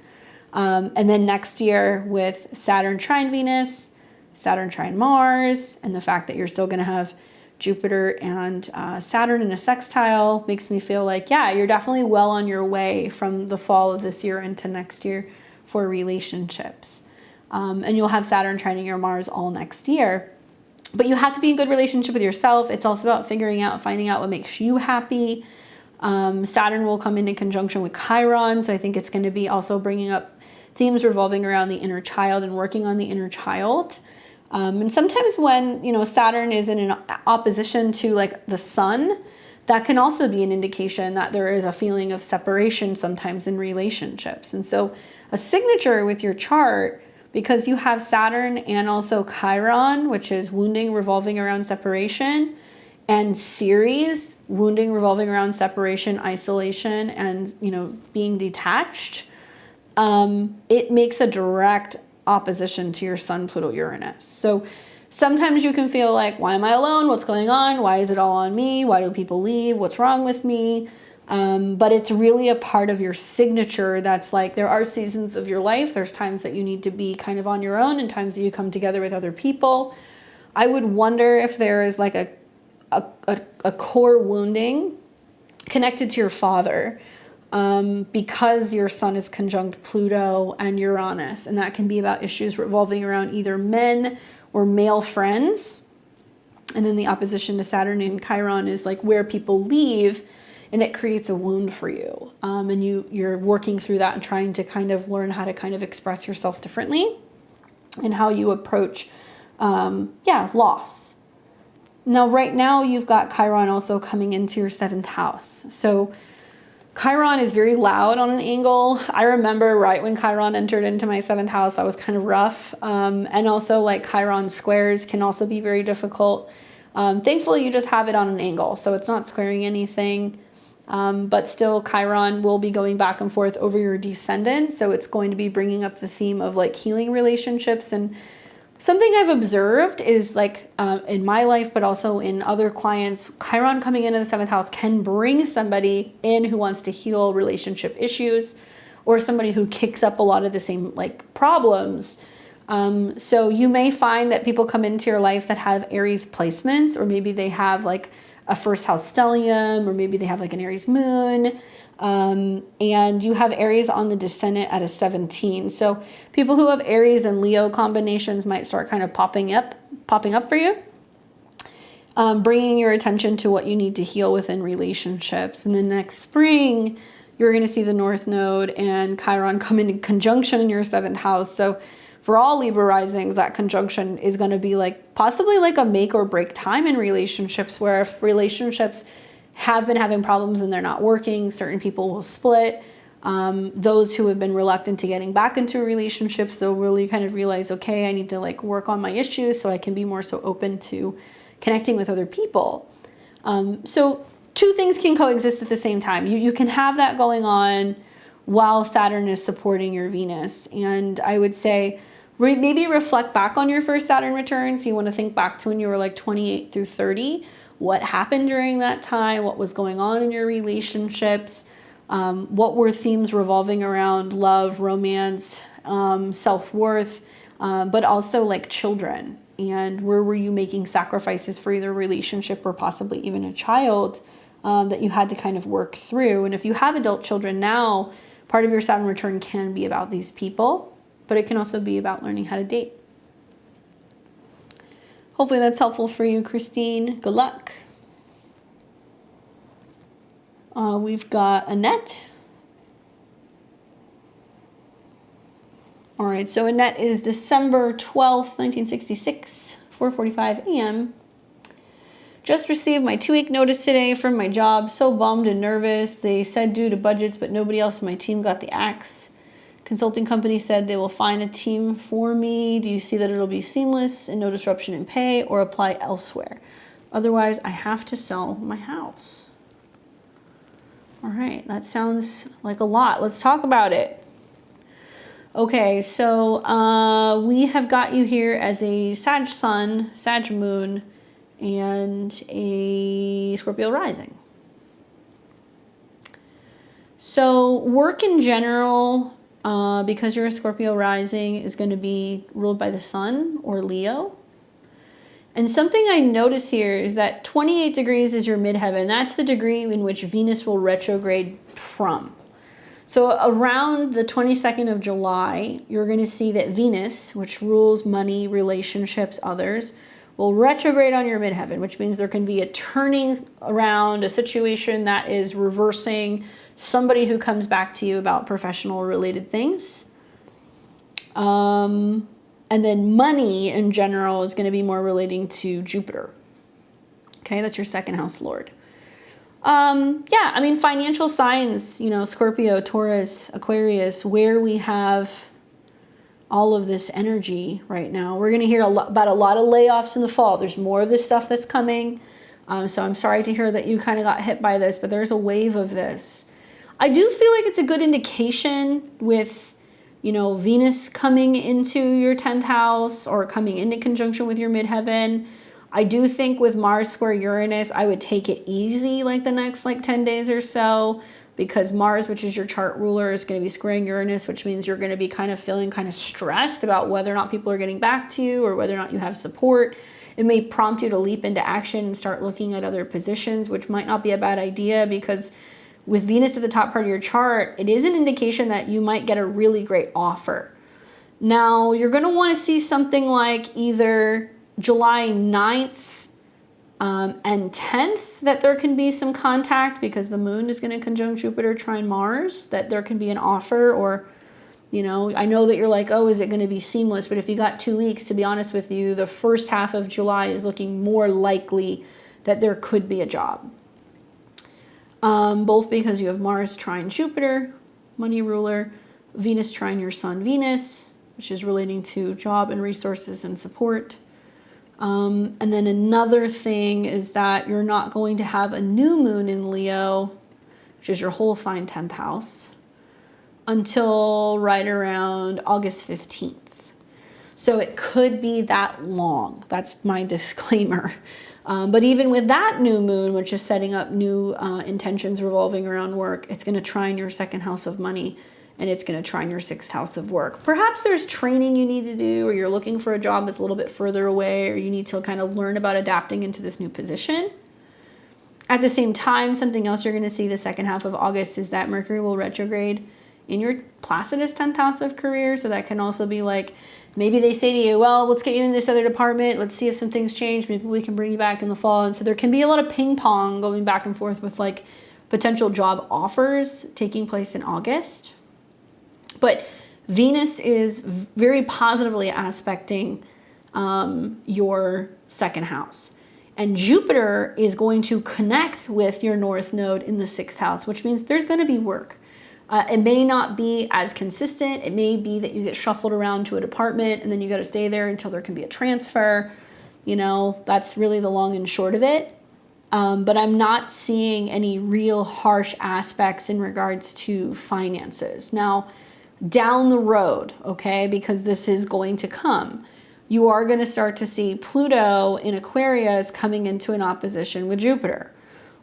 And then next year with Saturn trine Venus, Saturn trine Mars, and the fact that you're still going to have Jupiter and Saturn in a sextile makes me feel like, yeah, you're definitely well on your way from the fall of this year into next year for relationships. And you'll have Saturn trining your Mars all next year. But you have to be in good relationship with yourself. It's also about finding out what makes you happy. Saturn will come into conjunction with Chiron, so I think it's going to be also bringing up themes revolving around the inner child and working on the inner child. And sometimes when, Saturn is in an opposition to like the sun, that can also be an indication that there is a feeling of separation sometimes in relationships. And so a signature with your chart, because you have Saturn and also Chiron, which is wounding revolving around separation, and Ceres, wounding revolving around separation, isolation, and, being detached, it makes a direct opposition to your Sun, Pluto, Uranus. So sometimes you can feel like, why am I alone? What's going on? Why is it all on me? Why do people leave? What's wrong with me? But it's really a part of your signature that's like, there are seasons of your life. There's times that you need to be kind of on your own and times that you come together with other people. I would wonder if there is like a core wounding connected to your father, because your Sun is conjunct Pluto and Uranus, and that can be about issues revolving around either men or male friends. And then the opposition to Saturn and Chiron is like where people leave, and it creates a wound for you. And you're working through that and trying to kind of learn how to kind of express yourself differently and how you approach, loss. Now, right now, you've got Chiron also coming into your 7th house. So Chiron is very loud on an angle. I remember right when Chiron entered into my 7th house, I was kind of rough. And also like Chiron squares can also be very difficult. Thankfully, you just have it on an angle, so it's not squaring anything. But still, Chiron will be going back and forth over your descendant. So it's going to be bringing up the theme of like healing relationships. And something I've observed is like in my life, but also in other clients, Chiron coming into the 7th house can bring somebody in who wants to heal relationship issues, or somebody who kicks up a lot of the same like problems. So you may find that people come into your life that have Aries placements, or maybe they have like a 1st house stellium, or maybe they have like an Aries moon. And you have Aries on the descendant at a 17. So people who have Aries and Leo combinations might start kind of popping up for you. bringing your attention to what you need to heal within relationships. And then next spring, you're going to see the North Node and Chiron come into conjunction in your 7th house. So for all Libra risings, that conjunction is going to be like possibly like a make or break time in relationships, where if relationships have been having problems and they're not working, certain people will split. Those who have been reluctant to getting back into relationships, they'll really kind of realize, okay, I need to like work on my issues so I can be more so open to connecting with other people. So two things can coexist at the same time. You can have that going on while Saturn is supporting your Venus. And I would say maybe reflect back on your first Saturn return. So you want to think back to when you were like 28 through 30. What happened during that time? What was going on in your relationships? What were themes revolving around love, romance, self-worth, but also like children? And where were you making sacrifices for either relationship or possibly even a child that you had to kind of work through? And if you have adult children now, part of your Saturn return can be about these people, but it can also be about learning how to date. Hopefully that's helpful for you, Christine. Good luck. We've got Annette. All right, so Annette is December 12th, 1966, 4:45 a.m. Just received my 2-week notice today from my job. So bummed and nervous. They said due to budgets, but nobody else in my team got the axe. Consulting company said they will find a team for me. Do you see that it'll be seamless and no disruption in pay, or apply elsewhere? Otherwise, I have to sell my house. All right, that sounds like a lot. Let's talk about it. Okay, so we have got you here as a Sag Sun, Sag Moon, and a Scorpio rising. So work in general, because you're a Scorpio rising, is going to be ruled by the Sun or Leo. And something I notice here is that 28 degrees is your midheaven. That's the degree in which Venus will retrograde from. So around the 22nd of July, you're going to see that Venus, which rules money, relationships, others, will retrograde on your midheaven, which means there can be a turning around, a situation that is reversing, somebody who comes back to you about professional related things. And then money in general is going to be more relating to Jupiter. Okay, that's your 2nd house lord. Yeah, I mean, financial signs, you know, Scorpio, Taurus, Aquarius, where we have all of this energy right now. We're going to hear about a lot of layoffs in the fall. There's more of this stuff that's coming. So I'm sorry to hear that you kind of got hit by this, but there's a wave of this. I do feel like it's a good indication with, you know, Venus coming into your 10th house or coming into conjunction with your midheaven. I do think with Mars square Uranus, I would take it easy like the next 10 days or so, because Mars, which is your chart ruler, is going to be squaring Uranus, which means you're going to be kind of feeling kind of stressed about whether or not people are getting back to you or whether or not you have support. It may prompt you to leap into action and start looking at other positions, which might not be a bad idea, because with Venus at the top part of your chart, it is an indication that you might get a really great offer. Now, you're going to want to see something like either July 9th and 10th that there can be some contact, because the moon is going to conjunct Jupiter, trine Mars, that there can be an offer. Or, you know, I know that you're like, oh, is it going to be seamless? But if you got 2 weeks, to be honest with you, the first half of July is looking more likely that there could be a job. Both because you have Mars trine Jupiter, money ruler, Venus trine your Sun Venus, which is relating to job and resources and support. And then another thing is that you're not going to have a new moon in Leo, which is your whole sign 10th house, until right around August 15th. So it could be that long. That's my disclaimer. But even with that new moon, which is setting up new intentions revolving around work, it's going to trine your 2nd house of money, and it's going to trine your 6th house of work. Perhaps there's training you need to do, or you're looking for a job that's a little bit further away, or you need to kind of learn about adapting into this new position. At the same time, something else you're going to see the 2nd half of August is that Mercury will retrograde in your Placidus 10th house of career. So that can also be like maybe they say to you, well, let's get you in this other department. Let's see if some things change. Maybe we can bring you back in the fall. And so there can be a lot of ping pong going back and forth with like potential job offers taking place in August. But Venus is very positively aspecting your second house. And Jupiter is going to connect with your North Node in the 6th house, which means there's going to be work. It may not be as consistent. It may be that you get shuffled around to a department and then you got to stay there until there can be a transfer. You know, that's really the long and short of it. But I'm not seeing any real harsh aspects in regards to finances. Now, down the road, okay, because this is going to come, you are going to start to see Pluto in Aquarius coming into an opposition with Jupiter,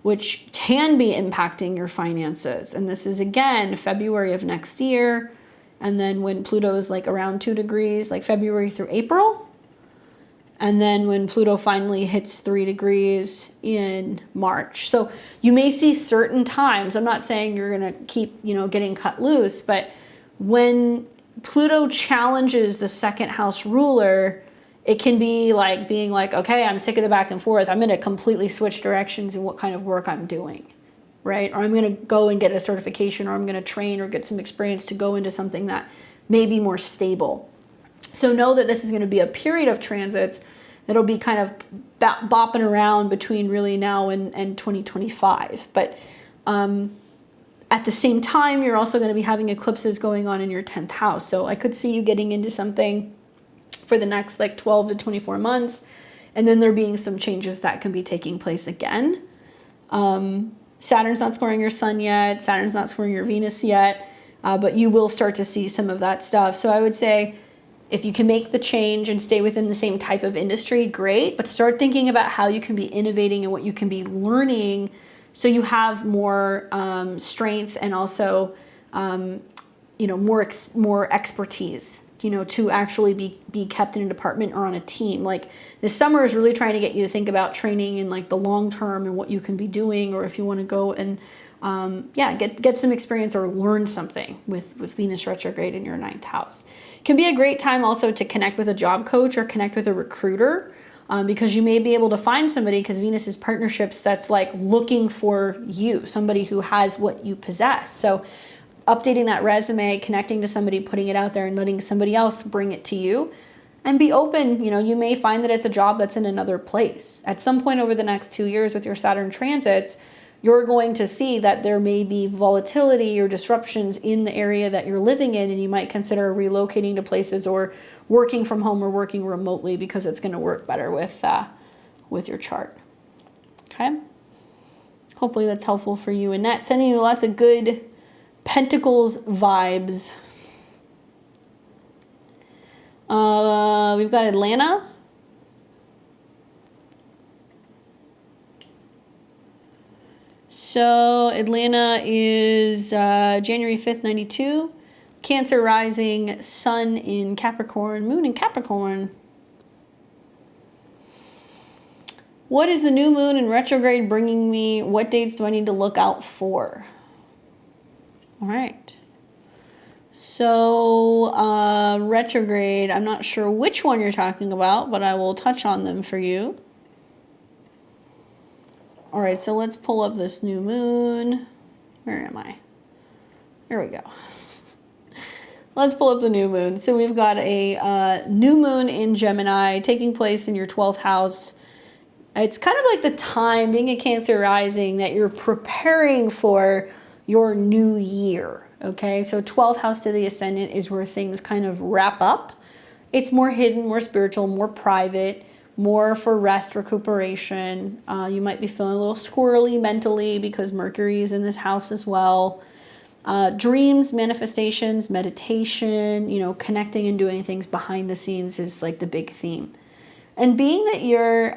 which can be impacting your finances. And this is, again, February of next year. And then when Pluto is like around 2 degrees, like February through April. And then when Pluto finally hits 3 degrees in March. So you may see certain times, I'm not saying you're going to keep, you know, getting cut loose, but when Pluto challenges the 2nd house ruler, it can be like being like, okay, I'm sick of the back and forth. I'm going to completely switch directions in what kind of work I'm doing, right? Or I'm going to go and get a certification, or I'm going to train or get some experience to go into something that may be more stable. So know that this is going to be a period of transits that'll be kind of bopping around between really now and 2025. But at the same time, you're also going to be having eclipses going on in your 10th house. So I could see you getting into something for the next like 12 to 24 months. And then there being some changes that can be taking place again. Saturn's not squaring your sun yet. Saturn's not squaring your Venus yet. But you will start to see some of that stuff. So I would say if you can make the change and stay within the same type of industry, great. But start thinking about how you can be innovating and what you can be learning so you have more strength and also, you know, more expertise, you know, to actually be kept in a department or on a team. Like this summer is really trying to get you to think about training in like the long term and what you can be doing, or if you want to go and get some experience or learn something with Venus retrograde in your 9th house. It can be a great time also to connect with a job coach or connect with a recruiter. Because you may be able to find somebody, because Venus is partnerships, that's like looking for you, somebody who has what you possess. So updating that resume, connecting to somebody, putting it out there and letting somebody else bring it to you, and be open. You know, you may find that it's a job that's in another place. At some point over the next 2 years with your Saturn transits, you're going to see that there may be volatility or disruptions in the area that you're living in, and you might consider relocating to places or working from home or working remotely because it's going to work better with your chart. Okay? Hopefully that's helpful for you. Annette, sending you lots of good Pentacles vibes. We've got Atlanta. So Atlanta is January 5th, 92. Cancer rising, sun in Capricorn, moon in Capricorn. What is the new moon in retrograde bringing me? What dates do I need to look out for? All right. So retrograde, I'm not sure which one you're talking about, but I will touch on them for you. All right, so let's pull up this new moon. Where am I? Here we go. Let's pull up the new moon. So we've got a new moon in Gemini taking place in your 12th house. It's kind of like the time, being a Cancer rising, that you're preparing for your new year, okay? So 12th house to the ascendant is where things kind of wrap up. It's more hidden, more spiritual, more private, more for rest, recuperation. You might be feeling a little squirrely mentally because Mercury is in this house as well. Dreams, manifestations, meditation, you know, connecting and doing things behind the scenes is like the big theme. And being that you're,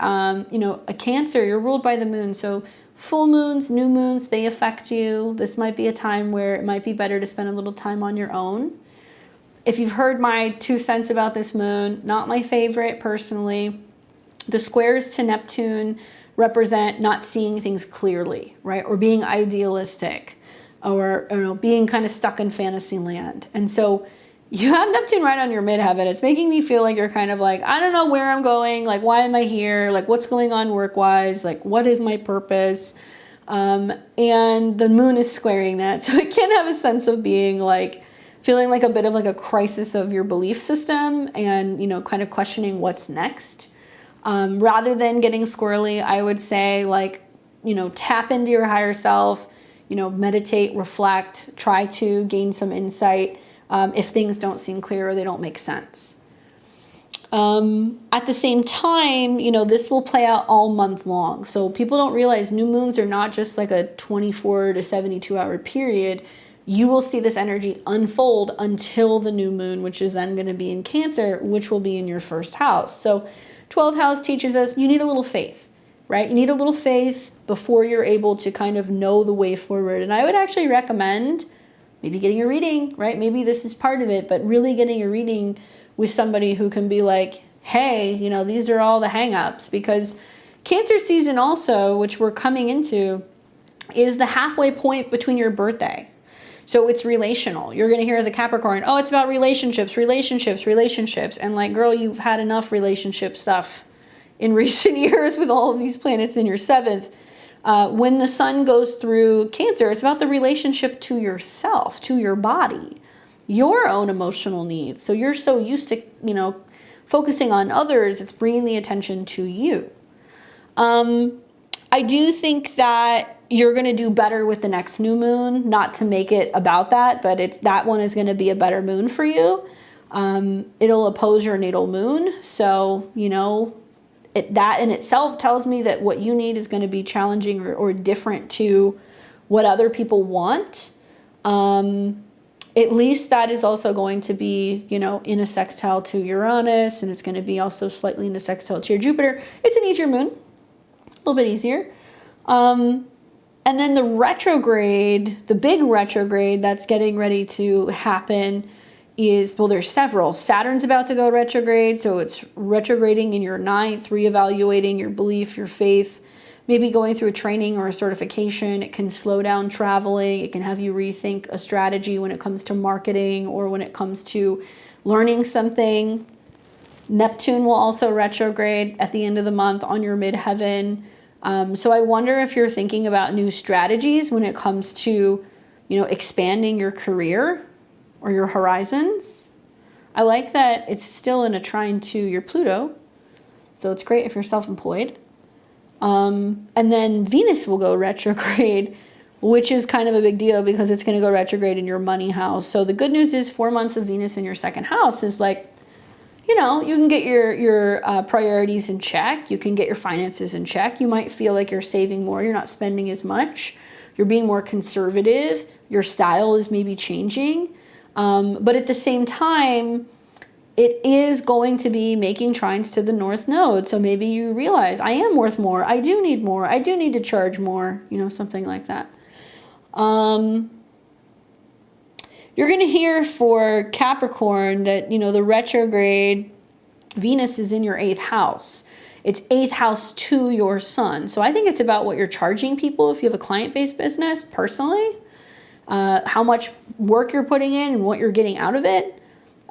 you know, a Cancer, you're ruled by the moon. So full moons, new moons, they affect you. This might be a time where it might be better to spend a little time on your own. If you've heard my 2 cents about this moon, not my favorite personally. The squares to Neptune represent not seeing things clearly, right? Or being idealistic, or you know, being kind of stuck in fantasy land. And so you have Neptune right on your midheaven. It's making me feel like you're kind of like, I don't know where I'm going. Like, why am I here? Like, what's going on work-wise? Like, what is my purpose? And the moon is squaring that. So it can have a sense of being like, feeling like a bit of like a crisis of your belief system and, you know, kind of questioning what's next. Rather than getting squirrely, I would say like, you know, tap into your higher self, you know, meditate, reflect, try to gain some insight if things don't seem clear or they don't make sense. At the same time, you know, this will play out all month long. So people don't realize new moons are not just like a 24 to 72 hour period. You will see this energy unfold until the new moon, which is then going to be in Cancer, which will be in your first house. So 12th house teaches us you need a little faith, right? You need a little faith before you're able to kind of know the way forward. And I would actually recommend maybe getting a reading, right? Maybe this is part of it, but really getting a reading with somebody who can be like, hey, you know, these are all the hangups. Because Cancer season also, which we're coming into, is the halfway point between your birthday. So it's relational. You're going to hear as a Capricorn, oh, it's about relationships, relationships, relationships. And like, girl, you've had enough relationship stuff in recent years with all of these planets in your seventh. When the sun goes through Cancer, it's about the relationship to yourself, to your body, your own emotional needs. So you're so used to, you know, focusing on others, it's bringing the attention to you. I do think that you're going to do better with the next new moon, not to make it about that, but that one is going to be a better moon for you. It'll oppose your natal moon. So, you know, that in itself tells me that what you need is going to be challenging or different to what other people want. At least that is also going to be, you know, in a sextile to Uranus, and it's going to be also slightly in a sextile to your Jupiter. It's an easier moon, a little bit easier. And then the retrograde, the big retrograde that's getting ready to happen is, well, there's several. Saturn's about to go retrograde, so it's retrograding in your ninth, reevaluating your belief, your faith, maybe going through a training or a certification. It can slow down traveling. It can have you rethink a strategy when it comes to marketing or when it comes to learning something. Neptune will also retrograde at the end of the month on your midheaven. So I wonder if you're thinking about new strategies when it comes to, you know, expanding your career or your horizons. I like that it's still in a trine to your Pluto, so it's great if you're self-employed. And then Venus will go retrograde, which is kind of a big deal because it's going to go retrograde in your money house. So the good news is 4 months of Venus in your second house is like, you know, you can get your priorities in check. You can get your finances in check. You might feel like you're saving more. You're not spending as much. You're being more conservative. Your style is maybe changing. But at the same time, it is going to be making trines to the North Node. So maybe you realize I am worth more. I do need more. I do need to charge more, you know, something like that. You're going to hear for Capricorn that, you know, the retrograde Venus is in your 8th house. It's 8th house to your sun. So I think it's about what you're charging people if you have a client-based business personally, how much work you're putting in and what you're getting out of it.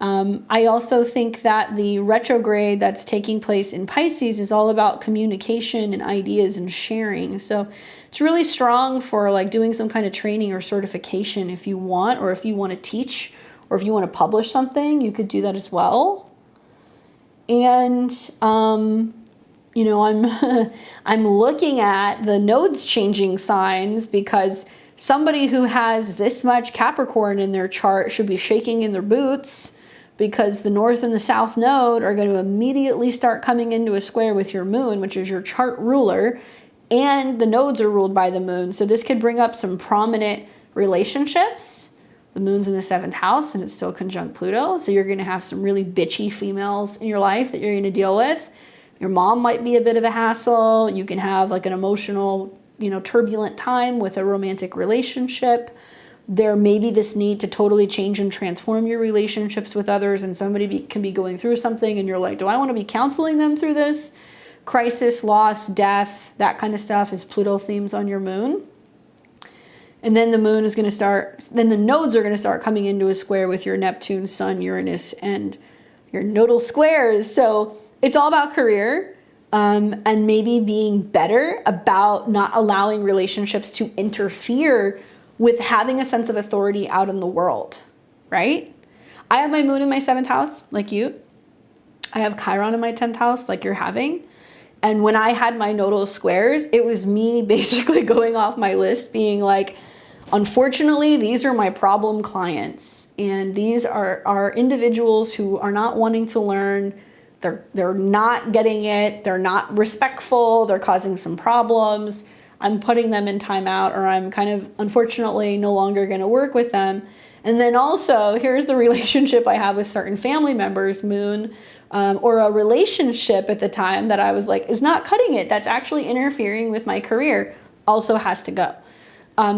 I also think that the retrograde that's taking place in Pisces is all about communication and ideas and sharing. So it's really strong for like doing some kind of training or certification if you want, or if you want to teach, or if you want to publish something, you could do that as well. And, you know, I'm looking at the nodes changing signs because somebody who has this much Capricorn in their chart should be shaking in their boots, because the North and the South Node are going to immediately start coming into a square with your moon, which is your chart ruler, and the nodes are ruled by the moon. So this could bring up some prominent relationships. The moon's in the 7th house and it's still conjunct Pluto. So you're going to have some really bitchy females in your life that you're going to deal with. Your mom might be a bit of a hassle. You can have like an emotional, you know, turbulent time with a romantic relationship. There may be this need to totally change and transform your relationships with others, and somebody can be going through something and you're like, do I want to be counseling them through this? Crisis, loss, death, that kind of stuff is Pluto themes on your moon. And then the moon is going to start, then the nodes are going to start coming into a square with your Neptune, Sun, Uranus, and your nodal squares. So it's all about career, and maybe being better about not allowing relationships to interfere with having a sense of authority out in the world, right? I have my moon in my 7th house, like you. I have Chiron in my 10th house, like you're having. And when I had my nodal squares, it was me basically going off my list being like, unfortunately, these are my problem clients. And these are individuals who are not wanting to learn. They're not getting it. They're not respectful. They're causing some problems. I'm putting them in timeout, or I'm kind of, unfortunately, no longer going to work with them. And then also, here's the relationship I have with certain family members, moon, or a relationship at the time that I was like, is not cutting it. That's actually interfering with my career. Also has to go.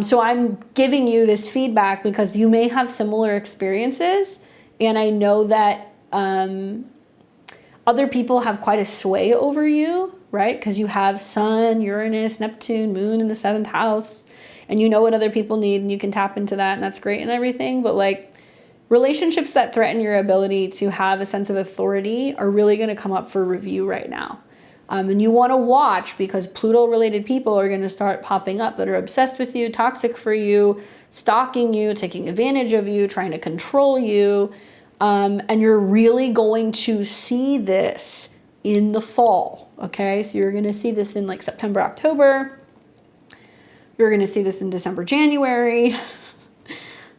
So I'm giving you this feedback because you may have similar experiences. And I know that other people have quite a sway over you, right? Because you have Sun, Uranus, Neptune, Moon in the 7th house. And you know what other people need, and you can tap into that, and that's great and everything. But like, relationships that threaten your ability to have a sense of authority are really going to come up for review right now. And you want to watch, because Pluto-related people are going to start popping up that are obsessed with you, toxic for you, stalking you, taking advantage of you, trying to control you. And you're really going to see this in the fall, okay? So you're going to see this in like September, October. You're going to see this in December, January.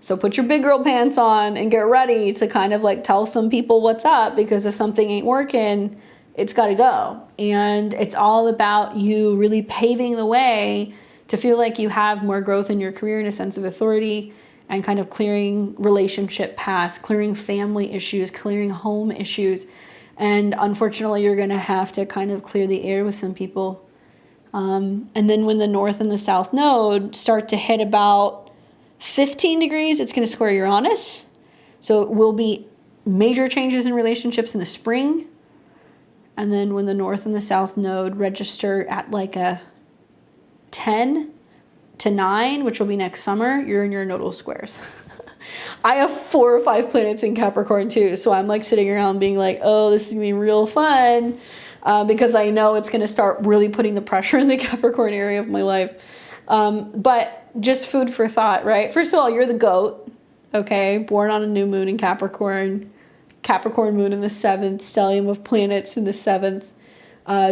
So put your big girl pants on and get ready to kind of like tell some people what's up, because if something ain't working, it's got to go. And it's all about you really paving the way to feel like you have more growth in your career and a sense of authority, and kind of clearing relationship paths, clearing family issues, clearing home issues. And unfortunately, you're going to have to kind of clear the air with some people. And then when the north and the south node start to hit about 15 degrees, it's going to square Uranus. So it will be major changes in relationships in the spring. And then when the north and the south node register at like a 10 to 9, which will be next summer, you're in your nodal squares. I have 4 or 5 planets in Capricorn too. So I'm like sitting around being like, oh, this is going to be real fun. Because I know it's going to start really putting the pressure in the Capricorn area of my life. But just food for thought, right? First of all, you're the goat, okay? Born on a new moon in Capricorn. Capricorn moon in the 7th, stellium of planets in the 7th.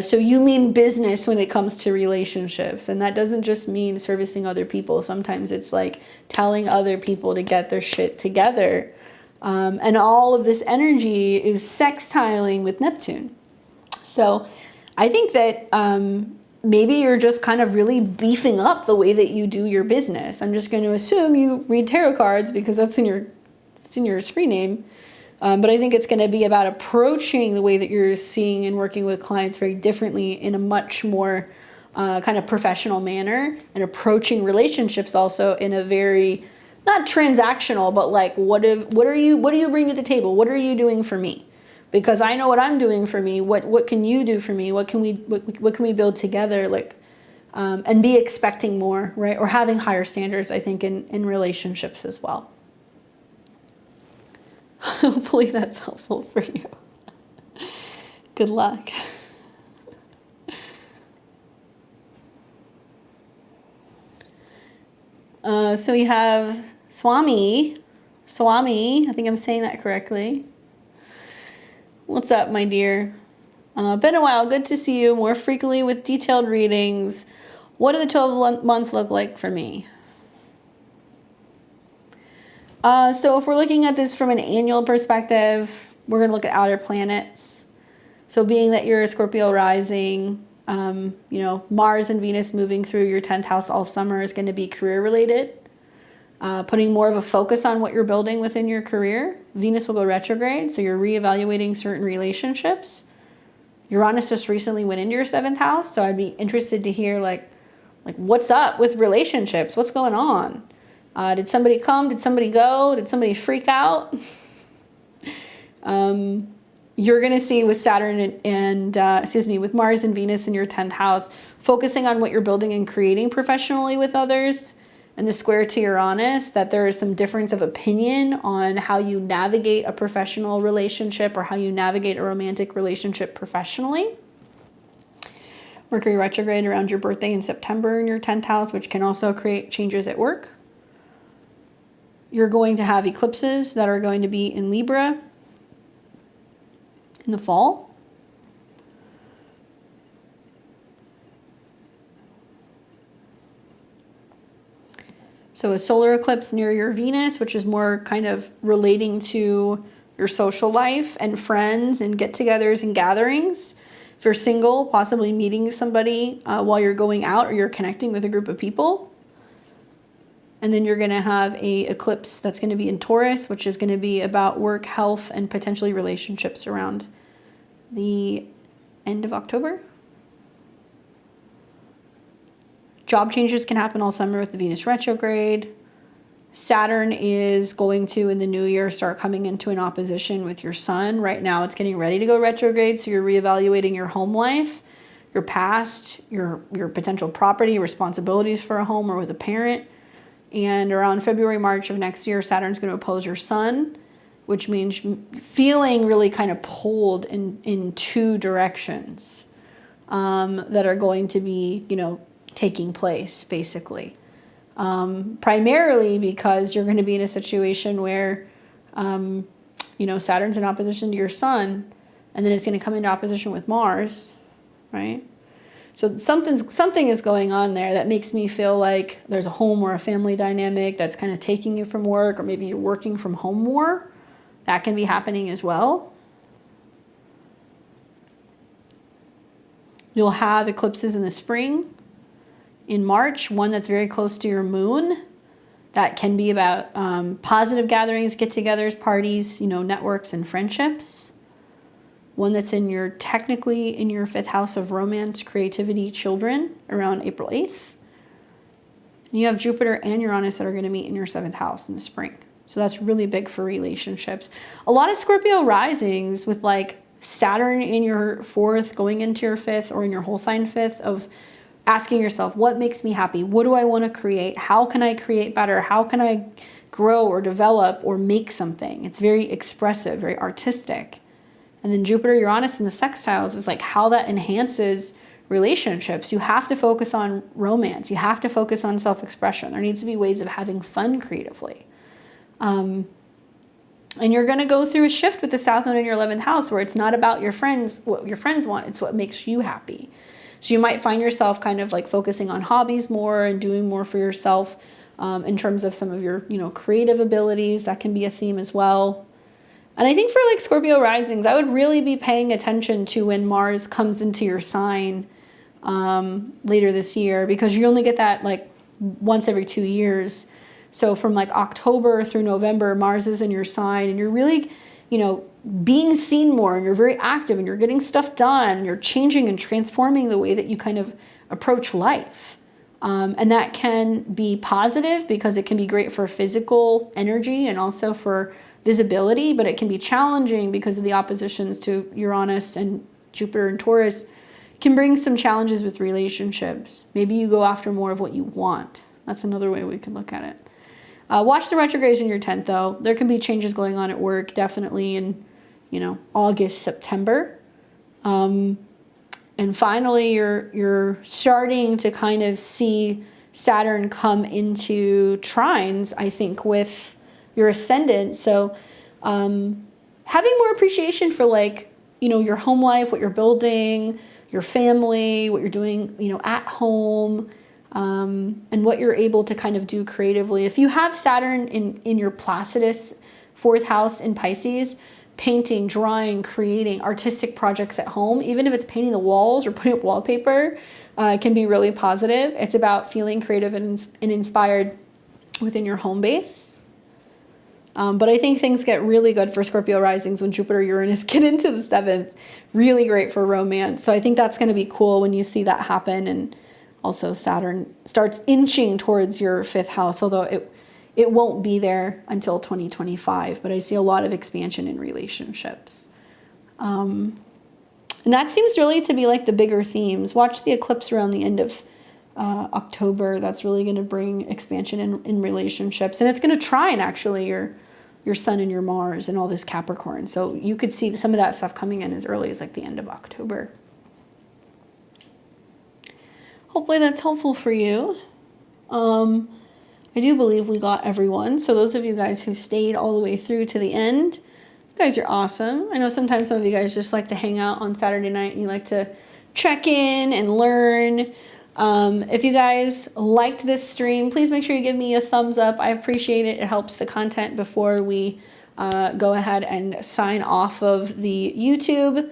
So you mean business when it comes to relationships. And that doesn't just mean servicing other people. Sometimes it's like telling other people to get their shit together. And all of this energy is sextiling with Neptune. So I think that maybe you're just kind of really beefing up the way that you do your business. I'm just going to assume you read tarot cards because it's in your screen name. But I think it's going to be about approaching the way that you're seeing and working with clients very differently, in a much more kind of professional manner, and approaching relationships also in a very, not transactional, but like, what do you bring to the table? What are you doing for me? Because I know what I'm doing for me. What can you do for me? What can we build together? Like, and be expecting more, right? Or having higher standards, I think, in relationships as well. Hopefully that's helpful for you. Good luck. So we have Swami, I think I'm saying that correctly. What's up, my dear? Been a while. Good to see you more frequently with detailed readings. What do the 12 months look like for me? So if we're looking at this from an annual perspective, we're going to look at outer planets. So being that you're a Scorpio rising, Mars and Venus moving through your 10th house all summer is going to be career related. Putting more of a focus on what you're building within your career. Venus will go retrograde, so you're reevaluating certain relationships. Uranus just recently went into your 7th house, so I'd be interested to hear like what's up with relationships? What's going on? Did somebody come? Did somebody go? Did somebody freak out? You're going to see with Saturn with Mars and Venus in your 10th house, focusing on what you're building and creating professionally with others. and the square to Uranus, that there is some difference of opinion on how you navigate a professional relationship or how you navigate a romantic relationship professionally. Mercury retrograde around your birthday in September in your 10th house, which can also create changes at work. You're going to have eclipses that are going to be in Libra in the fall. So a solar eclipse near your Venus, which is more kind of relating to your social life and friends and get-togethers and gatherings. If you're single, possibly meeting somebody while you're going out or you're connecting with a group of people. And then you're going to have a eclipse that's going to be in Taurus, which is going to be about work, health, and potentially relationships around the end of October. Job changes can happen all summer with the Venus retrograde. Saturn is going to, in the new year, start coming into an opposition with your sun. Right now, it's getting ready to go retrograde, so you're reevaluating your home life, your past, your potential property, responsibilities for a home or with a parent. And around February, March of next year, Saturn's going to oppose your sun, which means feeling really kind of pulled in two directions that are going to be, taking place, basically. Primarily because you're going to be in a situation where, Saturn's in opposition to your sun, and then it's going to come into opposition with Mars, right? So something is going on there that makes me feel like there's a home or a family dynamic that's kind of taking you from work, or maybe you're working from home more. That can be happening as well. You'll have eclipses in the spring. In March, one that's very close to your moon. That can be about positive gatherings, get-togethers, parties, networks and friendships. One that's technically in your 5th house of romance, creativity, children, around April 8th. And you have Jupiter and Uranus that are going to meet in your 7th house in the spring. So that's really big for relationships. A lot of Scorpio risings with like Saturn in your 4th, going into your 5th, or in your whole sign 5th, of asking yourself, what makes me happy? What do I want to create? How can I create better? How can I grow or develop or make something? It's very expressive, very artistic. And then Jupiter, Uranus in the sextiles is like how that enhances relationships. You have to focus on romance. You have to focus on self-expression. There needs to be ways of having fun creatively. And you're going to go through a shift with the South Node in your 11th house where it's not about your friends, what your friends want. It's what makes you happy. So you might find yourself kind of like focusing on hobbies more and doing more for yourself in terms of some of your, creative abilities. That can be a theme as well. And I think for like Scorpio risings, I would really be paying attention to when Mars comes into your sign later this year, because you only get that like once every 2 years. So from like October through November, Mars is in your sign and you're really, being seen more, and you're very active and you're getting stuff done and you're changing and transforming the way that you kind of approach life. And that can be positive because it can be great for physical energy and also for visibility, but it can be challenging because of the oppositions to Uranus and Jupiter and Taurus. It can bring some challenges with relationships. Maybe you go after more of what you want. That's another way we can look at it. Watch the retrogrades in your 10th, though. There can be changes going on at work, definitely in, August, September. And finally, you're starting to kind of see Saturn come into trines, I think, with your ascendant. So having more appreciation for like, your home life, what you're building, your family, what you're doing, at home, and what you're able to kind of do creatively. If you have Saturn in your Placidus 4th house in Pisces, painting, drawing, creating artistic projects at home, even if it's painting the walls or putting up wallpaper, can be really positive. It's about feeling creative and inspired within your home base. But I think things get really good for Scorpio risings when Jupiter, Uranus get into the 7th. Really great for romance. So I think that's going to be cool when you see that happen. And also Saturn starts inching towards your 5th house, although it won't be there until 2025. But I see a lot of expansion in relationships. And that seems really to be like the bigger themes. Watch the eclipse around the end of October, that's really going to bring expansion in relationships. And it's going to trine actually your Sun and your Mars and all this Capricorn. So you could see some of that stuff coming in as early as like the end of October. Hopefully that's helpful for you. I do believe we got everyone. So those of you guys who stayed all the way through to the end, you guys are awesome. I know sometimes some of you guys just like to hang out on Saturday night and you like to check in and learn. If you guys liked this stream, please make sure you give me a thumbs up. I appreciate it. It helps the content before we go ahead and sign off of the YouTube.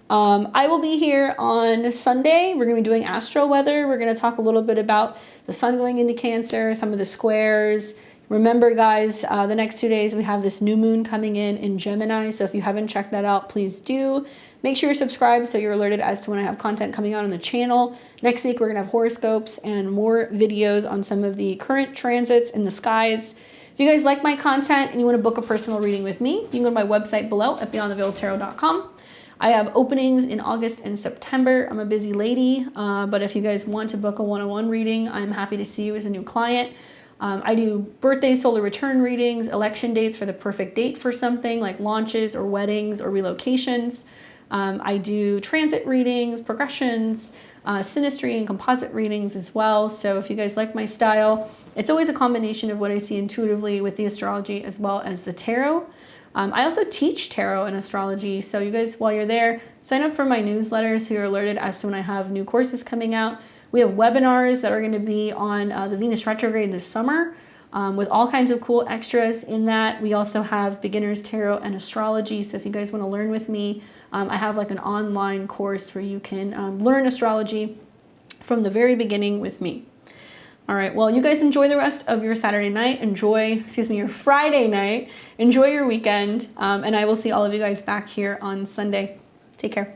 I will be here on Sunday. We're going to be doing astro weather. We're going to talk a little bit about the sun going into Cancer, some of the squares. Remember, guys, the next 2 days we have this new moon coming in Gemini. So if you haven't checked that out, please do. Make sure you're subscribed so you're alerted as to when I have content coming out on the channel. Next week, we're going to have horoscopes and more videos on some of the current transits in the skies. If you guys like my content and you want to book a personal reading with me, you can go to my website below at beyondtheveiltarot.com. I have openings in August and September. I'm a busy lady, but if you guys want to book a one-on-one reading, I'm happy to see you as a new client. I do birthday, solar return readings, election dates for the perfect date for something like launches or weddings or relocations. I do transit readings, progressions, synastry and composite readings as well. So if you guys like my style, it's always a combination of what I see intuitively with the astrology as well as the tarot. I also teach tarot and astrology. So you guys, while you're there, sign up for my newsletter so you're alerted as to when I have new courses coming out. We have webinars that are going to be on the Venus retrograde this summer with all kinds of cool extras in that. We also have beginners tarot and astrology. So if you guys want to learn with me, I have like an online course where you can learn astrology from the very beginning with me. All right, well, you guys enjoy the rest of your Saturday night. Enjoy, your Friday night. Enjoy your weekend. And I will see all of you guys back here on Sunday. Take care.